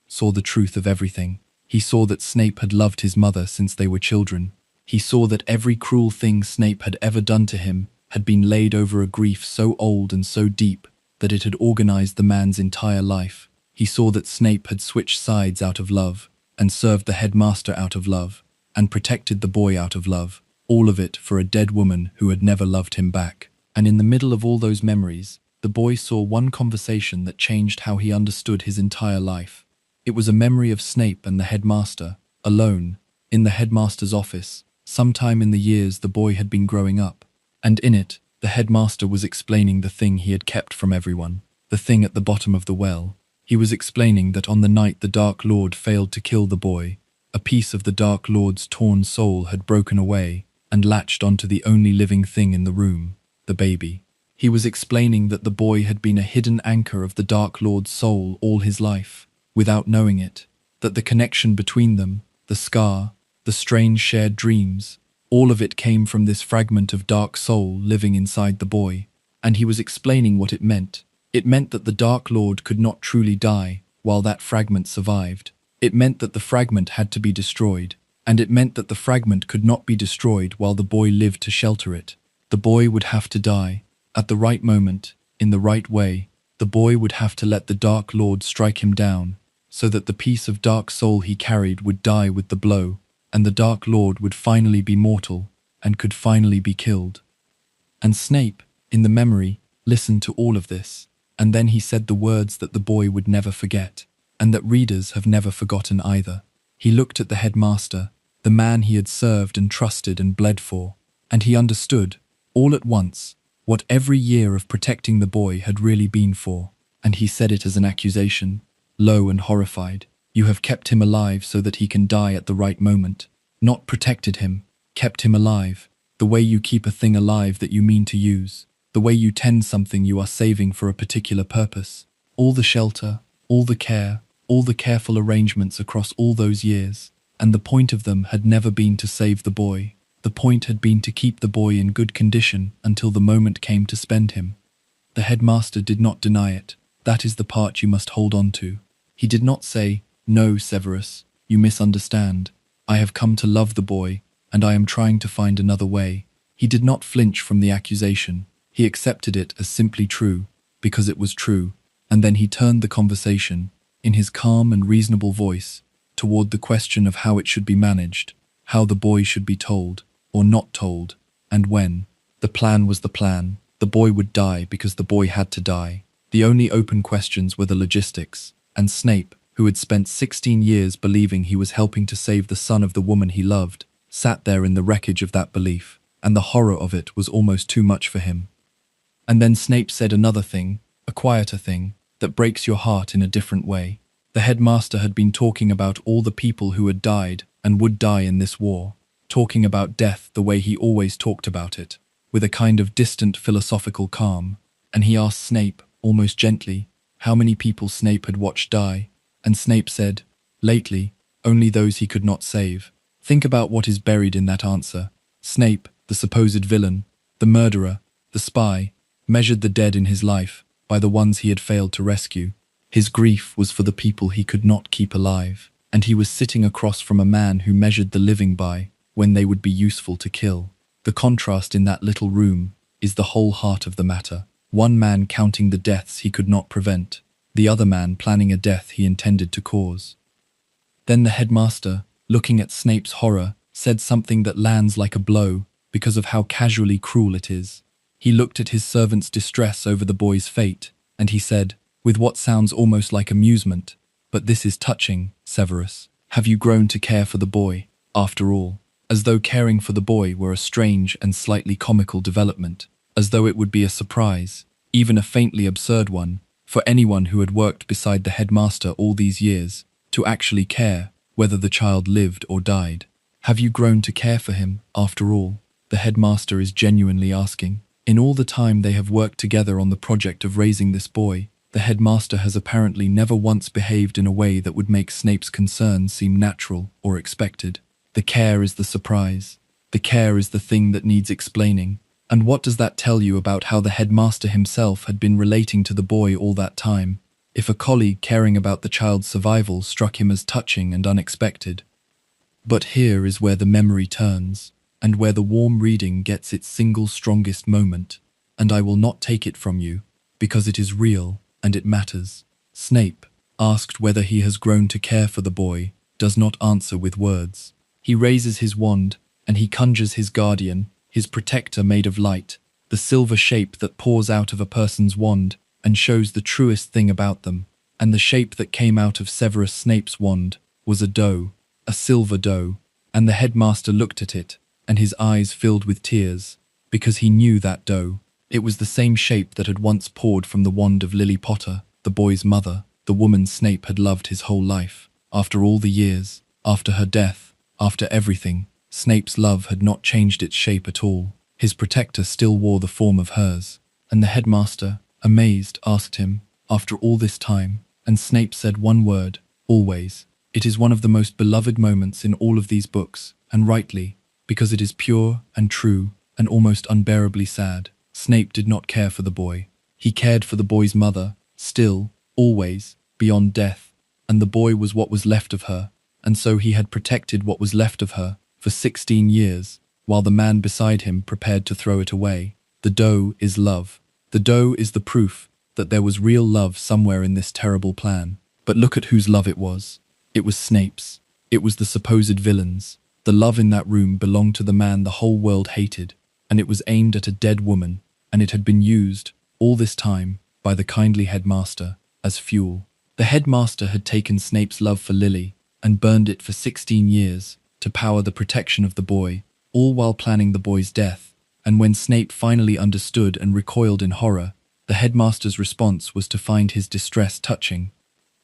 saw the truth of everything. He saw that Snape had loved his mother since they were children. He saw that every cruel thing Snape had ever done to him had been laid over a grief so old and so deep that it had organized the man's entire life. He saw that Snape had switched sides out of love, and served the headmaster out of love, and protected the boy out of love, all of it for a dead woman who had never loved him back. And in the middle of all those memories, the boy saw one conversation that changed how he understood his entire life. It was a memory of Snape and the headmaster, alone, in the headmaster's office, sometime in the years the boy had been growing up. And in it, the headmaster was explaining the thing he had kept from everyone, the thing at the bottom of the well. He was explaining that on the night the Dark Lord failed to kill the boy, A piece of the Dark Lord's torn soul had broken away and latched onto the only living thing in the room, the baby. He was explaining that the boy had been a hidden anchor of the Dark Lord's soul all his life, without knowing it, that the connection between them, the scar, the strange shared dreams, all of it came from this fragment of dark soul living inside the boy, and he was explaining what it meant. It meant that the Dark Lord could not truly die while that fragment survived. It meant that the fragment had to be destroyed, and it meant that the fragment could not be destroyed while the boy lived to shelter it. The boy would have to die. At the right moment, in the right way, the boy would have to let the Dark Lord strike him down, so that the piece of dark soul he carried would die with the blow, and the Dark Lord would finally be mortal and could finally be killed. And Snape, in the memory, listened to all of this, and then he said the words that the boy would never forget, and that readers have never forgotten either. He looked at the headmaster, the man he had served and trusted and bled for, and he understood, all at once, what every year of protecting the boy had really been for, and he said it as an accusation, low and horrified. You have kept him alive so that he can die at the right moment. Not protected him, kept him alive, the way you keep a thing alive that you mean to use, the way you tend something you are saving for a particular purpose. All the shelter, all the care, all the careful arrangements across all those years, and the point of them had never been to save the boy. The point had been to keep the boy in good condition until the moment came to spend him. The headmaster did not deny it. That is the part you must hold on to. He did not say, "No, Severus, you misunderstand. I have come to love the boy, and I am trying to find another way." He did not flinch from the accusation. He accepted it as simply true, because it was true, and then he turned the conversation, in his calm and reasonable voice, toward the question of how it should be managed, how the boy should be told, or not told, and when. The plan was the plan. The boy would die because the boy had to die. The only open questions were the logistics, and Snape, who had spent 16 years believing he was helping to save the son of the woman he loved, sat there in the wreckage of that belief, and the horror of it was almost too much for him. And then Snape said another thing, a quieter thing, that breaks your heart in a different way. The headmaster had been talking about all the people who had died and would die in this war, talking about death the way he always talked about it, with a kind of distant philosophical calm, and he asked Snape, almost gently, how many people Snape had watched die, and Snape said, lately, only those he could not save. Think about what is buried in that answer. Snape, the supposed villain, the murderer, the spy, measured the dead in his life by the ones he had failed to rescue. His grief was for the people he could not keep alive, and he was sitting across from a man who measured the living by when they would be useful to kill. The contrast in that little room is the whole heart of the matter. One man counting the deaths he could not prevent, the other man planning a death he intended to cause. Then the headmaster, looking at Snape's horror, said something that lands like a blow because of how casually cruel it is. He looked at his servant's distress over the boy's fate, and he said, with what sounds almost like amusement, "But this is touching, Severus. Have you grown to care for the boy, after all?" As though caring for the boy were a strange and slightly comical development, as though it would be a surprise, even a faintly absurd one, for anyone who had worked beside the headmaster all these years, to actually care whether the child lived or died. Have you grown to care for him, after all? The headmaster is genuinely asking. In all the time they have worked together on the project of raising this boy, the headmaster has apparently never once behaved in a way that would make Snape's concern seem natural or expected. The care is the surprise. The care is the thing that needs explaining. And what does that tell you about how the headmaster himself had been relating to the boy all that time, if a colleague caring about the child's survival struck him as touching and unexpected? But here is where the memory turns, and where the warm reading gets its single strongest moment, and I will not take it from you, because it is real and it matters. Snape, asked whether he has grown to care for the boy, does not answer with words. He raises his wand, and he conjures his guardian, his protector made of light, the silver shape that pours out of a person's wand and shows the truest thing about them. And the shape that came out of Severus Snape's wand was a doe, a silver doe, and the headmaster looked at it, and his eyes filled with tears, because he knew that doe. It was the same shape that had once poured from the wand of Lily Potter, the boy's mother, the woman Snape had loved his whole life. After all the years, After her death, after everything, Snape's love had not changed its shape at all. His protector still wore the form of hers. And the headmaster, amazed, asked him, after all this time, and Snape said one word, always. It is one of the most beloved moments in all of these books, and rightly, because it is pure and true and almost unbearably sad. Snape did not care for the boy. He cared for the boy's mother, still, always, beyond death, and the boy was what was left of her, and so he had protected what was left of her for 16 years, while the man beside him prepared to throw it away. The doe is love. The doe is the proof that there was real love somewhere in this terrible plan. But look at whose love it was. It was Snape's. It was the supposed villain's. The love in that room belonged to the man the whole world hated, and it was aimed at a dead woman, and it had been used, all this time, by the kindly headmaster, as fuel. The headmaster had taken Snape's love for Lily and burned it for 16 years to power the protection of the boy, all while planning the boy's death. And when Snape finally understood and recoiled in horror, the headmaster's response was to find his distress touching.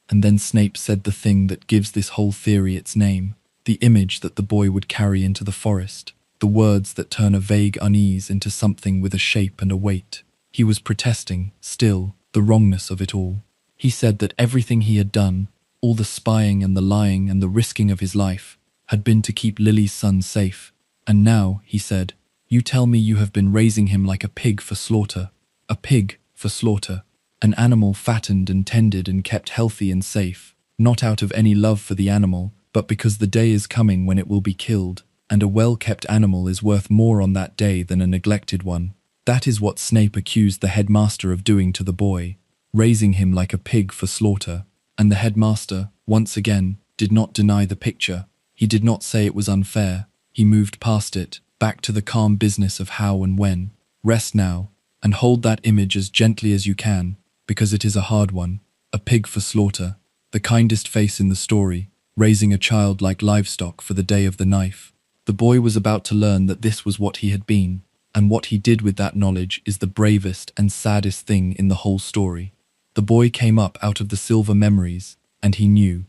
And then Snape said the thing that gives this whole theory its name, the image that the boy would carry into the forest, the words that turn a vague unease into something with a shape and a weight. He was protesting, still, the wrongness of it all. He said that everything he had done, all the spying and the lying and the risking of his life, had been to keep Lily's son safe. And now, he said, you tell me you have been raising him like a pig for slaughter. A pig for slaughter. An animal fattened and tended and kept healthy and safe, not out of any love for the animal, but because the day is coming when it will be killed, and a well-kept animal is worth more on that day than a neglected one. That is what Snape accused the headmaster of doing to the boy, raising him like a pig for slaughter. And the headmaster, once again, did not deny the picture. He did not say it was unfair. He moved past it, back to the calm business of how and when. Rest now, and hold that image as gently as you can, because it is a hard one. A pig for slaughter, the kindest face in the story, raising a child like livestock for the day of the knife. The boy was about to learn that this was what he had been, and what he did with that knowledge is the bravest and saddest thing in the whole story. The boy came up out of the silver memories, and he knew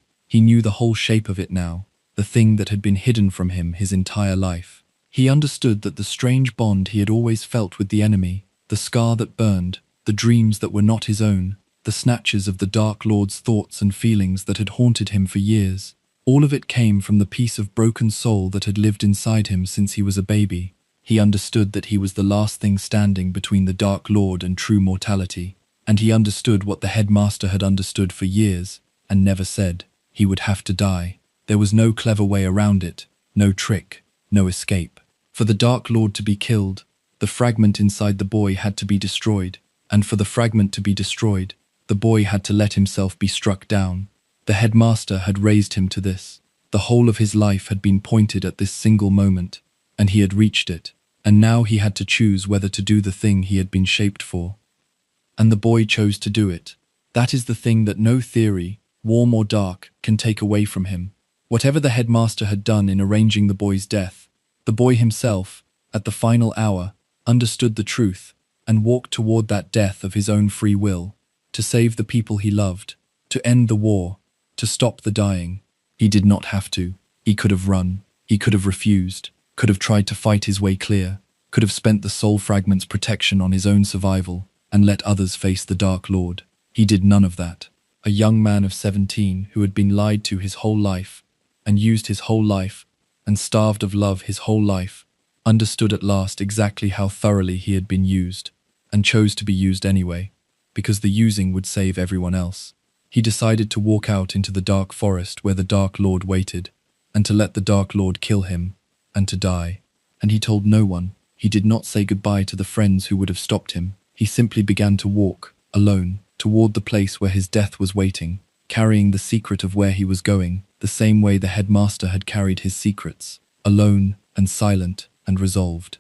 the whole shape of it now, the thing that had been hidden from him his entire life. He understood that the strange bond he had always felt with the enemy, the scar that burned, the dreams that were not his own, the snatches of the Dark Lord's thoughts and feelings that had haunted him for years, all of it came from the piece of broken soul that had lived inside him since he was a baby. He understood that he was the last thing standing between the Dark Lord and true mortality, and he understood what the headmaster had understood for years, and never said. He would have to die. There was no clever way around it, no trick, no escape. For the Dark Lord to be killed, the fragment inside the boy had to be destroyed, and for the fragment to be destroyed, the boy had to let himself be struck down. The headmaster had raised him to this. The whole of his life had been pointed at this single moment, and he had reached it, and now he had to choose whether to do the thing he had been shaped for. And the boy chose to do it. That is the thing that no theory, warm or dark, can take away from him. Whatever the headmaster had done in arranging the boy's death, the boy himself, at the final hour, understood the truth and walked toward that death of his own free will, to save the people he loved, to end the war, to stop the dying. He did not have to. He could have run. He could have refused, could have tried to fight his way clear, could have spent the soul fragment's protection on his own survival and let others face the Dark Lord. He did none of that. A young man of 17 who had been lied to his whole life and used his whole life and starved of love his whole life, understood at last exactly how thoroughly he had been used, and chose to be used anyway, because the using would save everyone else. He decided to walk out into the dark forest where the Dark Lord waited, and to let the Dark Lord kill him, and to die. And he told no one. He did not say goodbye to the friends who would have stopped him. He simply began to walk, alone, toward the place where his death was waiting, carrying the secret of where he was going, the same way the headmaster had carried his secrets, alone and silent and resolved.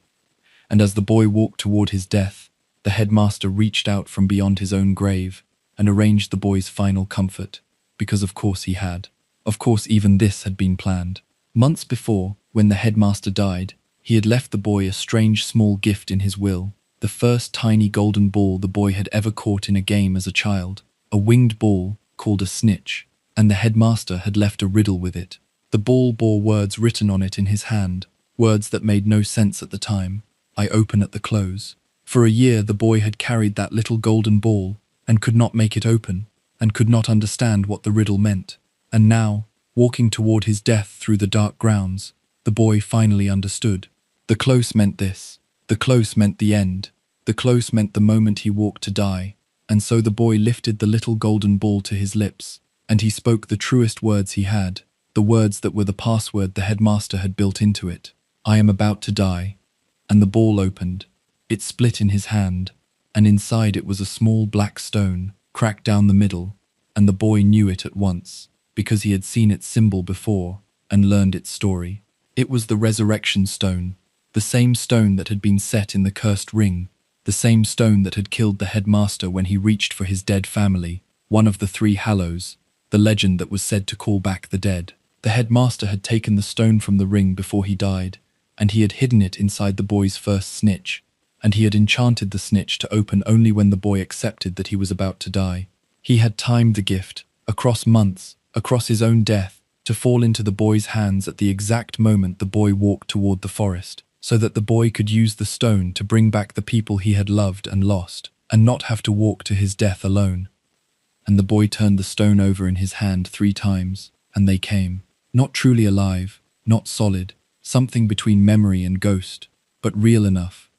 And as the boy walked toward his death, the headmaster reached out from beyond his own grave and arranged the boy's final comfort, because of course he had. Of course even this had been planned. Months before, when the headmaster died, he had left the boy a strange small gift in his will, the first tiny golden ball the boy had ever caught in a game as a child, a winged ball called a snitch, and the headmaster had left a riddle with it. The ball bore words written on it in his hand, words that made no sense at the time. I open at the close. For a year the boy had carried that little golden ball and could not make it open, and could not understand what the riddle meant. And now, walking toward his death through the dark grounds, the boy finally understood. The close meant this. The close meant the end. The close meant the moment he walked to die. And so the boy lifted the little golden ball to his lips, and he spoke the truest words he had, the words that were the password the headmaster had built into it. I am about to die. And the ball opened. It split in his hand, and inside it was a small black stone, cracked down the middle, and the boy knew it at once, because he had seen its symbol before and learned its story. It was the resurrection stone, the same stone that had been set in the cursed ring, the same stone that had killed the headmaster when he reached for his dead family, one of the three hallows, the legend that was said to call back the dead. The headmaster had taken the stone from the ring before he died, and he had hidden it inside the boy's first snitch, and he had enchanted the snitch to open only when the boy accepted that he was about to die. He had timed the gift, across months, across his own death, to fall into the boy's hands at the exact moment the boy walked toward the forest, so that the boy could use the stone to bring back the people he had loved and lost, and not have to walk to his death alone. And the boy turned the stone over in his hand 3 times, and they came, not truly alive, not solid, something between memory and ghost, but real enough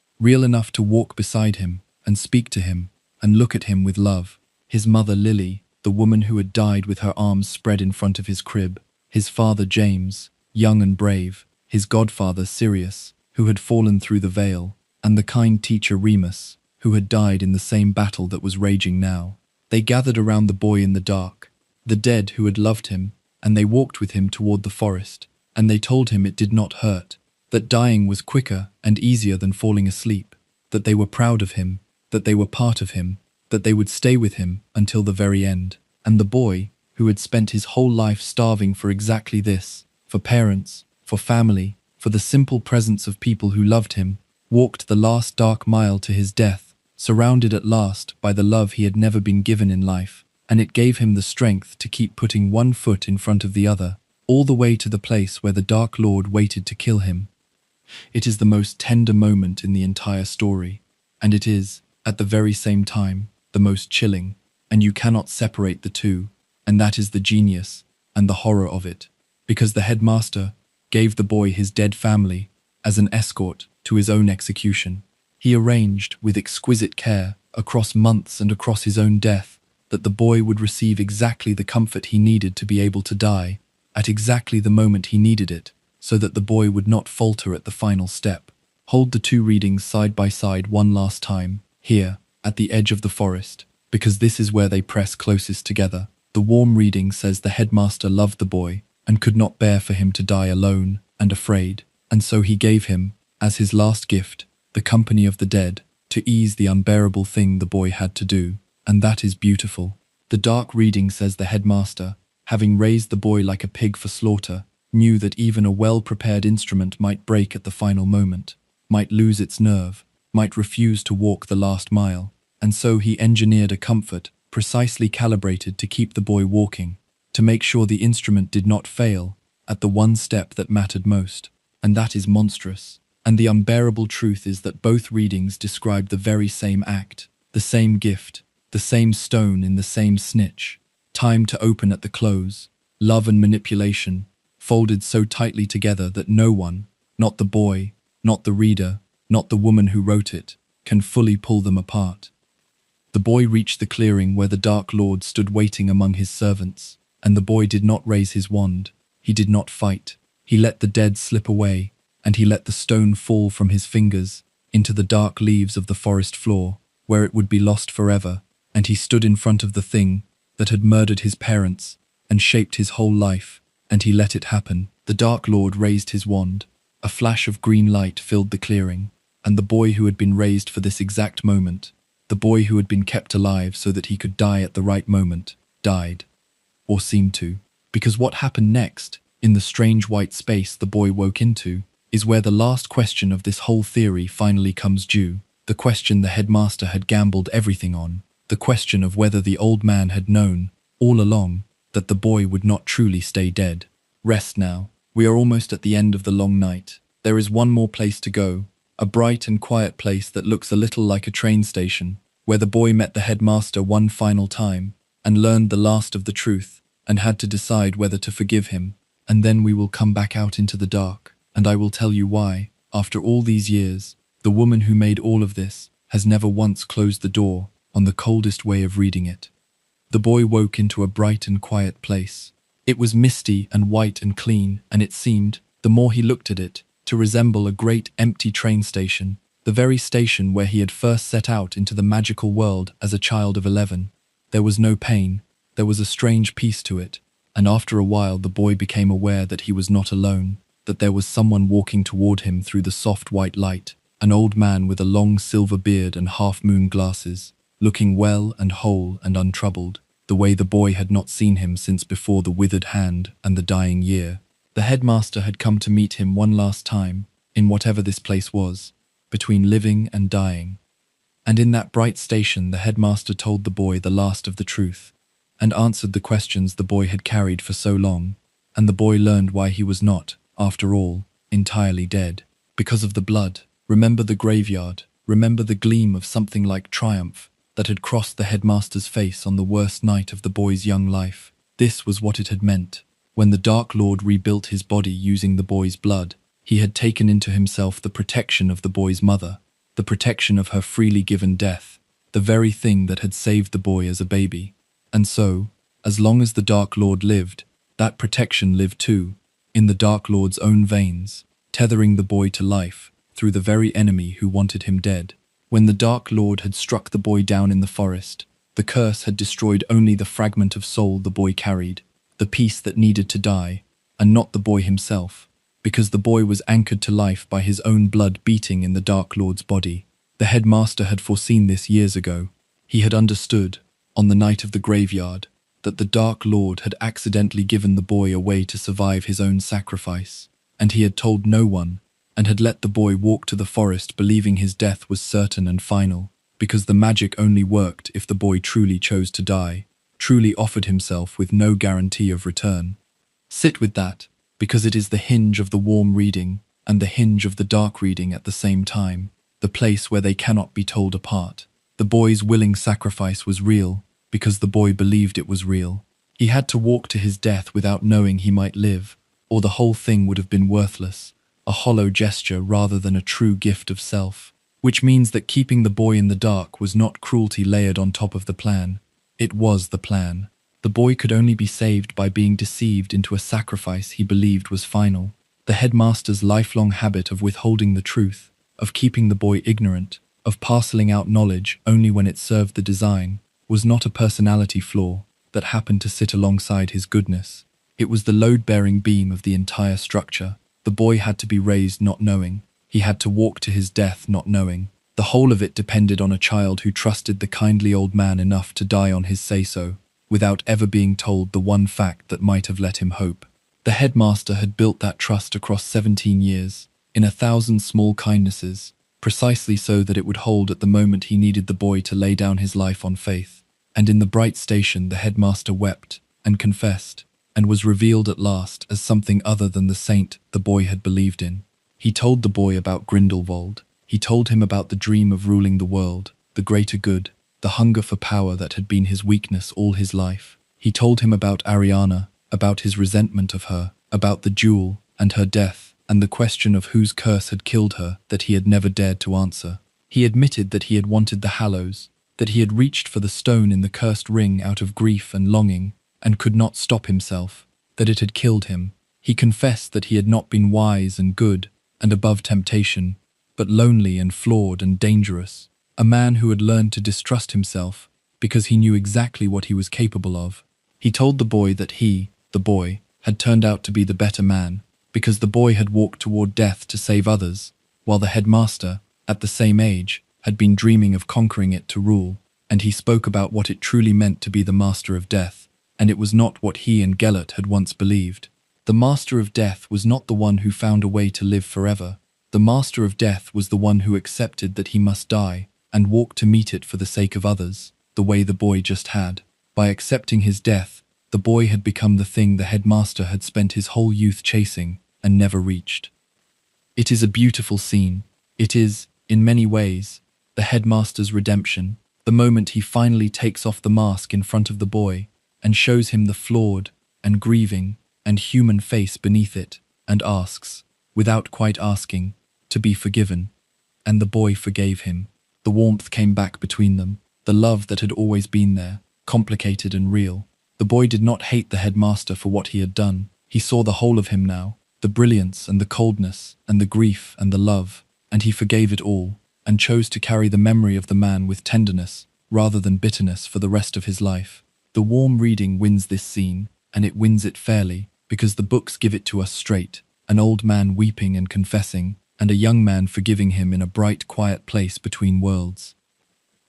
to walk beside him, and speak to him, and look at him with love. His mother Lily, the woman who had died with her arms spread in front of his crib, his father James, young and brave, his godfather Sirius, who had fallen through the veil, and the kind teacher Remus, who had died in the same battle that was raging now. They gathered around the boy in the dark, the dead who had loved him, and they walked with him toward the forest, and they told him it did not hurt, that dying was quicker and easier than falling asleep, that they were proud of him, that they were part of him, that they would stay with him until the very end. And the boy, who had spent his whole life starving for exactly this, for parents, for family, for the simple presence of people who loved him, walked the last dark mile to his death, surrounded at last by the love he had never been given in life, and it gave him the strength to keep putting one foot in front of the other, all the way to the place where the Dark Lord waited to kill him. It is the most tender moment in the entire story, and it is, at the very same time, the most chilling, and you cannot separate the two, and that is the genius and the horror of it, because the headmaster gave the boy his dead family as an escort to his own execution. He arranged, with exquisite care, across months and across his own death, that the boy would receive exactly the comfort he needed to be able to die, at exactly the moment he needed it, so that the boy would not falter at the final step. Hold the 2 readings side by side one last time, here, at the edge of the forest, because this is where they press closest together. The warm reading says the headmaster loved the boy, and could not bear for him to die alone and afraid, and so he gave him, as his last gift, the company of the dead, to ease the unbearable thing the boy had to do, and that is beautiful. The dark reading says the headmaster, having raised the boy like a pig for slaughter, knew that even a well-prepared instrument might break at the final moment, might lose its nerve, might refuse to walk the last mile, and so he engineered a comfort precisely calibrated to keep the boy walking, to make sure the instrument did not fail at the one step that mattered most. And that is monstrous. And the unbearable truth is that both readings describe the very same act, the same gift, the same stone in the same snitch, time to open at the close, love and manipulation, folded so tightly together that no one, not the boy, not the reader, not the woman who wrote it, can fully pull them apart. The boy reached the clearing where the Dark Lord stood waiting among his servants, and the boy did not raise his wand, he did not fight, he let the dead slip away, and he let the stone fall from his fingers into the dark leaves of the forest floor, where it would be lost forever, and he stood in front of the thing that had murdered his parents and shaped his whole life, and he let it happen. The Dark Lord raised his wand, a flash of green light filled the clearing, and the boy who had been raised for this exact moment, the boy who had been kept alive so that he could die at the right moment, died. Or seemed to. Because what happened next, in the strange white space the boy woke into, is where the last question of this whole theory finally comes due, the question the headmaster had gambled everything on, the question of whether the old man had known, all along, that the boy would not truly stay dead. Rest now. We are almost at the end of the long night. There is one more place to go, a bright and quiet place that looks a little like a train station, where the boy met the headmaster one final time and learned the last of the truth and had to decide whether to forgive him. And then we will come back out into the dark, and I will tell you why, after all these years, the woman who made all of this has never once closed the door on the coldest way of reading it. The boy woke into a bright and quiet place. It was misty and white and clean, and it seemed, the more he looked at it, to resemble a great empty train station, the very station where he had first set out into the magical world as a child of 11. There was no pain, there was a strange peace to it, and after a while the boy became aware that he was not alone, that there was someone walking toward him through the soft white light, an old man with a long silver beard and half-moon glasses, looking well and whole and untroubled, the way the boy had not seen him since before the withered hand and the dying year. The headmaster had come to meet him one last time, in whatever this place was, between living and dying. And in that bright station the headmaster told the boy the last of the truth, and answered the questions the boy had carried for so long, and the boy learned why he was not, after all, entirely dead. Because of the blood. Remember the graveyard, remember the gleam of something like triumph that had crossed the headmaster's face on the worst night of the boy's young life. This was what it had meant. When the Dark Lord rebuilt his body using the boy's blood, he had taken into himself the protection of the boy's mother, the protection of her freely given death, the very thing that had saved the boy as a baby. And so, as long as the Dark Lord lived, that protection lived too, in the Dark Lord's own veins, tethering the boy to life through the very enemy who wanted him dead. When the Dark Lord had struck the boy down in the forest, the curse had destroyed only the fragment of soul the boy carried, the piece that needed to die, and not the boy himself, because the boy was anchored to life by his own blood beating in the Dark Lord's body. The headmaster had foreseen this years ago. He had understood, on the night of the graveyard, that the Dark Lord had accidentally given the boy a way to survive his own sacrifice, and he had told no one, and had let the boy walk to the forest believing his death was certain and final, because the magic only worked if the boy truly chose to die, truly offered himself with no guarantee of return. Sit with that, because it is the hinge of the warm reading and the hinge of the dark reading at the same time, the place where they cannot be told apart. The boy's willing sacrifice was real, because the boy believed it was real. He had to walk to his death without knowing he might live, or the whole thing would have been worthless, a hollow gesture rather than a true gift of self. Which means that keeping the boy in the dark was not cruelty layered on top of the plan. It was the plan. The boy could only be saved by being deceived into a sacrifice he believed was final. The headmaster's lifelong habit of withholding the truth, of keeping the boy ignorant, of parceling out knowledge only when it served the design, was not a personality flaw that happened to sit alongside his goodness. It was the load-bearing beam of the entire structure. The boy had to be raised not knowing. He had to walk to his death not knowing. The whole of it depended on a child who trusted the kindly old man enough to die on his say-so, without ever being told the one fact that might have let him hope. The headmaster had built that trust across 17 years, in 1,000 small kindnesses, precisely so that it would hold at the moment he needed the boy to lay down his life on faith. And in the bright station the headmaster wept and confessed, and was revealed at last as something other than the saint the boy had believed in. He told the boy about Grindelwald. He told him about the dream of ruling the world, the greater good, the hunger for power that had been his weakness all his life. He told him about Ariana, about his resentment of her, about the duel and her death, and the question of whose curse had killed her that he had never dared to answer. He admitted that he had wanted the Hallows, that he had reached for the stone in the cursed ring out of grief and longing, and could not stop himself, that it had killed him. He confessed that he had not been wise and good and above temptation, but lonely and flawed and dangerous, a man who had learned to distrust himself because he knew exactly what he was capable of. He told the boy that he, the boy, had turned out to be the better man, because the boy had walked toward death to save others, while the headmaster, at the same age, had been dreaming of conquering it to rule, and he spoke about what it truly meant to be the master of death, and it was not what he and Gellert had once believed. The master of death was not the one who found a way to live forever. The master of death was the one who accepted that he must die, and walked to meet it for the sake of others, the way the boy just had. By accepting his death, The boy had become the thing the headmaster had spent his whole youth chasing and never reached. It is a beautiful scene. It is, in many ways, the headmaster's redemption, the moment he finally takes off the mask in front of the boy and shows him the flawed and grieving and human face beneath it and asks, without quite asking, to be forgiven. And the boy forgave him. The warmth came back between them, the love that had always been there, complicated and real. The boy did not hate the headmaster for what he had done. He saw the whole of him now, the brilliance and the coldness and the grief and the love, and he forgave it all, and chose to carry the memory of the man with tenderness rather than bitterness for the rest of his life. The warm reading wins this scene, and it wins it fairly, because the books give it to us straight, an old man weeping and confessing, and a young man forgiving him in a bright, quiet place between worlds.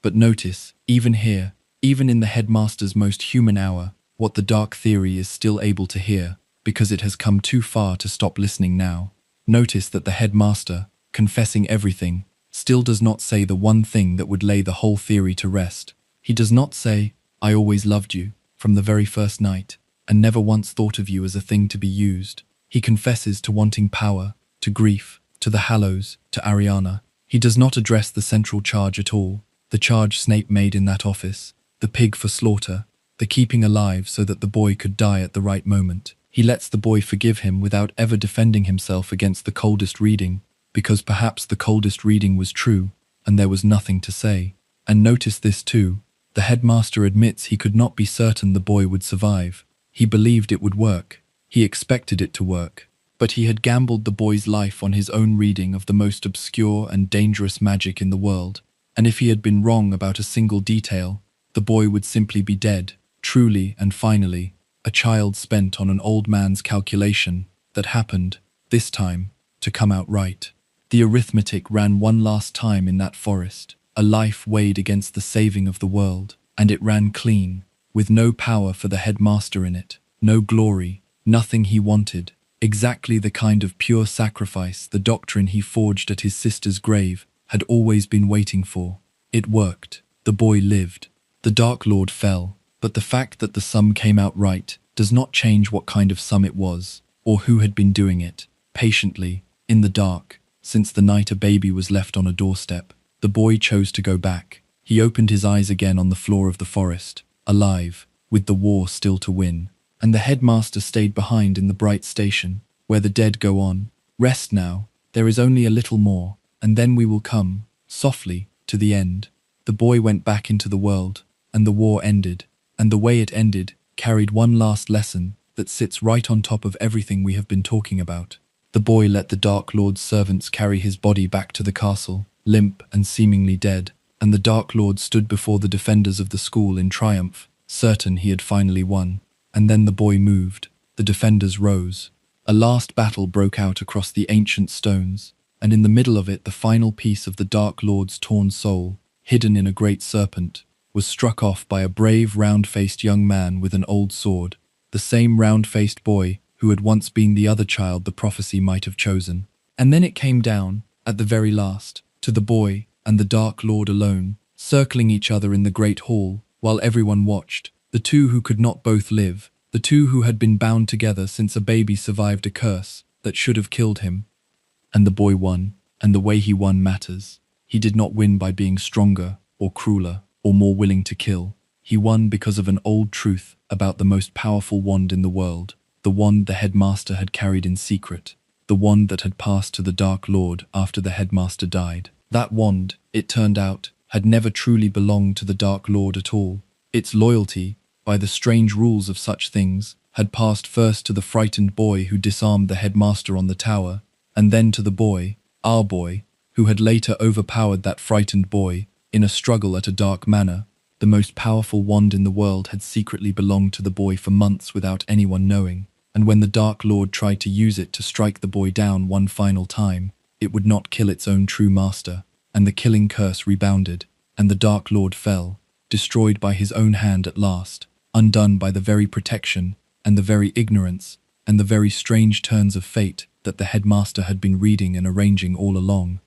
But notice, even here, even in the headmaster's most human hour, what the dark theory is still able to hear, because it has come too far to stop listening now. Notice that the headmaster, confessing everything, still does not say the one thing that would lay the whole theory to rest. He does not say, "I always loved you, from the very first night, and never once thought of you as a thing to be used." He confesses to wanting power, to grief, to the Hallows, to Ariana. He does not address the central charge at all, the charge Snape made in that office, the pig for slaughter, the keeping alive so that the boy could die at the right moment. He lets the boy forgive him without ever defending himself against the coldest reading, because perhaps the coldest reading was true, and there was nothing to say. And notice this too, the headmaster admits he could not be certain the boy would survive. He believed it would work. He expected it to work. But he had gambled the boy's life on his own reading of the most obscure and dangerous magic in the world, and if he had been wrong about a single detail, the boy would simply be dead, truly and finally, a child spent on an old man's calculation that happened, this time, to come out right. The arithmetic ran one last time in that forest, a life weighed against the saving of the world, and it ran clean, with no power for the headmaster in it, no glory, nothing he wanted, exactly the kind of pure sacrifice the doctrine he forged at his sister's grave had always been waiting for. It worked. The boy lived. The Dark Lord fell, but the fact that the sum came out right does not change what kind of sum it was, or who had been doing it. Patiently, in the dark, since the night a baby was left on a doorstep, the boy chose to go back. He opened his eyes again on the floor of the forest, alive, with the war still to win. And the headmaster stayed behind in the bright station, where the dead go on. Rest now, there is only a little more, and then we will come, softly, to the end. The boy went back into the world, and the war ended, and the way it ended carried one last lesson that sits right on top of everything we have been talking about. The boy let the Dark Lord's servants carry his body back to the castle, limp and seemingly dead, and the Dark Lord stood before the defenders of the school in triumph, certain he had finally won. And then the boy moved, the defenders rose. A last battle broke out across the ancient stones, and in the middle of it the final piece of the Dark Lord's torn soul, hidden in a great serpent, was struck off by a brave round-faced young man with an old sword, the same round-faced boy who had once been the other child the prophecy might have chosen. And then it came down, at the very last, to the boy and the Dark Lord alone, circling each other in the great hall, while everyone watched. The two who could not both live, the two who had been bound together since a baby survived a curse that should have killed him. And the boy won, and the way he won matters. He did not win by being stronger, or crueler, or more willing to kill. He won because of an old truth about the most powerful wand in the world, the wand the headmaster had carried in secret, the wand that had passed to the Dark Lord after the headmaster died. That wand, it turned out, had never truly belonged to the Dark Lord at all. Its loyalty, by the strange rules of such things, had passed first to the frightened boy who disarmed the headmaster on the tower, and then to the boy, our boy, who had later overpowered that frightened boy in a struggle at a dark manor. The most powerful wand in the world had secretly belonged to the boy for months without anyone knowing, and when the Dark Lord tried to use it to strike the boy down one final time, it would not kill its own true master, and the killing curse rebounded, and the Dark Lord fell, destroyed by his own hand at last, undone by the very protection, and the very ignorance, and the very strange turns of fate that the headmaster had been reading and arranging all along.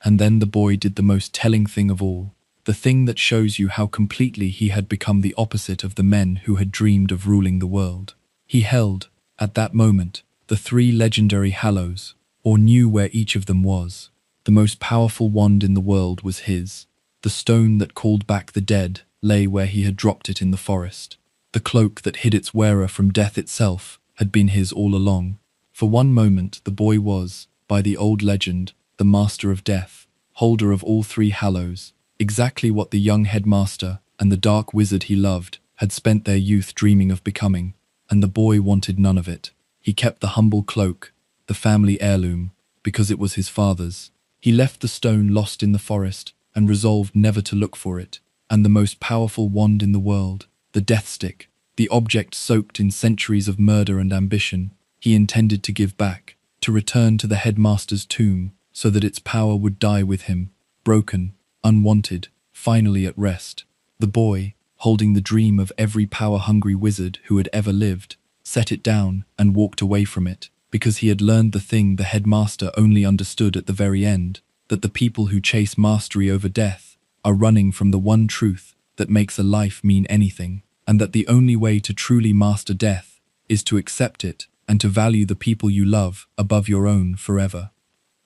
And then the boy did the most telling thing of all. the thing that shows you how completely he had become the opposite of the men who had dreamed of ruling the world. He held, at that moment, the 3 legendary Hallows, or knew where each of them was. The most powerful wand in the world was his. The stone that called back the dead lay where he had dropped it in the forest. The cloak that hid its wearer from death itself had been his all along. For one moment the boy was, by the old legend, the master of death, holder of all 3 Hallows, exactly what the young headmaster and the dark wizard he loved had spent their youth dreaming of becoming, and the boy wanted none of it. He kept the humble cloak, the family heirloom, because it was his father's. He left the stone lost in the forest and resolved never to look for it, and the most powerful wand in the world, the death stick, the object soaked in centuries of murder and ambition, he intended to give back, to return to the headmaster's tomb, so that its power would die with him, broken, unwanted, finally at rest. The boy, holding the dream of every power-hungry wizard who had ever lived, set it down and walked away from it, because he had learned the thing the headmaster only understood at the very end, that the people who chase mastery over death are running from the one truth that makes a life mean anything, and that the only way to truly master death is to accept it and to value the people you love above your own forever.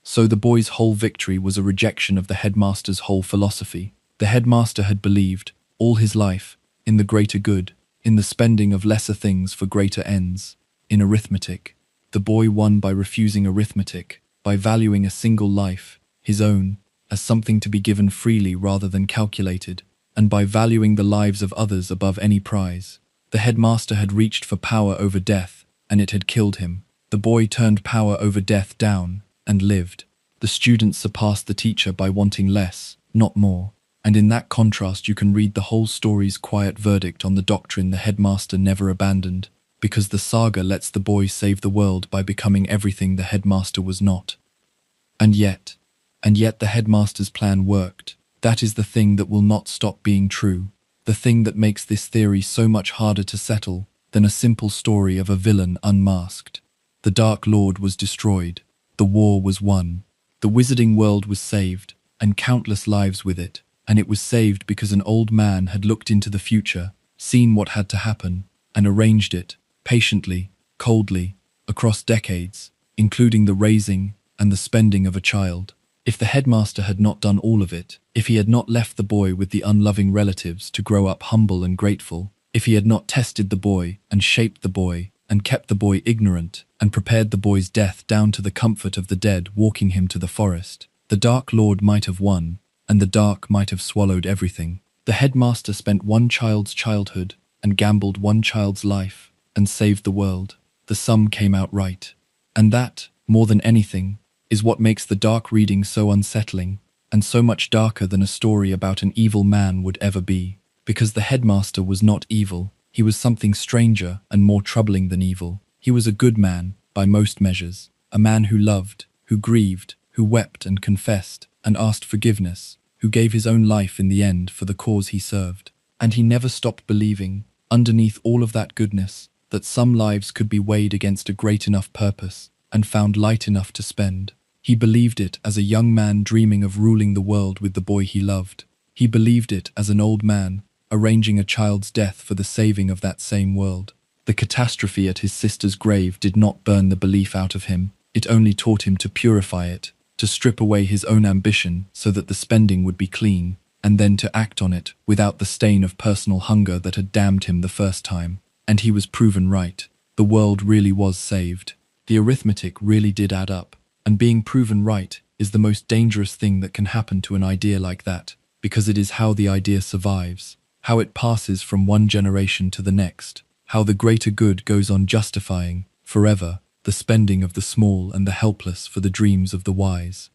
So the boy's whole victory was a rejection of the headmaster's whole philosophy. The headmaster had believed, all his life, in the greater good, in the spending of lesser things for greater ends, in arithmetic. The boy won by refusing arithmetic, by valuing a single life, his own, as something to be given freely rather than calculated, and by valuing the lives of others above any prize. The headmaster had reached for power over death, and it had killed him. The boy turned power over death down, and lived. The student surpassed the teacher by wanting less, not more. And in that contrast you can read the whole story's quiet verdict on the doctrine the headmaster never abandoned, because the saga lets the boy save the world by becoming everything the headmaster was not. And yet the headmaster's plan worked. That is the thing that will not stop being true, the thing that makes this theory so much harder to settle than a simple story of a villain unmasked. The Dark Lord was destroyed, the war was won, the wizarding world was saved, and countless lives with it, and it was saved because an old man had looked into the future, seen what had to happen, and arranged it, patiently, coldly, across decades, including the raising and the spending of a child. If the headmaster had not done all of it, if he had not left the boy with the unloving relatives to grow up humble and grateful, if he had not tested the boy and shaped the boy and kept the boy ignorant and prepared the boy's death down to the comfort of the dead walking him to the forest, the Dark Lord might have won, and the dark might have swallowed everything. The headmaster spent one child's childhood and gambled one child's life and saved the world. The sum came out right. And that, more than anything, is what makes the dark reading so unsettling, and so much darker than a story about an evil man would ever be. Because the headmaster was not evil, he was something stranger and more troubling than evil. He was a good man, by most measures, a man who loved, who grieved, who wept and confessed, and asked forgiveness, who gave his own life in the end for the cause he served. And he never stopped believing, underneath all of that goodness, that some lives could be weighed against a great enough purpose, and found light enough to spend. He believed it as a young man dreaming of ruling the world with the boy he loved. He believed it as an old man, arranging a child's death for the saving of that same world. The catastrophe at his sister's grave did not burn the belief out of him. It only taught him to purify it, to strip away his own ambition so that the spending would be clean, and then to act on it without the stain of personal hunger that had damned him the first time. And he was proven right. The world really was saved. The arithmetic really did add up. And being proven right is the most dangerous thing that can happen to an idea like that, because it is how the idea survives, how it passes from one generation to the next, how the greater good goes on justifying, forever, the spending of the small and the helpless for the dreams of the wise.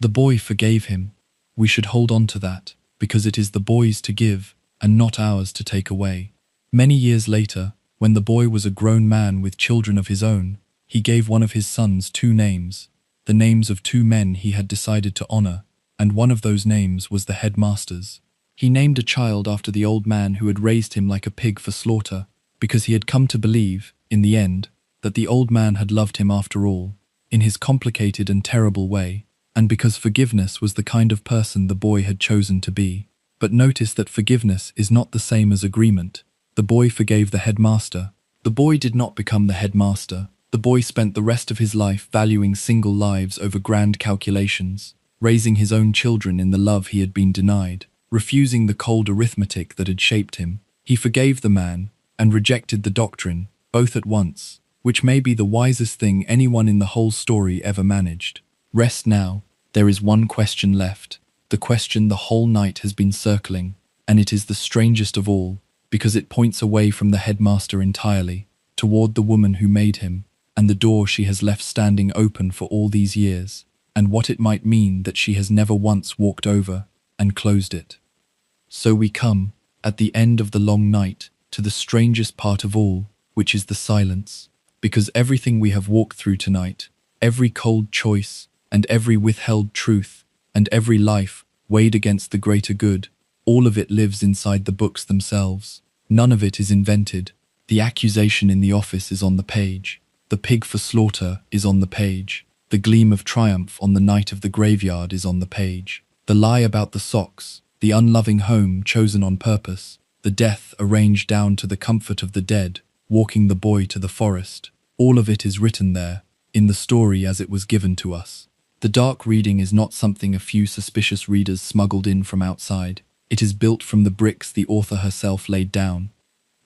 The boy forgave him. We should hold on to that, because it is the boy's to give, and not ours to take away. Many years later, when the boy was a grown man with children of his own, he gave one of his sons 2 names, the names of 2 men he had decided to honor, and one of those names was the headmaster's. He named a child after the old man who had raised him like a pig for slaughter, because he had come to believe, in the end, that the old man had loved him after all, in his complicated and terrible way, and because forgiveness was the kind of person the boy had chosen to be. But notice that forgiveness is not the same as agreement. The boy forgave the headmaster. The boy did not become the headmaster. The boy spent the rest of his life valuing single lives over grand calculations, raising his own children in the love he had been denied, refusing the cold arithmetic that had shaped him. He forgave the man and rejected the doctrine, both at once, which may be the wisest thing anyone in the whole story ever managed. Rest now. There is one question left, the question the whole night has been circling, and it is the strangest of all, because it points away from the headmaster entirely, toward the woman who made him, and the door she has left standing open for all these years, and what it might mean that she has never once walked over and closed it. So we come, at the end of the long night, to the strangest part of all, which is the silence, because everything we have walked through tonight, every cold choice, and every withheld truth, and every life weighed against the greater good, all of it lives inside the books themselves. None of it is invented. The accusation in the office is on the page. The pig for slaughter is on the page. The gleam of triumph on the night of the graveyard is on the page. The lie about the socks, the unloving home chosen on purpose, the death arranged down to the comfort of the dead, walking the boy to the forest, all of it is written there, in the story as it was given to us. The dark reading is not something a few suspicious readers smuggled in from outside. It is built from the bricks the author herself laid down.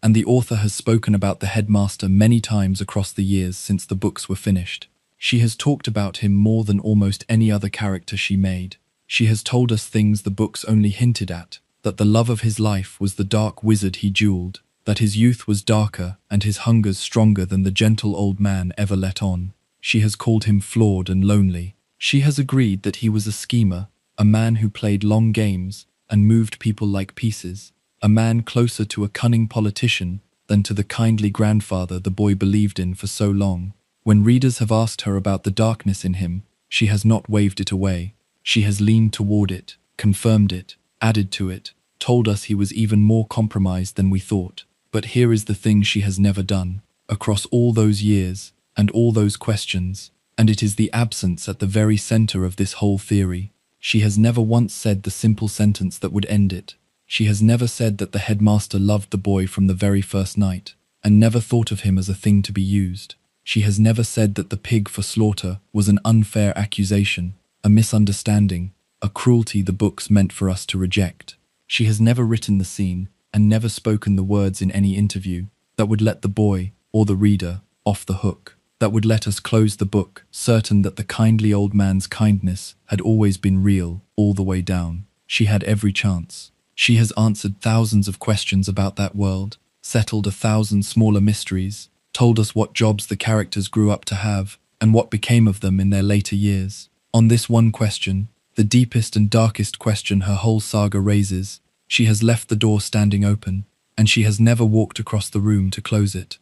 And the author has spoken about the headmaster many times across the years since the books were finished. She has talked about him more than almost any other character she made. She has told us things the books only hinted at, that the love of his life was the dark wizard he jeweled, that his youth was darker and his hungers stronger than the gentle old man ever let on. She has called him flawed and lonely. She has agreed that he was a schemer, a man who played long games and moved people like pieces, a man closer to a cunning politician than to the kindly grandfather the boy believed in for so long. When readers have asked her about the darkness in him, she has not waved it away. She has leaned toward it, confirmed it, added to it, told us he was even more compromised than we thought. But here is the thing she has never done, across all those years and all those questions, and it is the absence at the very center of this whole theory. She has never once said the simple sentence that would end it. She has never said that the headmaster loved the boy from the very first night, and never thought of him as a thing to be used. She has never said that the pig for slaughter was an unfair accusation, a misunderstanding, a cruelty the books meant for us to reject. She has never written the scene, and never spoken the words in any interview, that would let the boy, or the reader, off the hook, that would let us close the book, certain that the kindly old man's kindness had always been real, all the way down. She had every chance. She has answered thousands of questions about that world, settled 1,000 smaller mysteries, told us what jobs the characters grew up to have, and what became of them in their later years. On this one question, the deepest and darkest question her whole saga raises, she has left the door standing open, and she has never walked across the room to close it.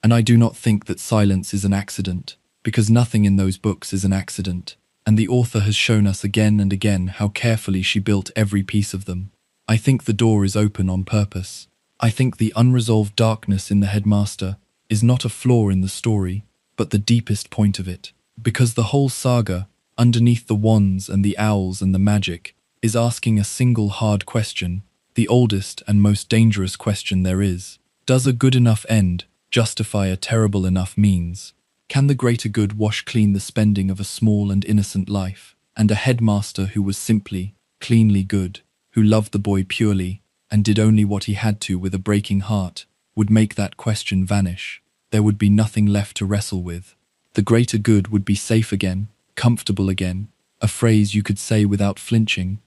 And I do not think that silence is an accident, because nothing in those books is an accident, and the author has shown us again and again how carefully she built every piece of them. I think the door is open on purpose. I think the unresolved darkness in the headmaster is not a flaw in the story, but the deepest point of it, because the whole saga, underneath the wands and the owls and the magic, is asking a single hard question, the oldest and most dangerous question there is. Does a good enough end justify a terrible enough means? Can the greater good wash clean the spending of a small and innocent life? And a headmaster who was simply, cleanly good, who loved the boy purely, and did only what he had to with a breaking heart, would make that question vanish. There would be nothing left to wrestle with. The greater good would be safe again, comfortable again, a phrase you could say without flinching.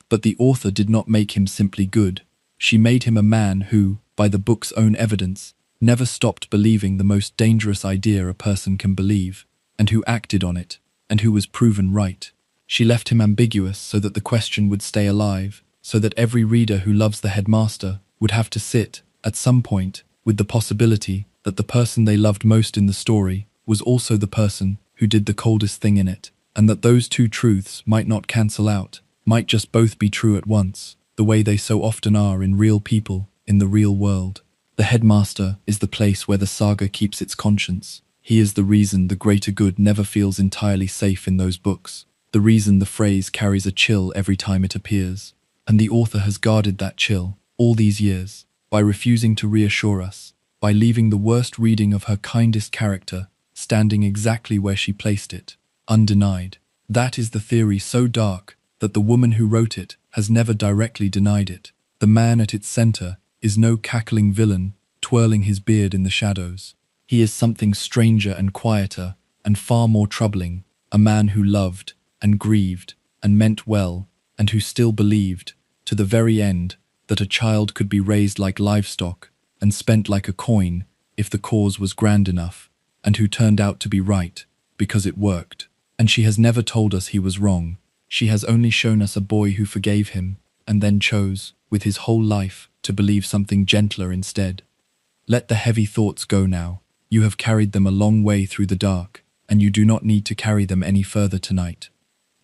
But the author did not make him simply good. She made him a man who, by the book's own evidence, never stopped believing the most dangerous idea a person can believe, and who acted on it, and who was proven right. She left him ambiguous so that the question would stay alive, so that every reader who loves the headmaster would have to sit, at some point, with the possibility that the person they loved most in the story was also the person who did the coldest thing in it, and that those two truths might not cancel out, might just both be true at once, the way they so often are in real people, in the real world. The headmaster is the place where the saga keeps its conscience. He is the reason the greater good never feels entirely safe in those books, the reason the phrase carries a chill every time it appears. And the author has guarded that chill all these years by refusing to reassure us, by leaving the worst reading of her kindest character standing exactly where she placed it, undenied. That is the theory so dark that the woman who wrote it has never directly denied it. The man at its center is no cackling villain twirling his beard in the shadows. He is something stranger and quieter and far more troubling, a man who loved and grieved and meant well, and who still believed, to the very end, that a child could be raised like livestock and spent like a coin if the cause was grand enough, and who turned out to be right because it worked. And she has never told us he was wrong. She has only shown us a boy who forgave him and then chose, with his whole life, to believe something gentler instead. Let the heavy thoughts go now. You have carried them a long way through the dark, and you do not need to carry them any further tonight.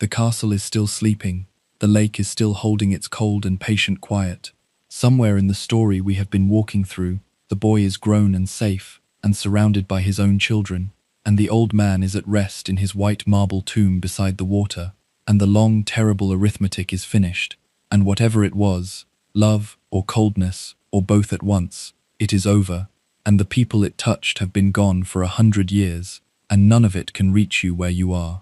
The castle is still sleeping. The lake is still holding its cold and patient quiet. Somewhere in the story we have been walking through, the boy is grown and safe and surrounded by his own children, and the old man is at rest in his white marble tomb beside the water, and the long, terrible arithmetic is finished, and whatever it was, love or coldness or both at once, it is over, and the people it touched have been gone for 100 years, and none of it can reach you where you are.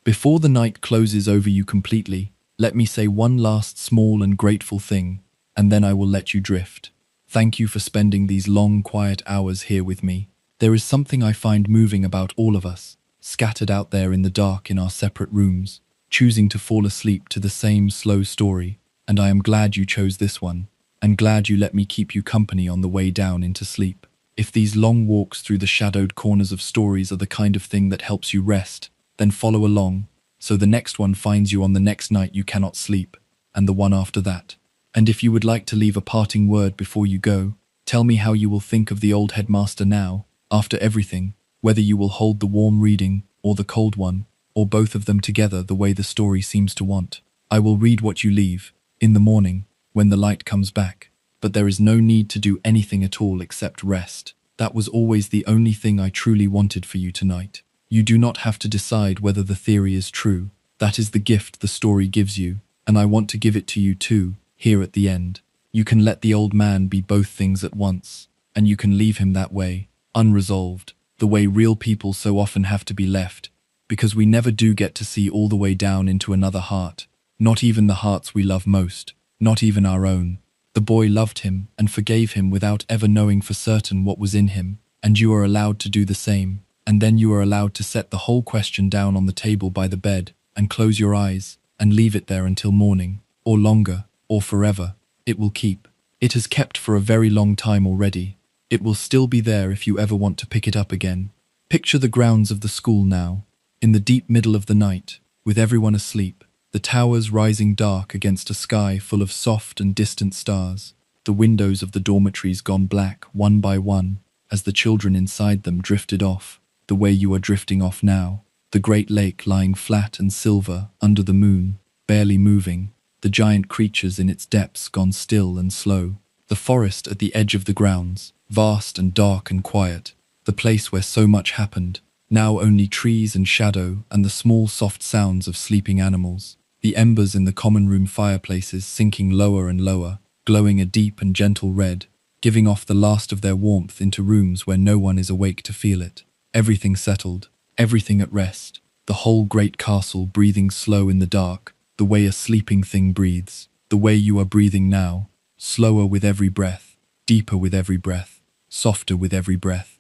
Before the night closes over you completely, let me say one last small and grateful thing, and then I will let you drift. Thank you for spending these long, quiet hours here with me. There is something I find moving about all of us, scattered out there in the dark in our separate rooms, choosing to fall asleep to the same slow story, and I am glad you chose this one, and glad you let me keep you company on the way down into sleep. If these long walks through the shadowed corners of stories are the kind of thing that helps you rest, then follow along, so the next one finds you on the next night you cannot sleep, and the one after that. And if you would like to leave a parting word before you go, tell me how you will think of the old headmaster now, after everything, whether you will hold the warm reading, or the cold one, or both of them together the way the story seems to want. I will read what you leave, in the morning, when the light comes back, but there is no need to do anything at all except rest. That was always the only thing I truly wanted for you tonight. You do not have to decide whether the theory is true. That is the gift the story gives you, and I want to give it to you too, here at the end. You can let the old man be both things at once, and you can leave him that way, unresolved, the way real people so often have to be left, because we never do get to see all the way down into another heart, not even the hearts we love most, not even our own. The boy loved him and forgave him without ever knowing for certain what was in him, and you are allowed to do the same. And then you are allowed to set the whole question down on the table by the bed and close your eyes and leave it there until morning, or longer, or forever. It will keep. It has kept for a very long time already. It will still be there if you ever want to pick it up again. Picture the grounds of the school now, in the deep middle of the night, with everyone asleep, the towers rising dark against a sky full of soft and distant stars, the windows of the dormitories gone black one by one as the children inside them drifted off, the way you are drifting off now, the great lake lying flat and silver under the moon, barely moving, the giant creatures in its depths gone still and slow, the forest at the edge of the grounds, vast and dark and quiet, the place where so much happened, now only trees and shadow and the small soft sounds of sleeping animals, the embers in the common room fireplaces sinking lower and lower, glowing a deep and gentle red, giving off the last of their warmth into rooms where no one is awake to feel it. Everything settled, everything at rest, the whole great castle breathing slow in the dark, the way a sleeping thing breathes, the way you are breathing now, slower with every breath, deeper with every breath, softer with every breath.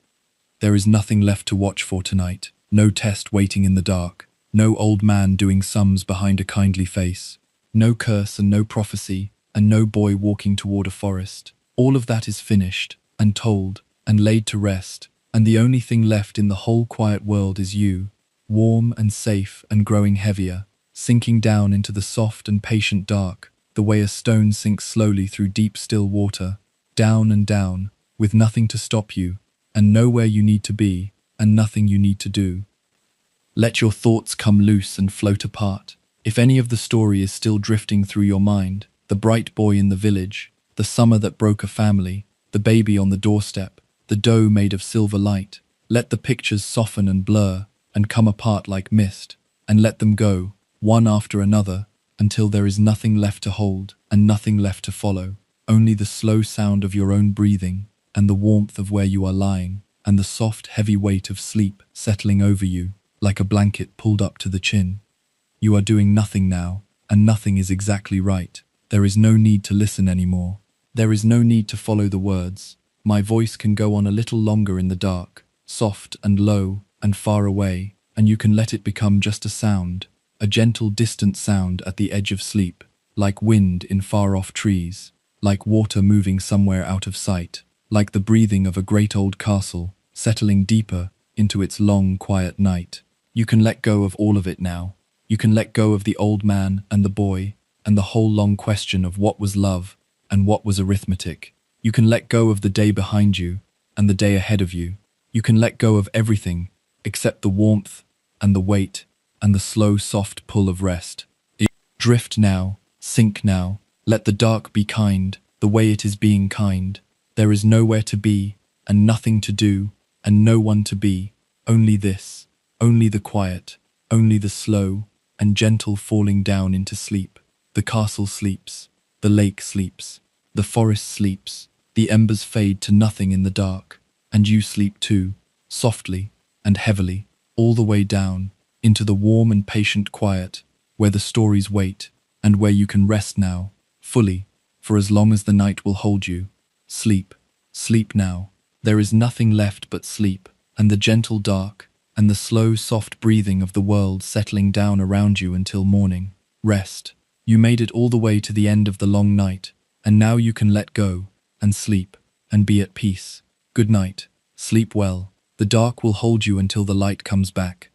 There is nothing left to watch for tonight, no test waiting in the dark, no old man doing sums behind a kindly face, no curse and no prophecy, and no boy walking toward a forest. All of that is finished, and told, and laid to rest, and the only thing left in the whole quiet world is you, warm and safe and growing heavier, sinking down into the soft and patient dark, the way a stone sinks slowly through deep still water, down and down, with nothing to stop you, and nowhere you need to be, and nothing you need to do. Let your thoughts come loose and float apart. If any of the story is still drifting through your mind, the bright boy in the village, the summer that broke a family, the baby on the doorstep, the dough made of silver light, let the pictures soften and blur and come apart like mist, and let them go, one after another, until there is nothing left to hold and nothing left to follow, only the slow sound of your own breathing and the warmth of where you are lying and the soft, heavy weight of sleep settling over you like a blanket pulled up to the chin. You are doing nothing now, and nothing is exactly right. There is no need to listen anymore. There is no need to follow the words. My voice can go on a little longer in the dark, soft and low and far away, and you can let it become just a sound, a gentle, distant sound at the edge of sleep, like wind in far-off trees, like water moving somewhere out of sight, like the breathing of a great old castle, settling deeper into its long, quiet night. You can let go of all of it now. You can let go of the old man and the boy, and the whole long question of what was love and what was arithmetic. You can let go of the day behind you and the day ahead of you. You can let go of everything except the warmth and the weight and the slow, soft pull of rest. Drift now, sink now, let the dark be kind, the way it is being kind. There is nowhere to be, and nothing to do, and no one to be, only this, only the quiet, only the slow and gentle falling down into sleep. The castle sleeps, the lake sleeps, the forest sleeps, the embers fade to nothing in the dark, and you sleep too, softly and heavily, all the way down into the warm and patient quiet, where the stories wait, and where you can rest now, fully, for as long as the night will hold you. Sleep, sleep now. There is nothing left but sleep, and the gentle dark, and the slow, soft breathing of the world settling down around you until morning. Rest. You made it all the way to the end of the long night, and now you can let go, and sleep, and be at peace. Good night. Sleep well. The dark will hold you until the light comes back.